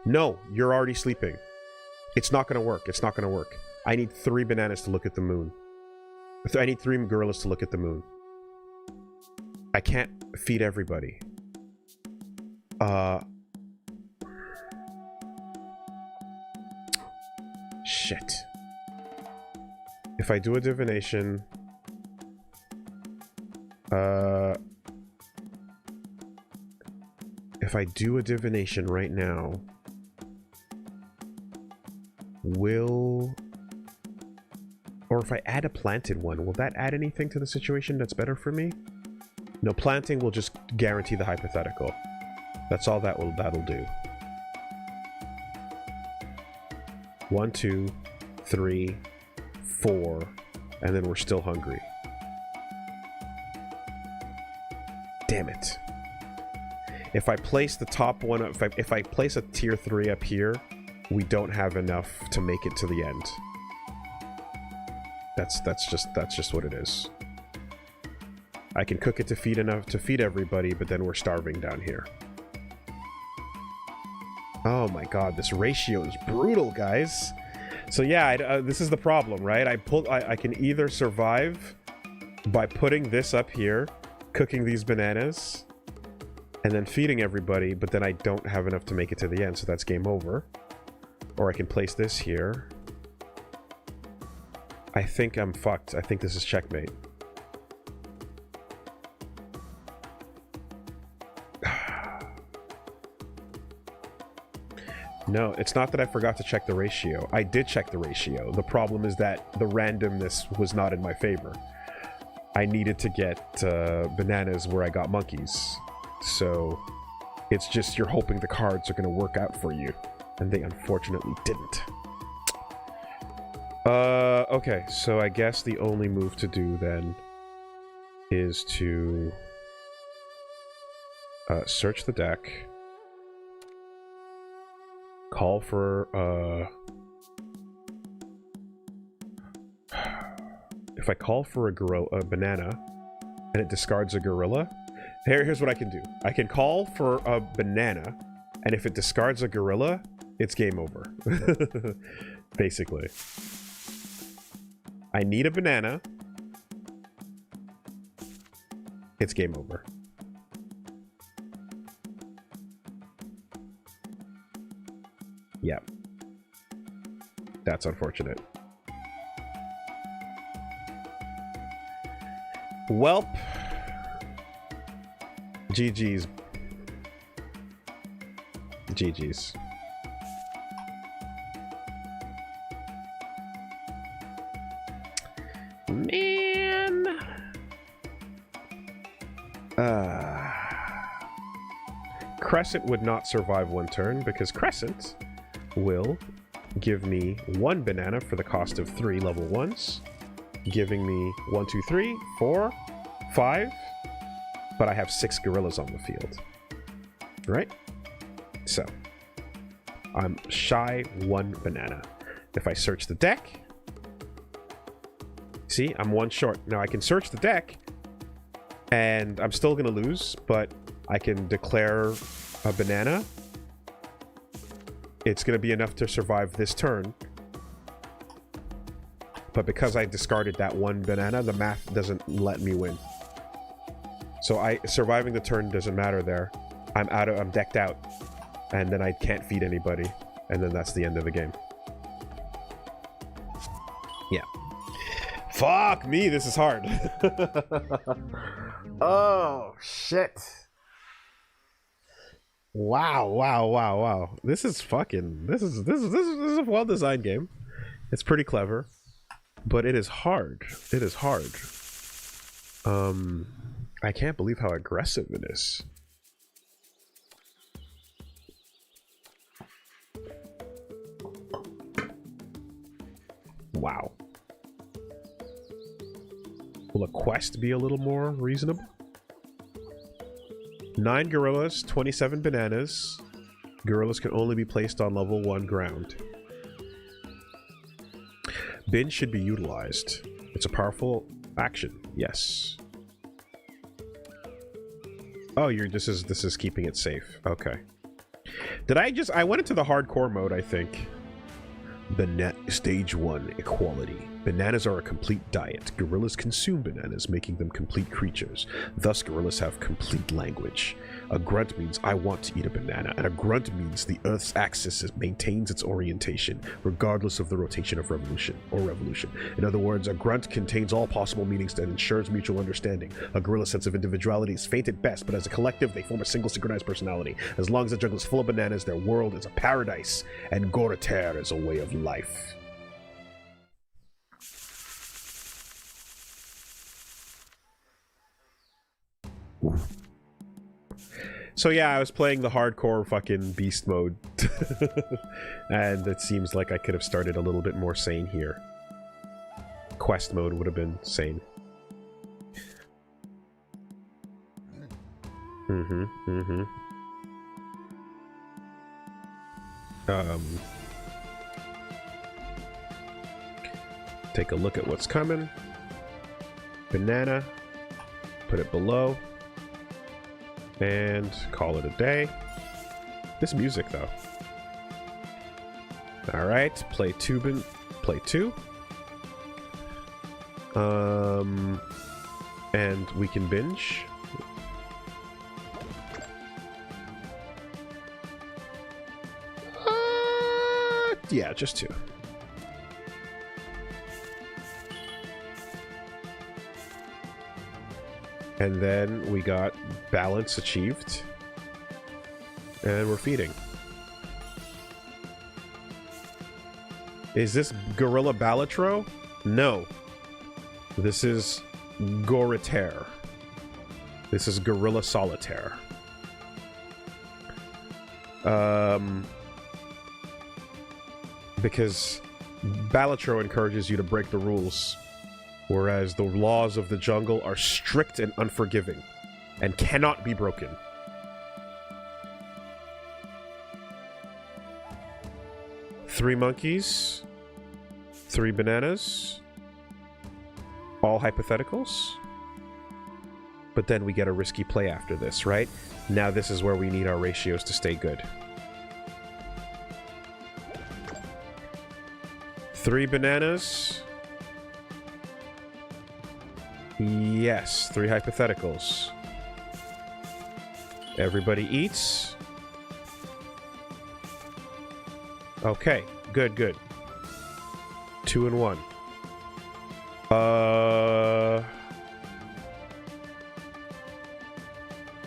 No, you're already sleeping. It's not gonna work. It's not gonna work. I need 3 bananas to look at the moon. I need 3 gorillas to look at the moon. I can't feed everybody. Shit. If I do a divination... if I do a divination right now... Will... Or if I add a planted one, will that add anything to the situation that's better for me? No, planting will just guarantee the hypothetical. That's all that'll do. 1, 2, 3, 4, and then we're still hungry. Damn it. If I place the top one, if I place a tier 3 up here, we don't have enough to make it to the end. That's just what it is. I can cook it to feed enough to feed everybody, but then we're starving down here. Oh my god, this ratio is brutal, guys. So yeah, this is the problem, right? I can either survive by putting this up here, cooking these bananas, and then feeding everybody, but then I don't have enough to make it to the end, so that's game over. Or I can place this here. I think I'm fucked. I think this is checkmate. No, it's not that I forgot to check the ratio. I did check the ratio. The problem is that the randomness was not in my favor. I needed to get bananas where I got monkeys. So it's just you're hoping the cards are going to work out for you. And they unfortunately didn't. Okay, so I guess the only move to do then is to search the deck, call for if I call for a banana and it discards a gorilla, here's what I can do. I can call for a banana, and if it discards a gorilla, it's game over. Basically. I need a banana. It's game over. Yep. That's unfortunate. Welp. GG's. GG's. Man. Crescent would not survive 1 turn because Crescent will give me 1 banana for the cost of 3 level 1s, giving me 1, 2, 3, 4, 5, but I have 6 gorillas on the field. Right? So, I'm shy 1 banana. If I search the deck, see, I'm 1 short. Now I can search the deck, and I'm still gonna lose, but I can declare a banana, it's going to be enough to survive this turn. But because I discarded that one banana, the math doesn't let me win. So surviving the turn doesn't matter there. I'm decked out. And then I can't feed anybody. And then that's the end of the game. Yeah. Fuck me, this is hard. Oh, shit. Wow. This is a well-designed game. It's pretty clever. But it is hard. It is hard. I can't believe how aggressive it is. Wow. Will a quest be a little more reasonable? 9 gorillas, 27 bananas. Gorillas can only be placed on level 1 ground. Bin should be utilized. It's a powerful action. Yes. Oh, this is keeping it safe. Okay. I went into the hardcore mode, I think. Stage 1 equality. Bananas are a complete diet. Gorillas consume bananas, making them complete creatures. Thus, gorillas have complete language. A grunt means I want to eat a banana, and a grunt means the Earth's axis maintains its orientation, regardless of the rotation of revolution. In other words, a grunt contains all possible meanings and ensures mutual understanding. A gorilla's sense of individuality is faint at best, but as a collective, they form a single synchronized personality. As long as the jungle is full of bananas, their world is a paradise, and Goritaire is a way of life. So yeah, I was playing the hardcore fucking beast mode. And it seems like I could have started a little bit more sane here. Quest mode would have been sane. Take a look at what's coming. Banana. Put it below. And call it a day. This music, though. Alright, play 2. And we can binge. Yeah, just 2. And then we got balance achieved. And we're feeding. Is this Gorilla Balatro? No. This is Goritaire. This is Gorilla Solitaire. Because Balatro encourages you to break the rules, whereas the laws of the jungle are strict and unforgiving, and cannot be broken. Three monkeys, 3 bananas, all hypotheticals. But then we get a risky play after this, right? Now this is where we need our ratios to stay good. 3 bananas. Yes, 3 hypotheticals. Everybody eats. Okay, good. 2 and 1.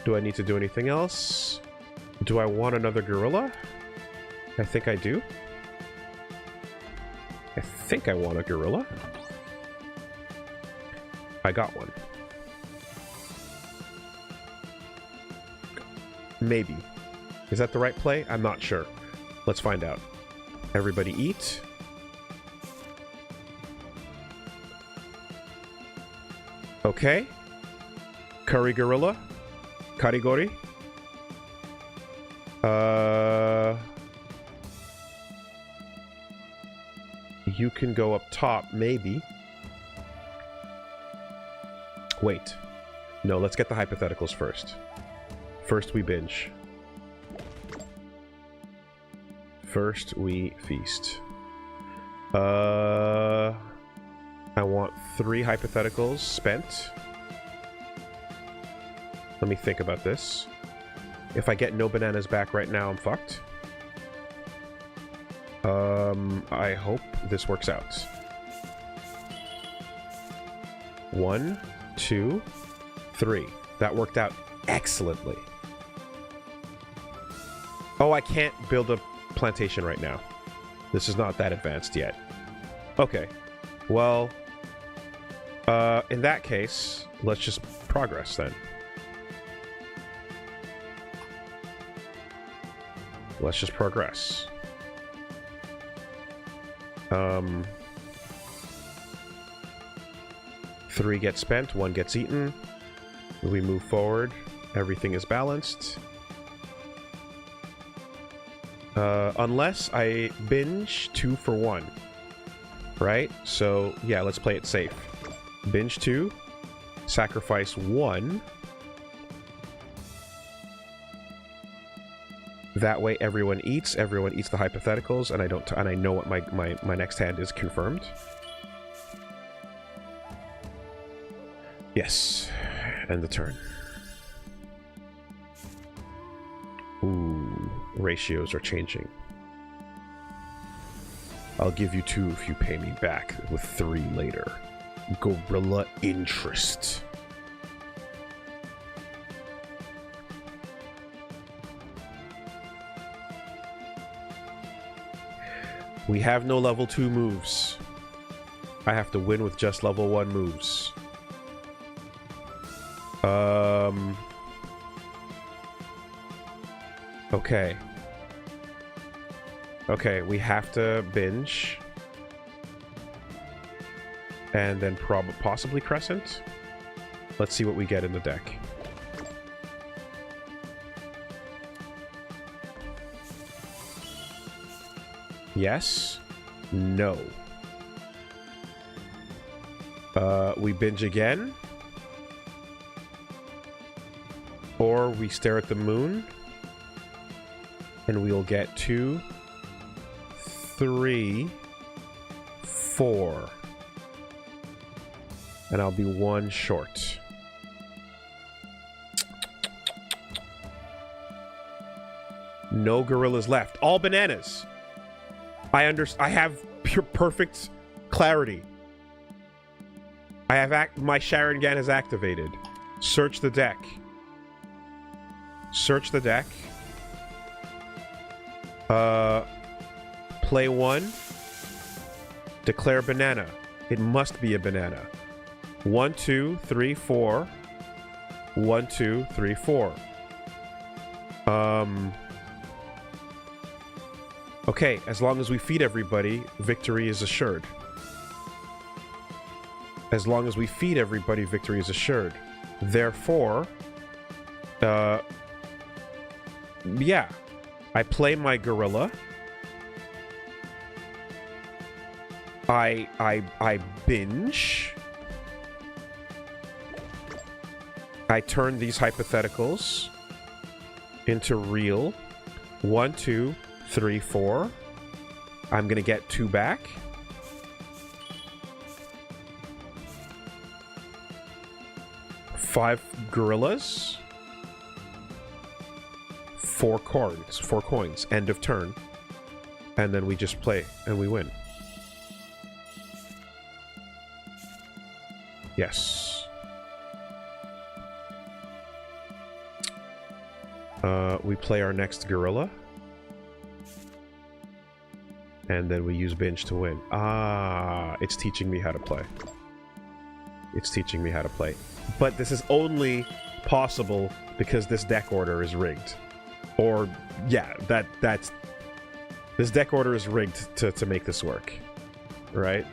Do I need to do anything else? Do I want another gorilla? I think I do. I think I want a gorilla. I got one. Maybe. Is that the right play? I'm not sure. Let's find out. Everybody eat. Okay. Curry gorilla. Karigori. You can go up top, maybe. Wait. No, let's get the hypotheticals first. First we binge. First we feast. I want 3 hypotheticals spent. Let me think about this. If I get no bananas back right now, I'm fucked. I hope this works out. 1, 2, 3. That worked out excellently. Oh, I can't build a plantation right now. This is not that advanced yet. Okay. Well, in that case, let's just progress then. Let's just progress. 3 gets spent, 1 gets eaten. We move forward. Everything is balanced. Unless I binge 2 for 1. Right? So, yeah, let's play it safe. Binge 2. Sacrifice 1. That way everyone eats the hypotheticals, and I know what my next hand is confirmed. Yes. End the turn. Ooh, ratios are changing. I'll give you 2 if you pay me back with 3 later. Gorilla interest. We have no level 2 moves. I have to win with just level 1 moves. Okay. Okay, we have to binge. And then possibly Crescent. Let's see what we get in the deck. Yes. No. We binge again. Or we stare at the moon. And we'll get 2, 3, 4. And I'll be 1 short. No gorillas left. All bananas. I have perfect clarity. I have my Sharingan is activated. Search the deck. Search the deck. Play 1. Declare banana. It must be a banana. 1, 2, 3, 4. 1, 2, 3, 4. Okay, as long as we feed everybody, victory is assured. As long as we feed everybody, victory is assured. Therefore, yeah. I play my gorilla. I binge. I turn these hypotheticals into real. 1, 2, 3, 4. I'm gonna get 2 back. Five gorillas. 4 coins. 4 coins. End of turn. And then we just play and we win. Yes. We play our next gorilla. And then we use binge to win. Ah, it's teaching me how to play. It's teaching me how to play. But this is only possible because this deck order is rigged. Or, yeah, that's... This deck order is rigged to make this work. Right?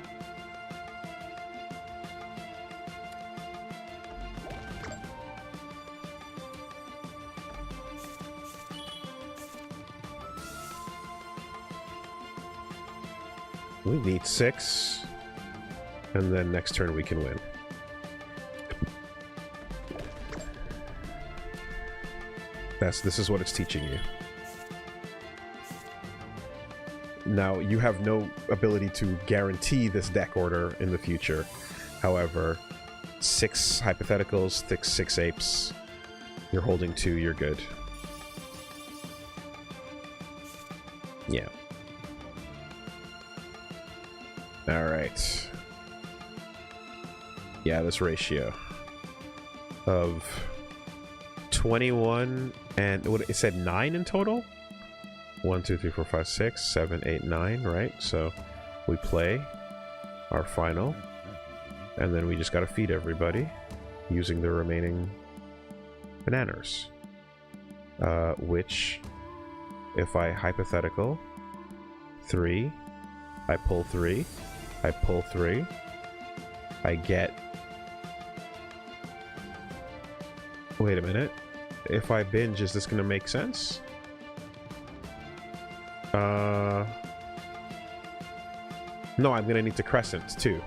We need 6. And then next turn we can win. This is what it's teaching you. Now, you have no ability to guarantee this deck order in the future. However, 6 hypotheticals, 6 apes. You're holding 2, you're good. Yeah. Alright. Yeah, this ratio of 21 and what it said 9 in total? 1, 2, 3, 4, 5, 6, 7, 8, 9, right? So we play our final, and then we just gotta feed everybody using the remaining bananas. Which, if I hypothetical 3, I pull 3, I pull 3, I get. Wait a minute. If I binge, is this gonna make sense? No, I'm gonna need to crescent too.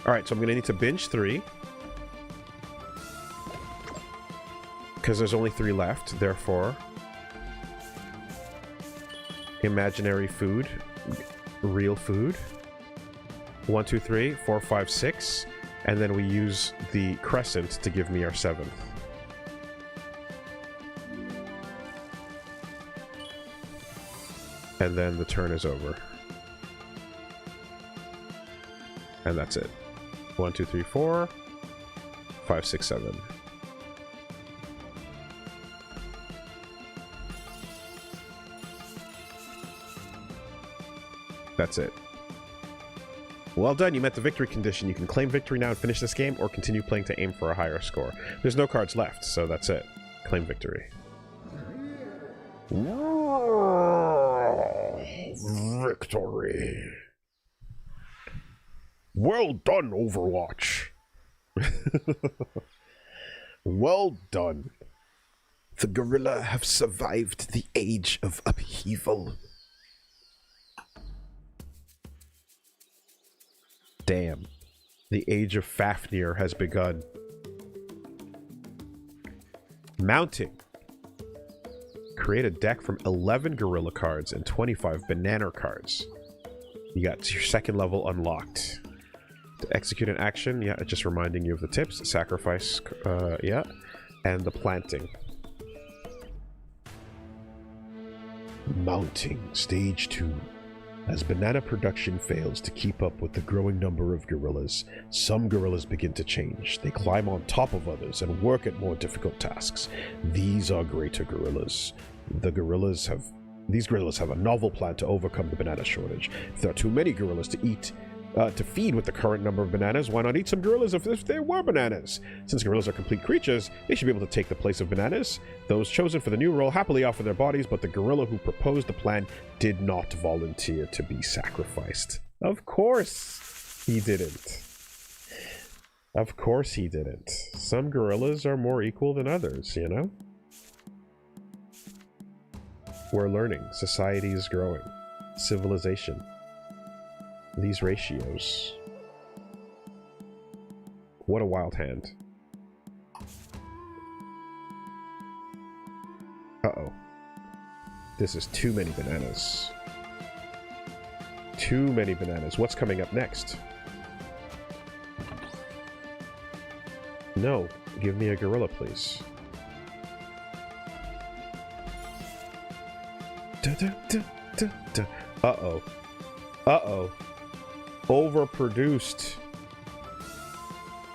Alright, so I'm gonna need to binge 3. Because there's only 3 left, therefore. Imaginary food. Real food. 1, 2, 3, 4, 5, 6. And then we use the crescent to give me our 7th. And then the turn is over. And that's it. 1, 2, 3, 4, 5, 6, 7. That's it. Well done, you met the victory condition. You can claim victory now and finish this game, or continue playing to aim for a higher score. There's no cards left, so that's it. Claim victory. Victory. Well done, Overwatch. Well done. The gorilla have survived the age of upheaval. Damn. The age of Fafnir has begun. Mounting. Create a deck from 11 gorilla cards and 25 banana cards. You got your 2nd level unlocked. To execute an action, yeah, just reminding you of the tips. Sacrifice, yeah. And the planting. Mounting. Stage 2. As banana production fails to keep up with the growing number of gorillas, some gorillas begin to change. They climb on top of others and work at more difficult tasks. These are greater gorillas. These gorillas have a novel plan to overcome the banana shortage. If there are too many gorillas to feed with the current number of bananas, why not eat some gorillas if there were bananas? Since gorillas are complete creatures, they should be able to take the place of bananas. Those chosen for the new role happily offer their bodies, but the gorilla who proposed the plan did not volunteer to be sacrificed. Of course he didn't. Of course he didn't. Some gorillas are more equal than others, you know? We're learning. Society is growing. Civilization. These ratios. What a wild hand. Uh-oh. This is too many bananas. Too many bananas. What's coming up next? No. Give me a gorilla, please. Uh-oh. Uh-oh. Overproduced.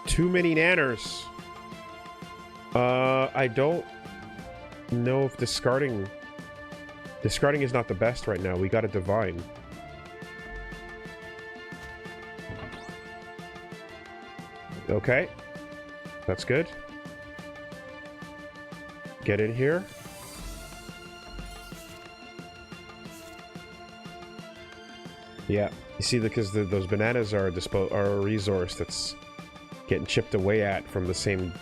Too many nanners. I don't know if discarding... Discarding is not the best right now. We got a divine. Okay. That's good. Get in here. Yeah. You see, because those bananas are a resource that's getting chipped away at from the same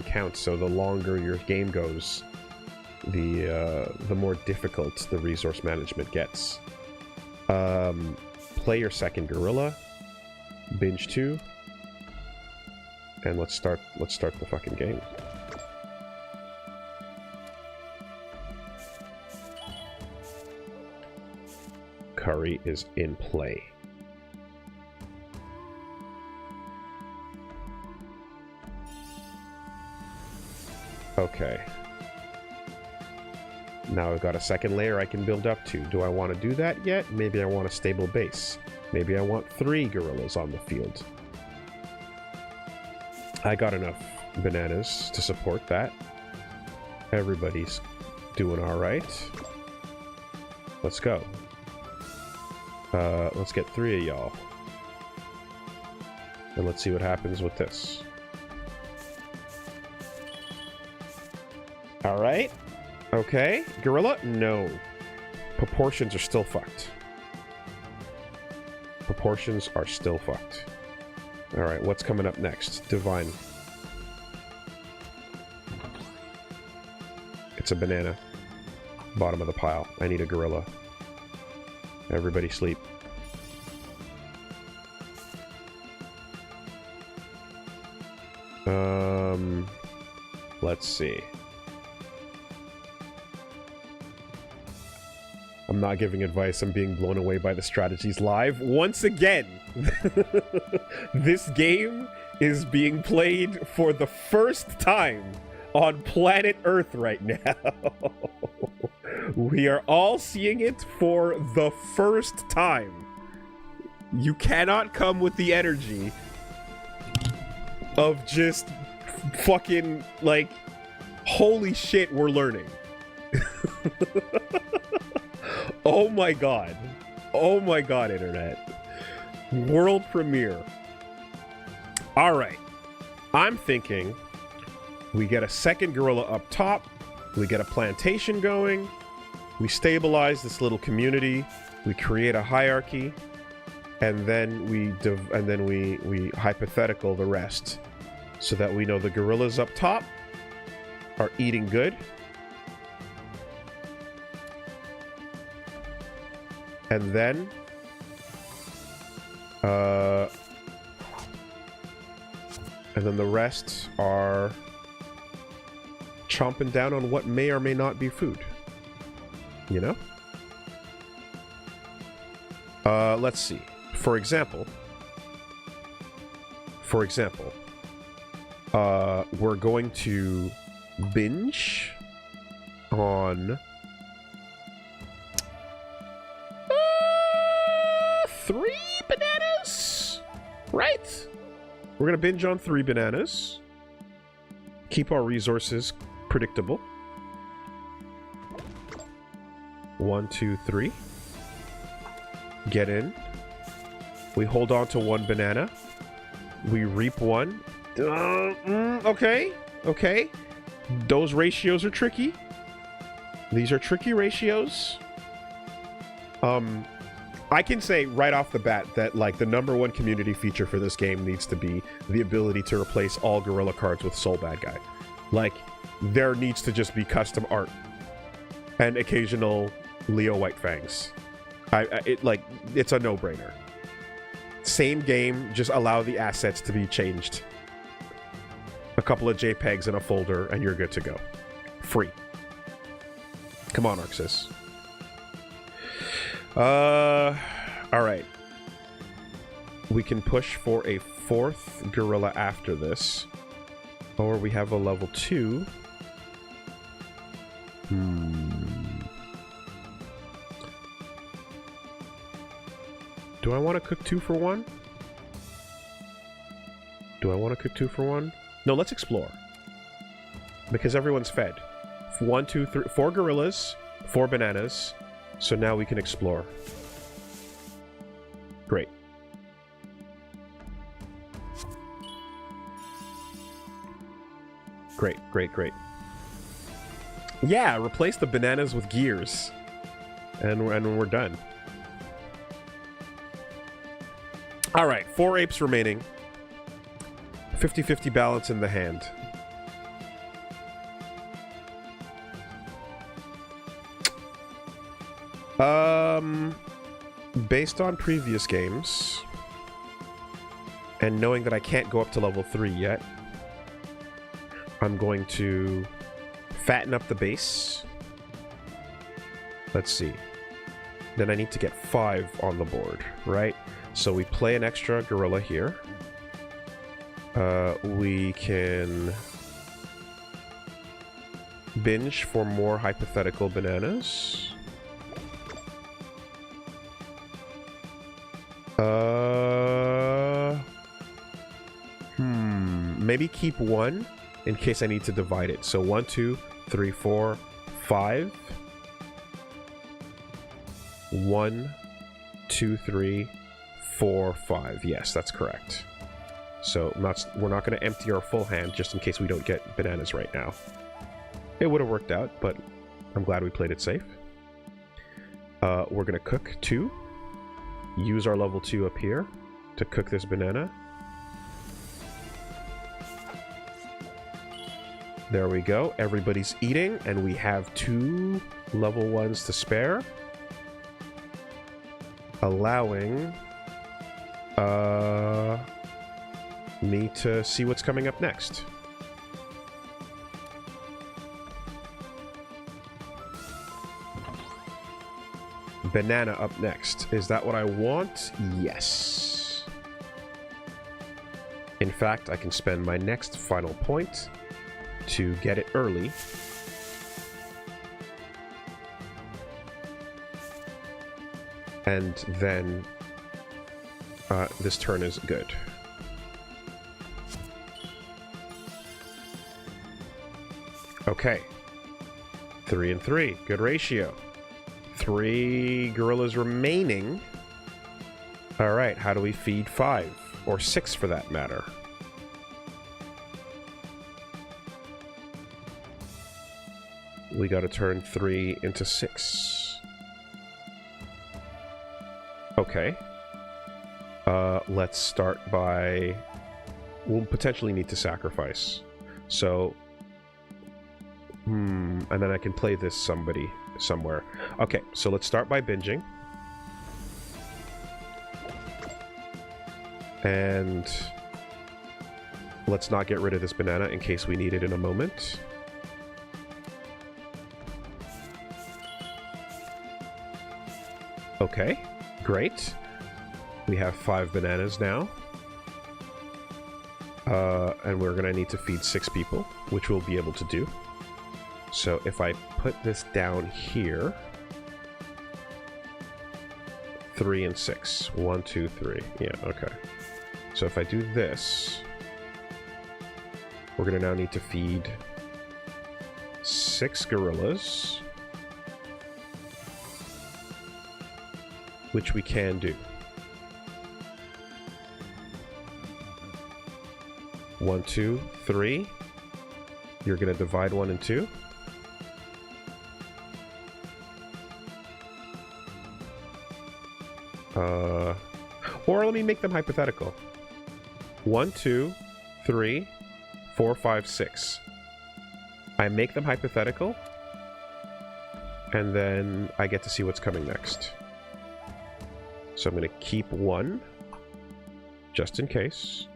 count. So the longer your game goes, the more difficult the resource management gets. Play your 2nd gorilla, binge 2, and let's start the fucking game. curry is in play. Okay. Now I've got a second layer I can build up to. Do I want to do that yet? Maybe I want a stable base. Maybe I want 3 gorillas on the field. I got enough bananas to support that. Everybody's doing all right. Let's go. Let's get 3 of y'all. And let's see what happens with this. All right. Okay. Gorilla? No. Proportions are still fucked. Proportions are still fucked. All right, what's coming up next? Divine. It's a banana. Bottom of the pile. I need a gorilla. Everybody sleep. Let's see. I'm not giving advice, I'm being blown away by the strategies live. Once again, this game is being played for the first time on planet Earth right now. We are all seeing it for the first time. You cannot come with the energy of just fucking, like, holy shit, we're learning. Oh my god. Oh my god, internet. World premiere. Alright. I'm thinking we get a second gorilla up top. We get a plantation going. We stabilize this little community. We create a hierarchy. And then we hypothetical the rest. So that we know the gorillas up top are eating good. And then the rest are chomping down on what may or may not be food. You know? Let's see. For example, we're going to binge on 3 bananas, right? We're gonna binge on 3 bananas. Keep our resources predictable. 1, 2, 3. Get in. We hold on to 1 banana. We reap 1. Okay. Okay. Those ratios are tricky. These are tricky ratios. I can say right off the bat that, like, the #1 community feature for this game needs to be the ability to replace all gorilla cards with Soul Bad Guy. Like, there needs to just be custom art and occasional Leo White Fangs. It's a no-brainer. Same game, just allow the assets to be changed. A couple of JPEGs in a folder, and you're good to go. Free. Come on, Arxis. Alright. We can push for a 4th gorilla after this. Or we have a level 2. Do I want to cook 2 for 1? Do I want to cook 2 for 1? No, let's explore. Because everyone's fed. 1, 2, 3, 4 gorillas, 4 bananas. So now we can explore. Great. Great, great, great. Yeah, replace the bananas with gears. And we're done. Alright, 4 apes remaining. 50-50 balance in the hand. Based on previous games, and knowing that I can't go up to level 3 yet, I'm going to fatten up the base. Let's see. then I need to get 5 on the board, right? So we play an extra gorilla here. We can binge for more hypothetical bananas. Maybe keep 1 in case I need to divide it. So 1, 2, 3, 4, 5. 1, 2, 3, 4, 5. Yes, that's correct. So we're not going to empty our full hand just in case we don't get bananas right now. It would have worked out, but I'm glad we played it safe. We're going to cook 2. Use our level 2 up here to cook this banana. There we go. Everybody's eating, and we have 2 level 1s to spare. Allowing me to see what's coming up next. Banana up next. Is that what I want? Yes. In fact, I can spend my next final point to get it early. And then this turn is good. Okay. 3 and 3. Good ratio. 3 gorillas remaining. Alright, how do we feed 5? Or 6 for that matter? We gotta turn 3 into 6. Okay. Let's start by... We'll potentially need to sacrifice. So... and then I can play this somewhere. Okay, so let's start by binging. And... let's not get rid of this banana in case we need it in a moment. Okay, great. We have 5 bananas now. And we're gonna need to feed 6 people, which we'll be able to do. So if I put this down here... 3 and 6. 1, 2, 3. Yeah, okay. So if I do this... we're gonna now need to feed 6 gorillas. Which we can do. 1, 2, 3. You're gonna divide 1 and 2. Or let me make them hypothetical. 1, 2, 3, 4, 5, 6. I make them hypothetical, and then I get to see what's coming next. So I'm going to keep 1, just in case.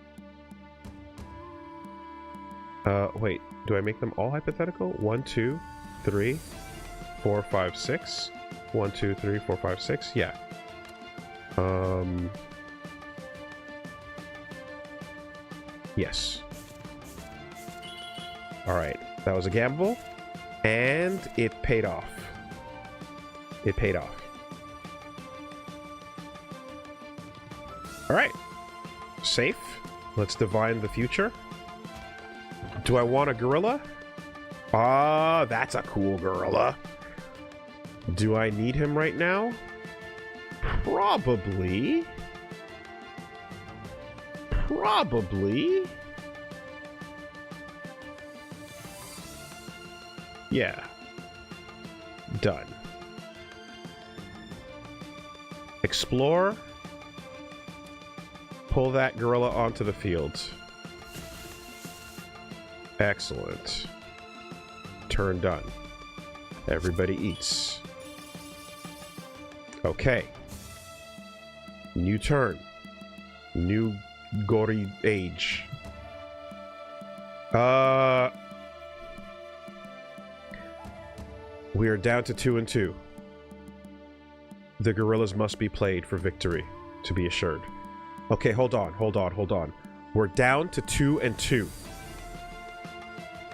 Wait, do I make them all hypothetical? 1, 2, 3, 4, 5, 6. 1, 2, 3, 4, 5, 6. Yeah. Yes. Alright, that was a gamble, and it paid off. It paid off. Alright. Safe. Let's divine the future. Do I want a gorilla? Ah, that's a cool gorilla. Do I need him right now? Probably. Probably. Yeah. Done. Explore. Pull that gorilla onto the field. Excellent. Turn done. Everybody eats. Okay. New turn. New gory age. We are down to 2 and 2. The gorillas must be played for victory to be assured. Okay, hold on. We're down to 2 and 2.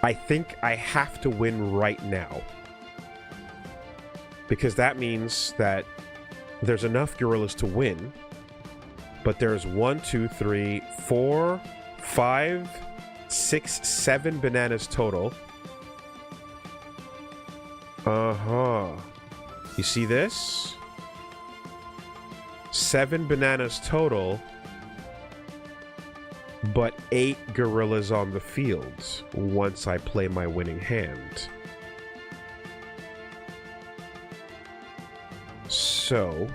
I think I have to win right now. Because that means that there's enough gorillas to win. But there's 1, 2, 3, 4, 5, 6, 7 bananas total. You see this? 7 bananas total, but 8 gorillas on the field once I play my winning hand. So,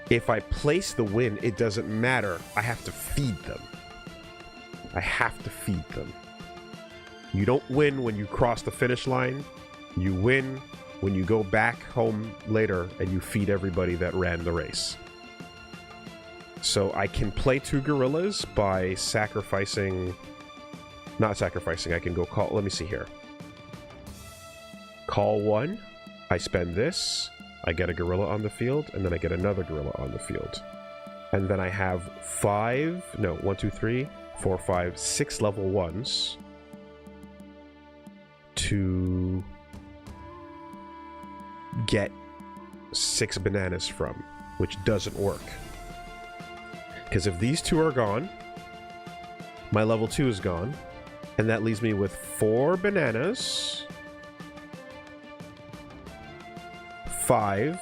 if I place the win, it doesn't matter. I have to feed them. I have to feed them. You don't win when you cross the finish line. You win when you go back home later and you feed everybody that ran the race. So I can play 2 gorillas by sacrificing... Not sacrificing, I can go call... Let me see here. Call 1. I spend this. I get a gorilla on the field, and then I get another gorilla on the field. And then I have 1, 2, 3, 4, 5, 6 level 1s to get 6 bananas from, which doesn't work. Because if these 2 are gone, my level 2 is gone, and that leaves me with 4 bananas, 5,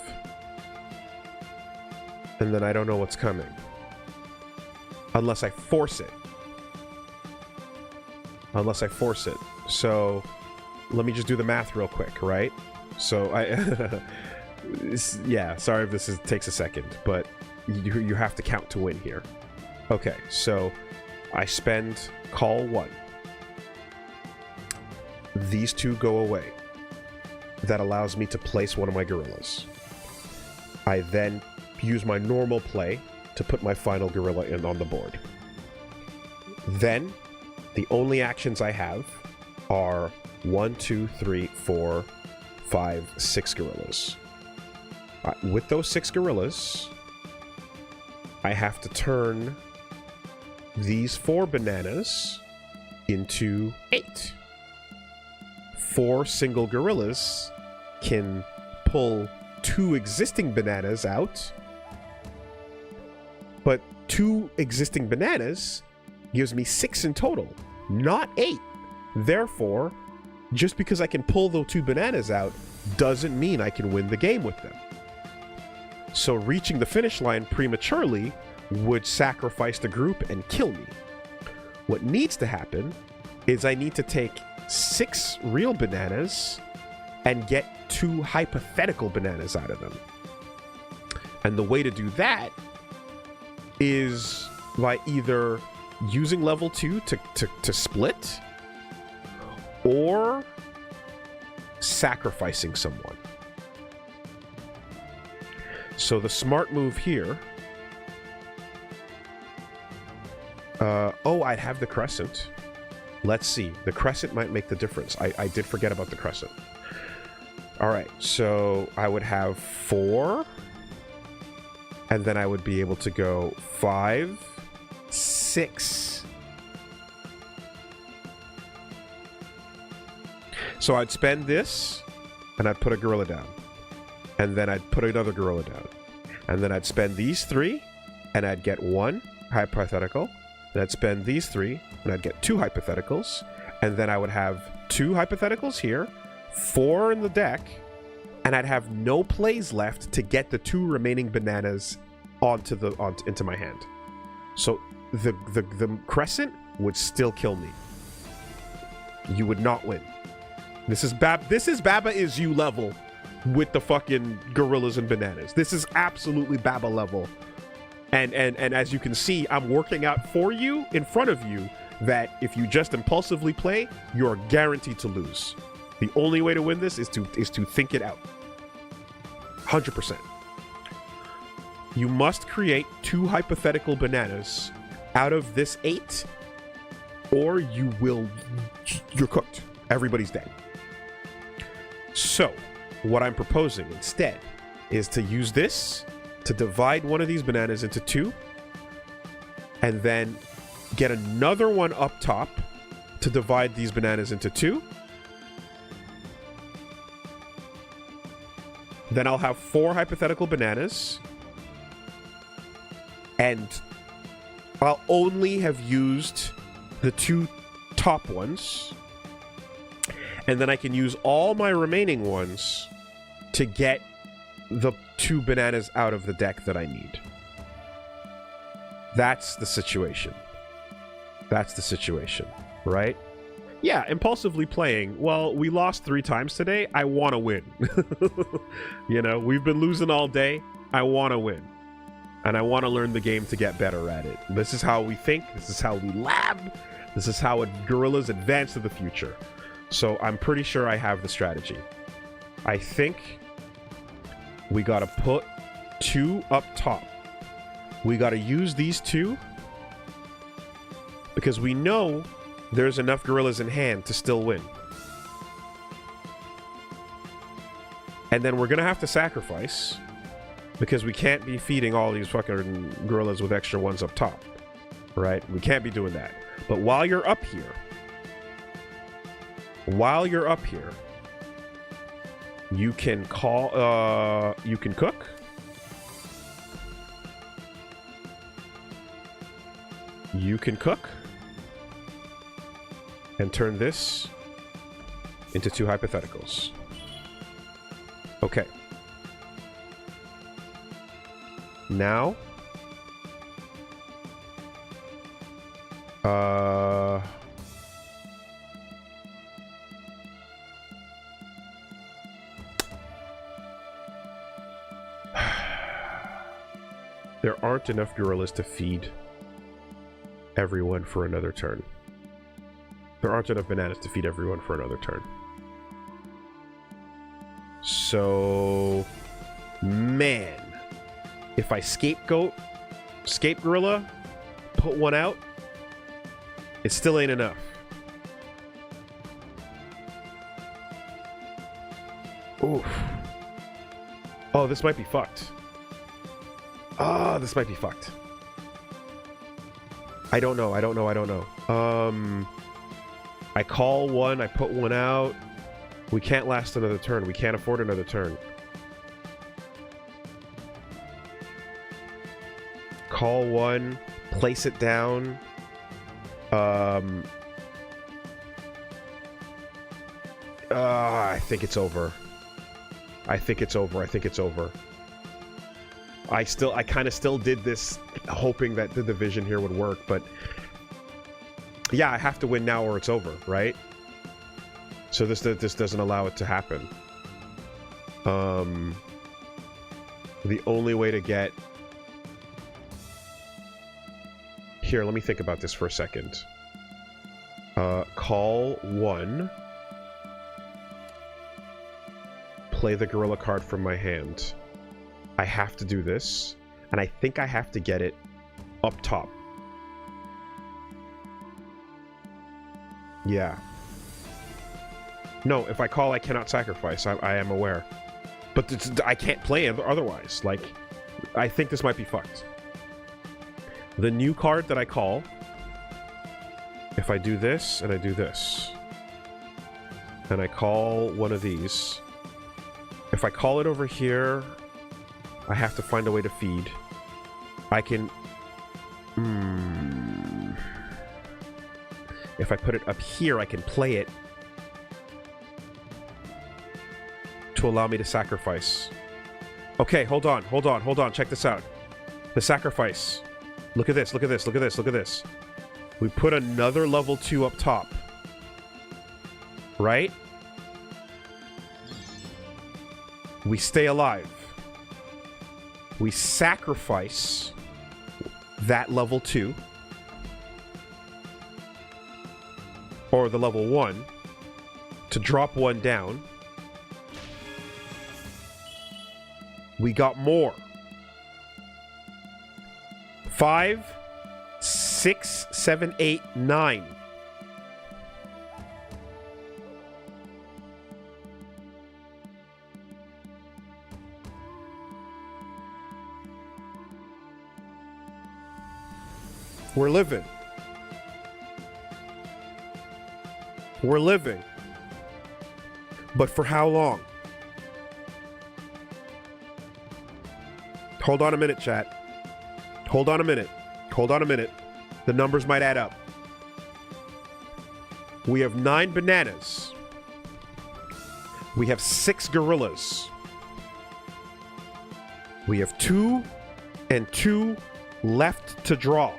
and then I don't know what's coming. Unless I force it. So, let me just do the math real quick, right? So, yeah, sorry if this takes a second, but you have to count to win here. Okay, so I spend call 1. These 2 go away. That allows me to place one of my gorillas. I then use my normal play to put my final gorilla in on the board. Then, the only actions I have are 1, 2, 3, 4, 5, 6 gorillas. With those 6 gorillas, I have to turn these 4 bananas into 8. 4 single gorillas can pull 2 existing bananas out, but 2 existing bananas gives me 6 in total, not 8. Therefore, just because I can pull those 2 bananas out doesn't mean I can win the game with them. So reaching the finish line prematurely would sacrifice the group and kill me. What needs to happen is I need to take 6 real bananas and get 2 hypothetical bananas out of them. And the way to do that is by either using level 2 to split, or sacrificing someone. So the smart move here... I'd have the crescent. Let's see. The crescent might make the difference. I did forget about the crescent. Alright, so I would have 4. And then I would be able to go 5, 6. So I'd spend this, and I'd put a gorilla down. And then I'd put another gorilla down. And then I'd spend these 3, and I'd get 1 hypothetical. And I'd spend these 3, and I'd get 2 hypotheticals. And then I would have 2 hypotheticals here, 4 in the deck, and I'd have no plays left to get the 2 remaining bananas into my hand. So the crescent would still kill me. You would not win. This is Baba is you level with the fucking gorillas and bananas. This is absolutely Baba level. And as you can see, I'm working out for you in front of you that if you just impulsively play, you're guaranteed to lose. The only way to win this is to think it out. 100%. You must create 2 hypothetical bananas out of this 8, or you're cooked. Everybody's dead. So, what I'm proposing instead is to use this to divide one of these bananas into two, and then get another one up top to divide these bananas into two. Then I'll have 4 hypothetical bananas, and I'll only have used the 2 top ones, and then I can use all my remaining ones to get the 2 bananas out of the deck that I need. That's the situation. That's the situation, right? Yeah, impulsively playing. Well, we lost 3 times today. I want to win. You know, we've been losing all day. I want to win. And I want to learn the game to get better at it. This is how we think. This is how we lab. This is how gorillas advance to the future. So I'm pretty sure I have the strategy. I think we got to put 2 up top. We got to use these 2 because we know there's enough gorillas in hand to still win. And then we're going to have to sacrifice because we can't be feeding all these fucking gorillas with extra ones up top. Right? We can't be doing that. But while you're up here, you can call, you can cook. You can cook. And turn this into 2 hypotheticals. Okay. Now, there aren't enough gorillas to feed everyone for another turn. There aren't enough bananas to feed everyone for another turn. So, man, if I escape gorilla, put one out, it still ain't enough. Oof. Oh, this might be fucked. Ah, this might be fucked. I don't know. I call one, I put one out. We can't last another turn. We can't afford another turn. Call one, place it down. I think it's over. I think it's over. I kind of still did this hoping that the division here would work, but yeah, I have to win now or it's over, right? So this doesn't allow it to happen. The only way to get... Here, let me think about this for a second. Call one. Play the gorilla card from my hand. I have to do this, and I think I have to get it up top. Yeah. No, if I call, I cannot sacrifice. I am aware. But I can't play otherwise. Like, I think this might be fucked. The new card that I call, if I do this, and I do this, and I call one of these, if I call it over here, I have to find a way to feed. I can... If I put it up here, I can play it to allow me to sacrifice. Okay, hold on. Check this out. The sacrifice. Look at this. We put another level 2 up top. Right? We stay alive. We sacrifice that level 2. Or the level 1 to drop one down. We got more. 5, 6, 7, 8, 9. We're living. We're living. But for how long? Hold on a minute, chat. Hold on a minute. Hold on a minute. The numbers might add up. We have 9 bananas. We have 6 gorillas. We have 2 and 2 left to draw.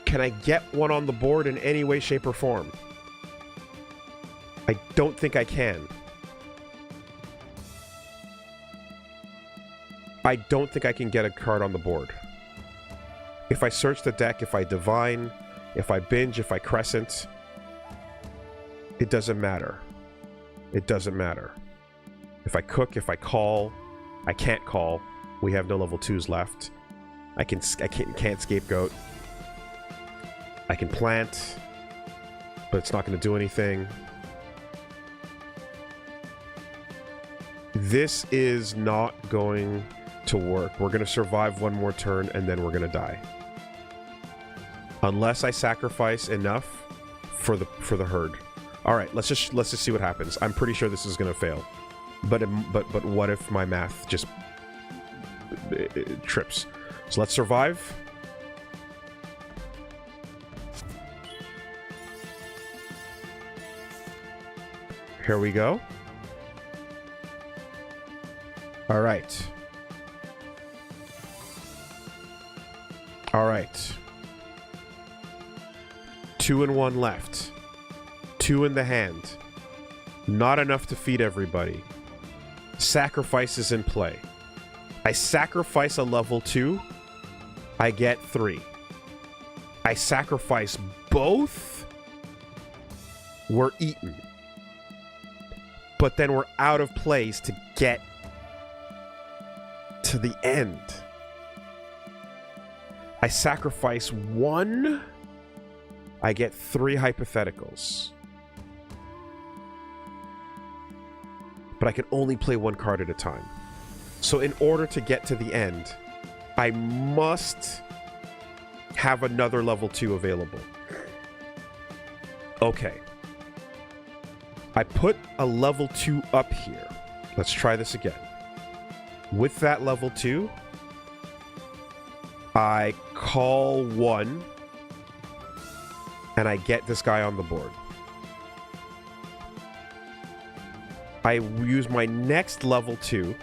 Can I get one on the board in any way, shape, or form? I don't think I can. I don't think I can get a card on the board. If I search the deck, if I divine, if I binge, if I crescent, it doesn't matter. It doesn't matter. If I cook, if I call, I can't call. We have no level 2s left. I can't scapegoat. I can plant, but it's not going to do anything. This is not going to work. We're going to survive one more turn, and then we're going to die. Unless I sacrifice enough for the herd. All right, let's just see what happens. I'm pretty sure this is going to fail. But what if my math just trips? So let's survive. Here we go. All right. All right. 2 and 1 left. 2 in the hand. Not enough to feed everybody. Sacrifice is in play. I sacrifice a level 2. I get 3. I sacrifice both. We're eaten. But then we're out of place to get to the end. I sacrifice 1. I get 3 hypotheticals. But I can only play 1 card at a time. So in order to get to the end, I must have another level 2 available. Okay. I put a level 2 up here. Let's try this again. With that level 2, I call 1, and I get this guy on the board. I use my next level 2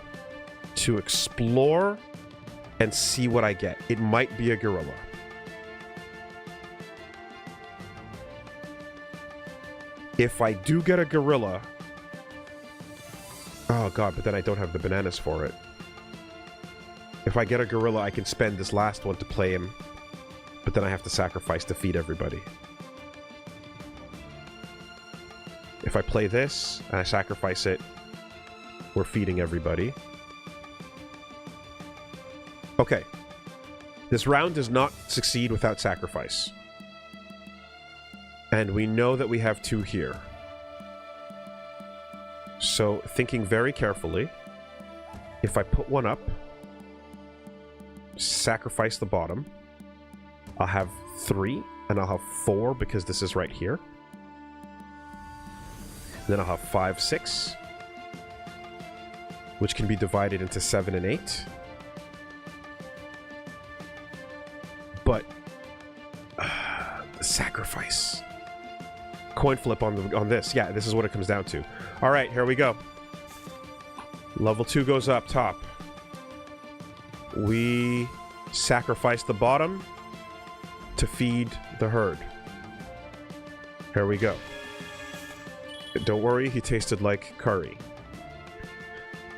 to explore and see what I get. It might be a gorilla. If I do get a gorilla... Oh god, but then I don't have the bananas for it. If I get a gorilla, I can spend this last one to play him. But then I have to sacrifice to feed everybody. If I play this, and I sacrifice it, we're feeding everybody. Okay. This round does not succeed without sacrifice. And we know that we have 2 here. So, thinking very carefully, if I put 1 up, sacrifice the bottom, I'll have 3, and I'll have 4 because this is right here. Then I'll have 5, 6, which can be divided into 7 and 8. But the sacrifice. Coin flip on this. Yeah, this is what it comes down to. All right, here we go. Level 2 goes up top. We sacrifice the bottom to feed the herd. Here we go. Don't worry, he tasted like curry.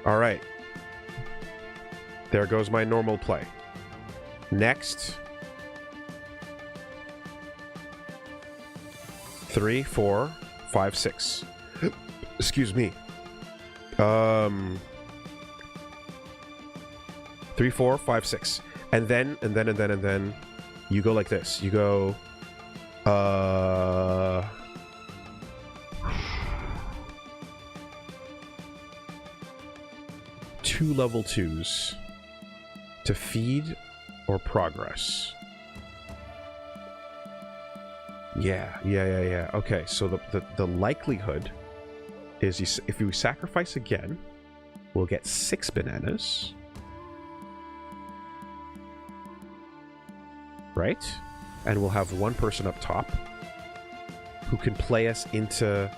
All right. There goes my normal play. Next. 3, 4, 5, 6. Excuse me. 3, 4, 5, 6. And then you go like this. You go 2 level 2s to feed or progress. Yeah. Okay, so the likelihood is if you sacrifice again, we'll get 6 bananas. Right? And we'll have one person up top who can play us into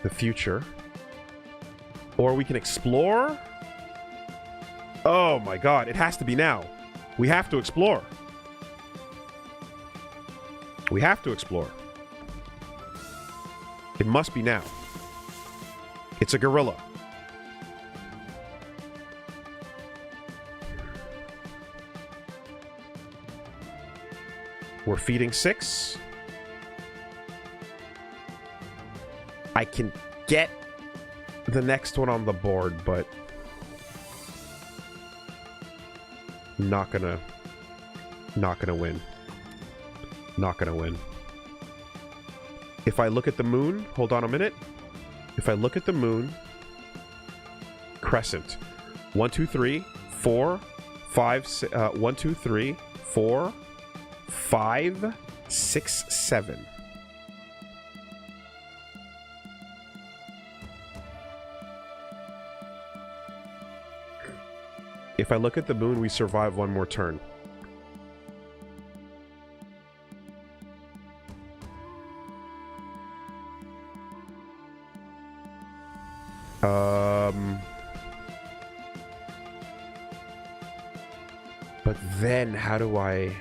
the future. Or we can explore. Oh my god, it has to be now. We have to explore. We have to explore. It must be now. It's a gorilla. We're feeding 6. I can get the next one on the board, but not gonna win. Not gonna win. If I look at the moon, hold on a minute. If I look at the moon, crescent. 1, 2, 3, 4, 5, 1, 2, 3, 4, 5, 6, 7. If I look at the moon, we survive one more turn. But then how do I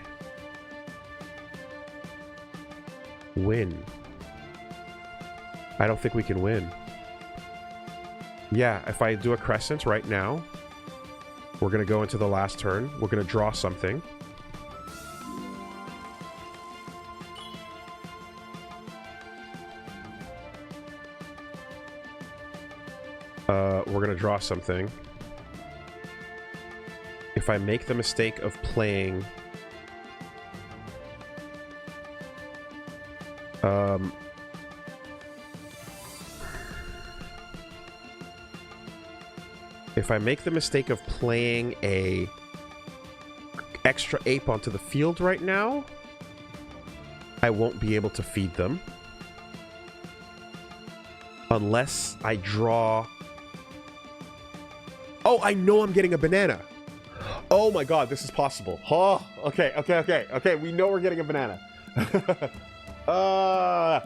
win? I don't think we can win. Yeah, if I do a crescent right now, we're going to go into the last turn. We're going to draw something. We're going to draw something. If I make the mistake of playing... if I make the mistake of playing a extra ape onto the field right now, I won't be able to feed them. Unless I draw... Oh, I know I'm getting a banana. Oh my god, this is possible. Oh, okay. We know we're getting a banana. All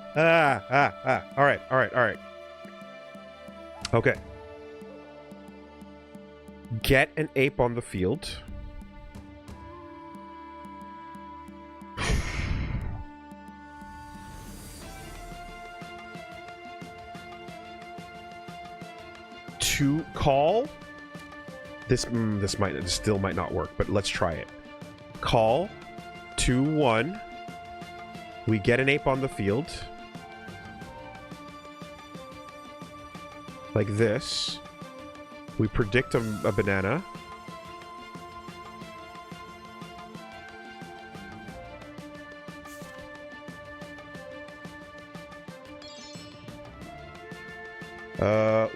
right. Okay. Get an ape on the field. To call. This still might not work, but let's try it. Call 2-1. We get an ape on the field. Like this. We predict a banana.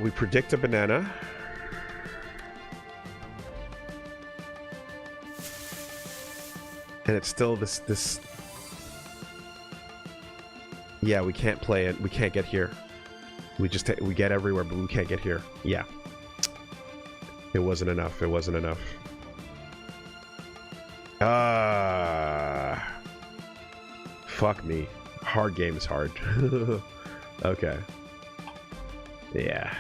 We predict a banana. And it's still this... Yeah, we can't play it. We can't get here. We get everywhere, but we can't get here. Yeah. It wasn't enough. It wasn't enough. Fuck me. Hard game is hard. Okay. Yeah.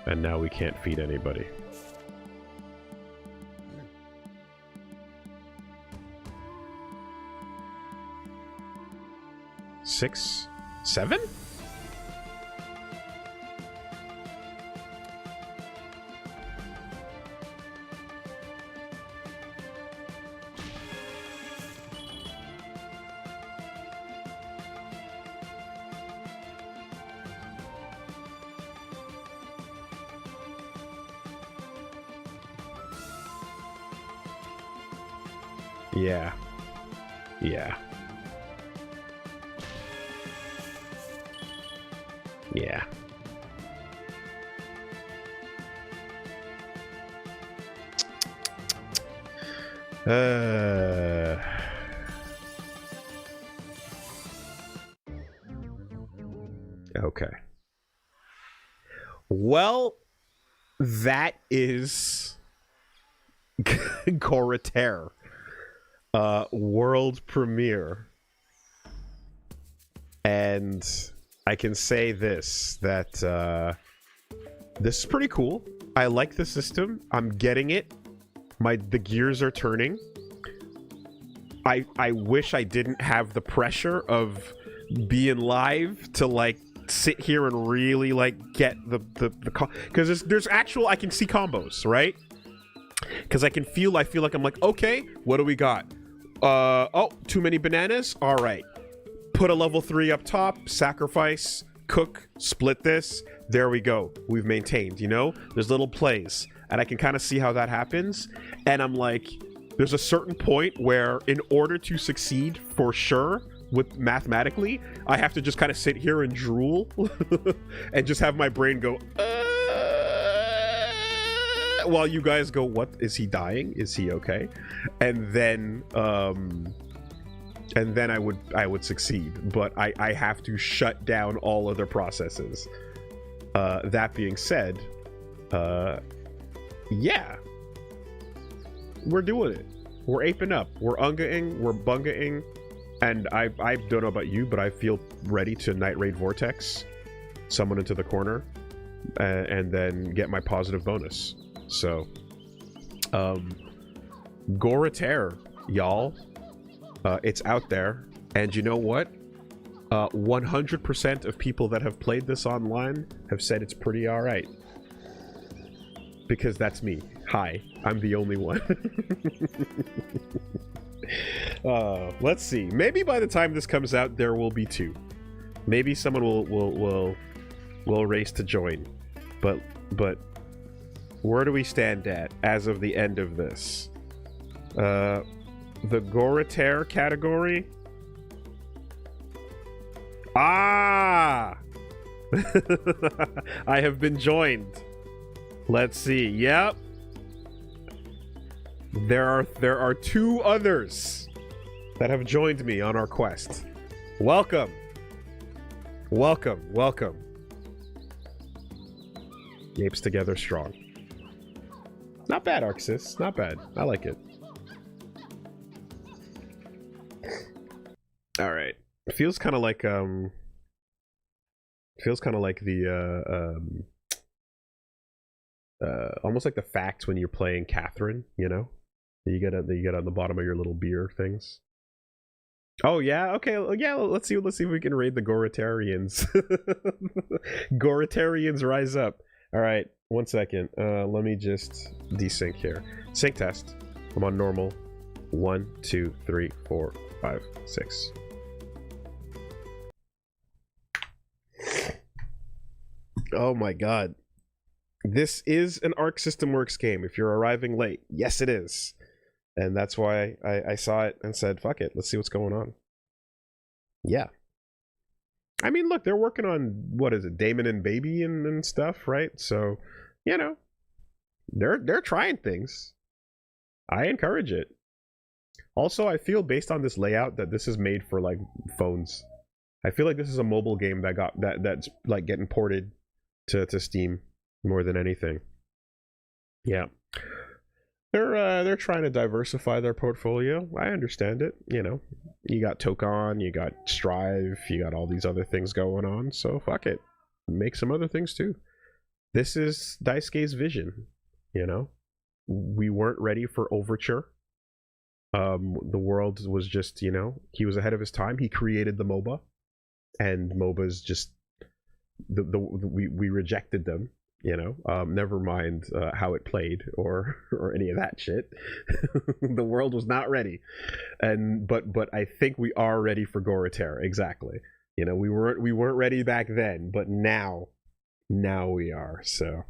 And now we can't feed anybody. Six? 7? Yeah. Yeah. Yeah. Okay. Well, that is Goritaire. World premiere. And I can say this, that this is pretty cool. I like the system. I'm getting it. The gears are turning. I wish I didn't have the pressure of being live to like sit here and really like get the because there's actual, I can see combos, right? Because I feel like I'm like, okay, what do we got? Oh, too many bananas. All right, put a level 3 up top, sacrifice, cook, split this. There we go. We've maintained, you know? There's little plays, and I can kind of see how that happens. And I'm like, there's a certain point where in order to succeed for sure with mathematically, I have to just kind of sit here and drool and just have my brain go while you guys go, what, is he dying? Is he okay? And then I would succeed, but I have to shut down all other processes. That being said, yeah, we're doing it. We're aping up. We're ungaing. We're bungaing. And I don't know about you, but I feel ready to Night Raid Vortex, someone into the corner, and then get my positive bonus. So, Goritaire, y'all. It's out there. And you know what? 100% of people that have played this online have said it's pretty alright. Because that's me. Hi, I'm the only one. Let's see. Maybe by the time this comes out, there will be 2. Maybe someone will race to join. But where do we stand at as of the end of this? The Goritaire category. Ah! I have been joined. Let's see. Yep. There are 2 others that have joined me on our quest. Welcome. Welcome. Welcome. Apes together strong. Not bad, Arxis. Not bad. I like it. All right. It feels kind of like the almost like the facts when you're playing Catherine, you know? You get on the bottom of your little beer things. Oh yeah, okay, yeah. Let's see if we can raid the Goritarians. Goritarians rise up. All right, 1 second. Let me just desync here. Sync test. I'm on normal. 1, 2, 3, 4, 5, 6. Oh my god. This is an Arc System Works game. If you're arriving late, yes, it is. And that's why I saw it and said, fuck it, let's see what's going on. Yeah. I mean, look, they're working on, what is it, Damon and Baby and stuff, right? So, you know, they're trying things. I encourage it. Also, I feel based on this layout that this is made for, like, phones. I feel like this is a mobile game that's like getting ported to Steam more than anything. Yeah. They're trying to diversify their portfolio. I understand it. You know, you got Tokon, you got Strive, you got all these other things going on. So fuck it, make some other things too. This is Daisuke's vision. You know, we weren't ready for Overture. The world was just, you know, he was ahead of his time. He created the MOBA, and MOBAs just we rejected them. You know, never mind how it played or any of that shit. The world was not ready, but I think we are ready for Goritaire. Exactly. You know, we weren't ready back then, but now we are. So,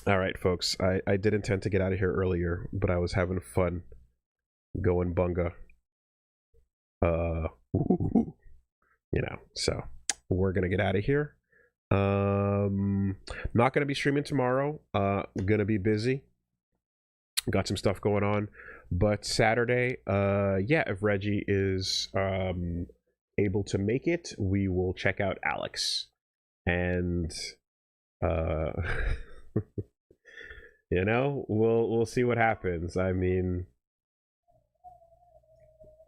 All right, folks. I did intend to get out of here earlier, but I was having fun going bunga. So we're gonna get out of here. Not gonna be streaming tomorrow. Gonna be busy. Got some stuff going on, but Saturday, if Reggie is able to make it, we will check out Alex, and we'll see what happens. I mean,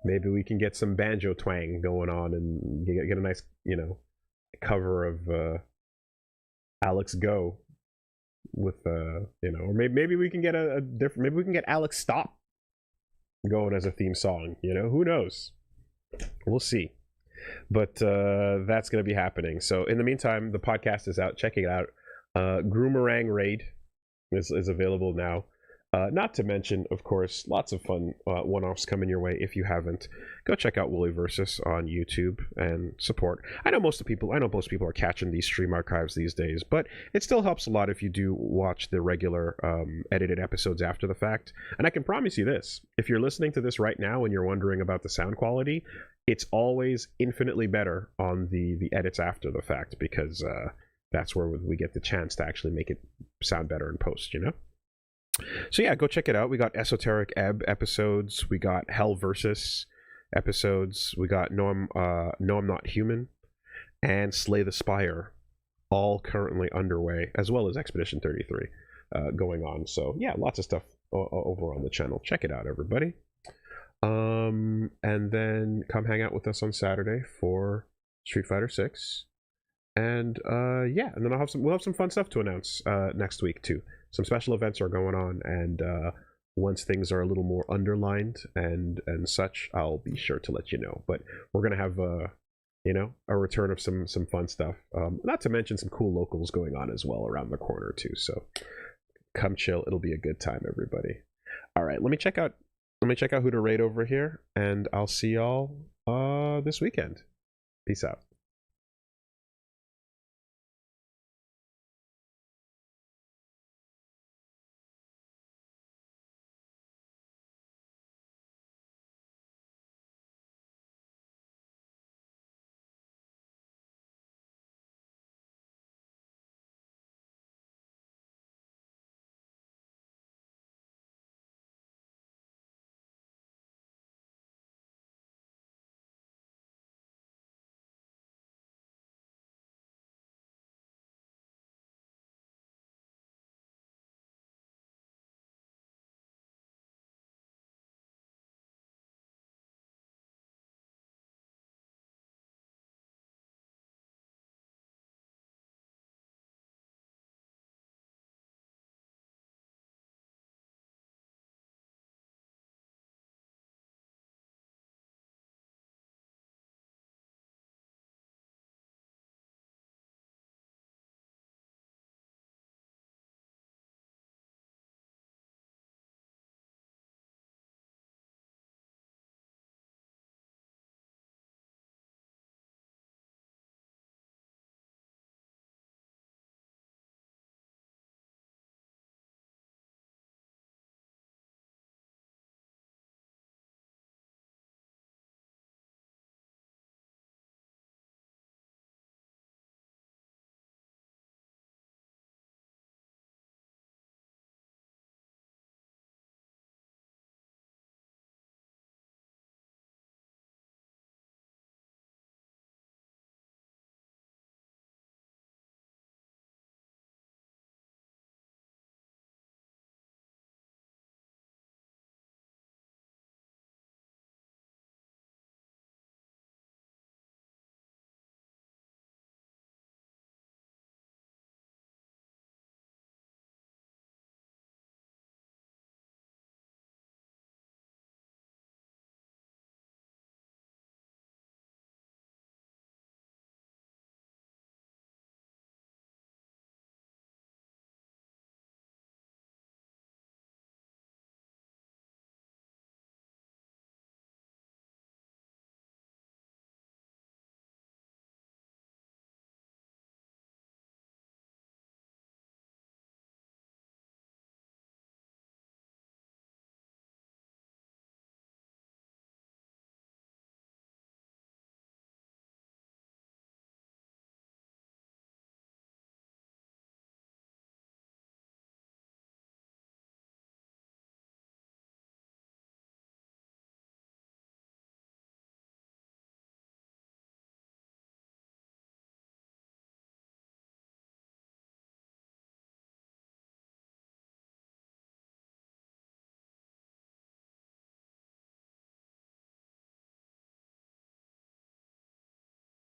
maybe we can get some banjo twang going on and get a nice, cover of Alex Go with or maybe we can get a different, maybe we can get Alex Stop going as a theme song. Who knows? We'll see. But that's going to be happening. So in the meantime, the podcast is out. Check it out. Groomerang Raid is available now. Not to mention, of course, lots of fun one-offs coming your way. If you haven't, go check out WoolieVersus on YouTube and support. I know most people are catching these stream archives these days, but it still helps a lot if you do watch the regular edited episodes after the fact. And I can promise you this: if you're listening to this right now and you're wondering about the sound quality, it's always infinitely better on the edits after the fact, because that's where we get the chance to actually make it sound better in post, So yeah, go check it out. We got Esoteric Ebb episodes. We got Hell Versus episodes. We got No I'm Not Human and Slay the Spire, all currently underway, as well as Expedition 33 going on. So yeah, lots of stuff over on the channel. Check it out, everybody. And then come hang out with us on Saturday for Street Fighter 6. And and then we'll have some fun stuff to announce next week too. Some special events are going on, and once things are a little more underlined and such, I'll be sure to let you know. But we're gonna have a return of some fun stuff. Not to mention some cool locals going on as well around the corner too. So come chill. It'll be a good time, everybody. All right, let me check out who to raid over here, and I'll see y'all this weekend. Peace out.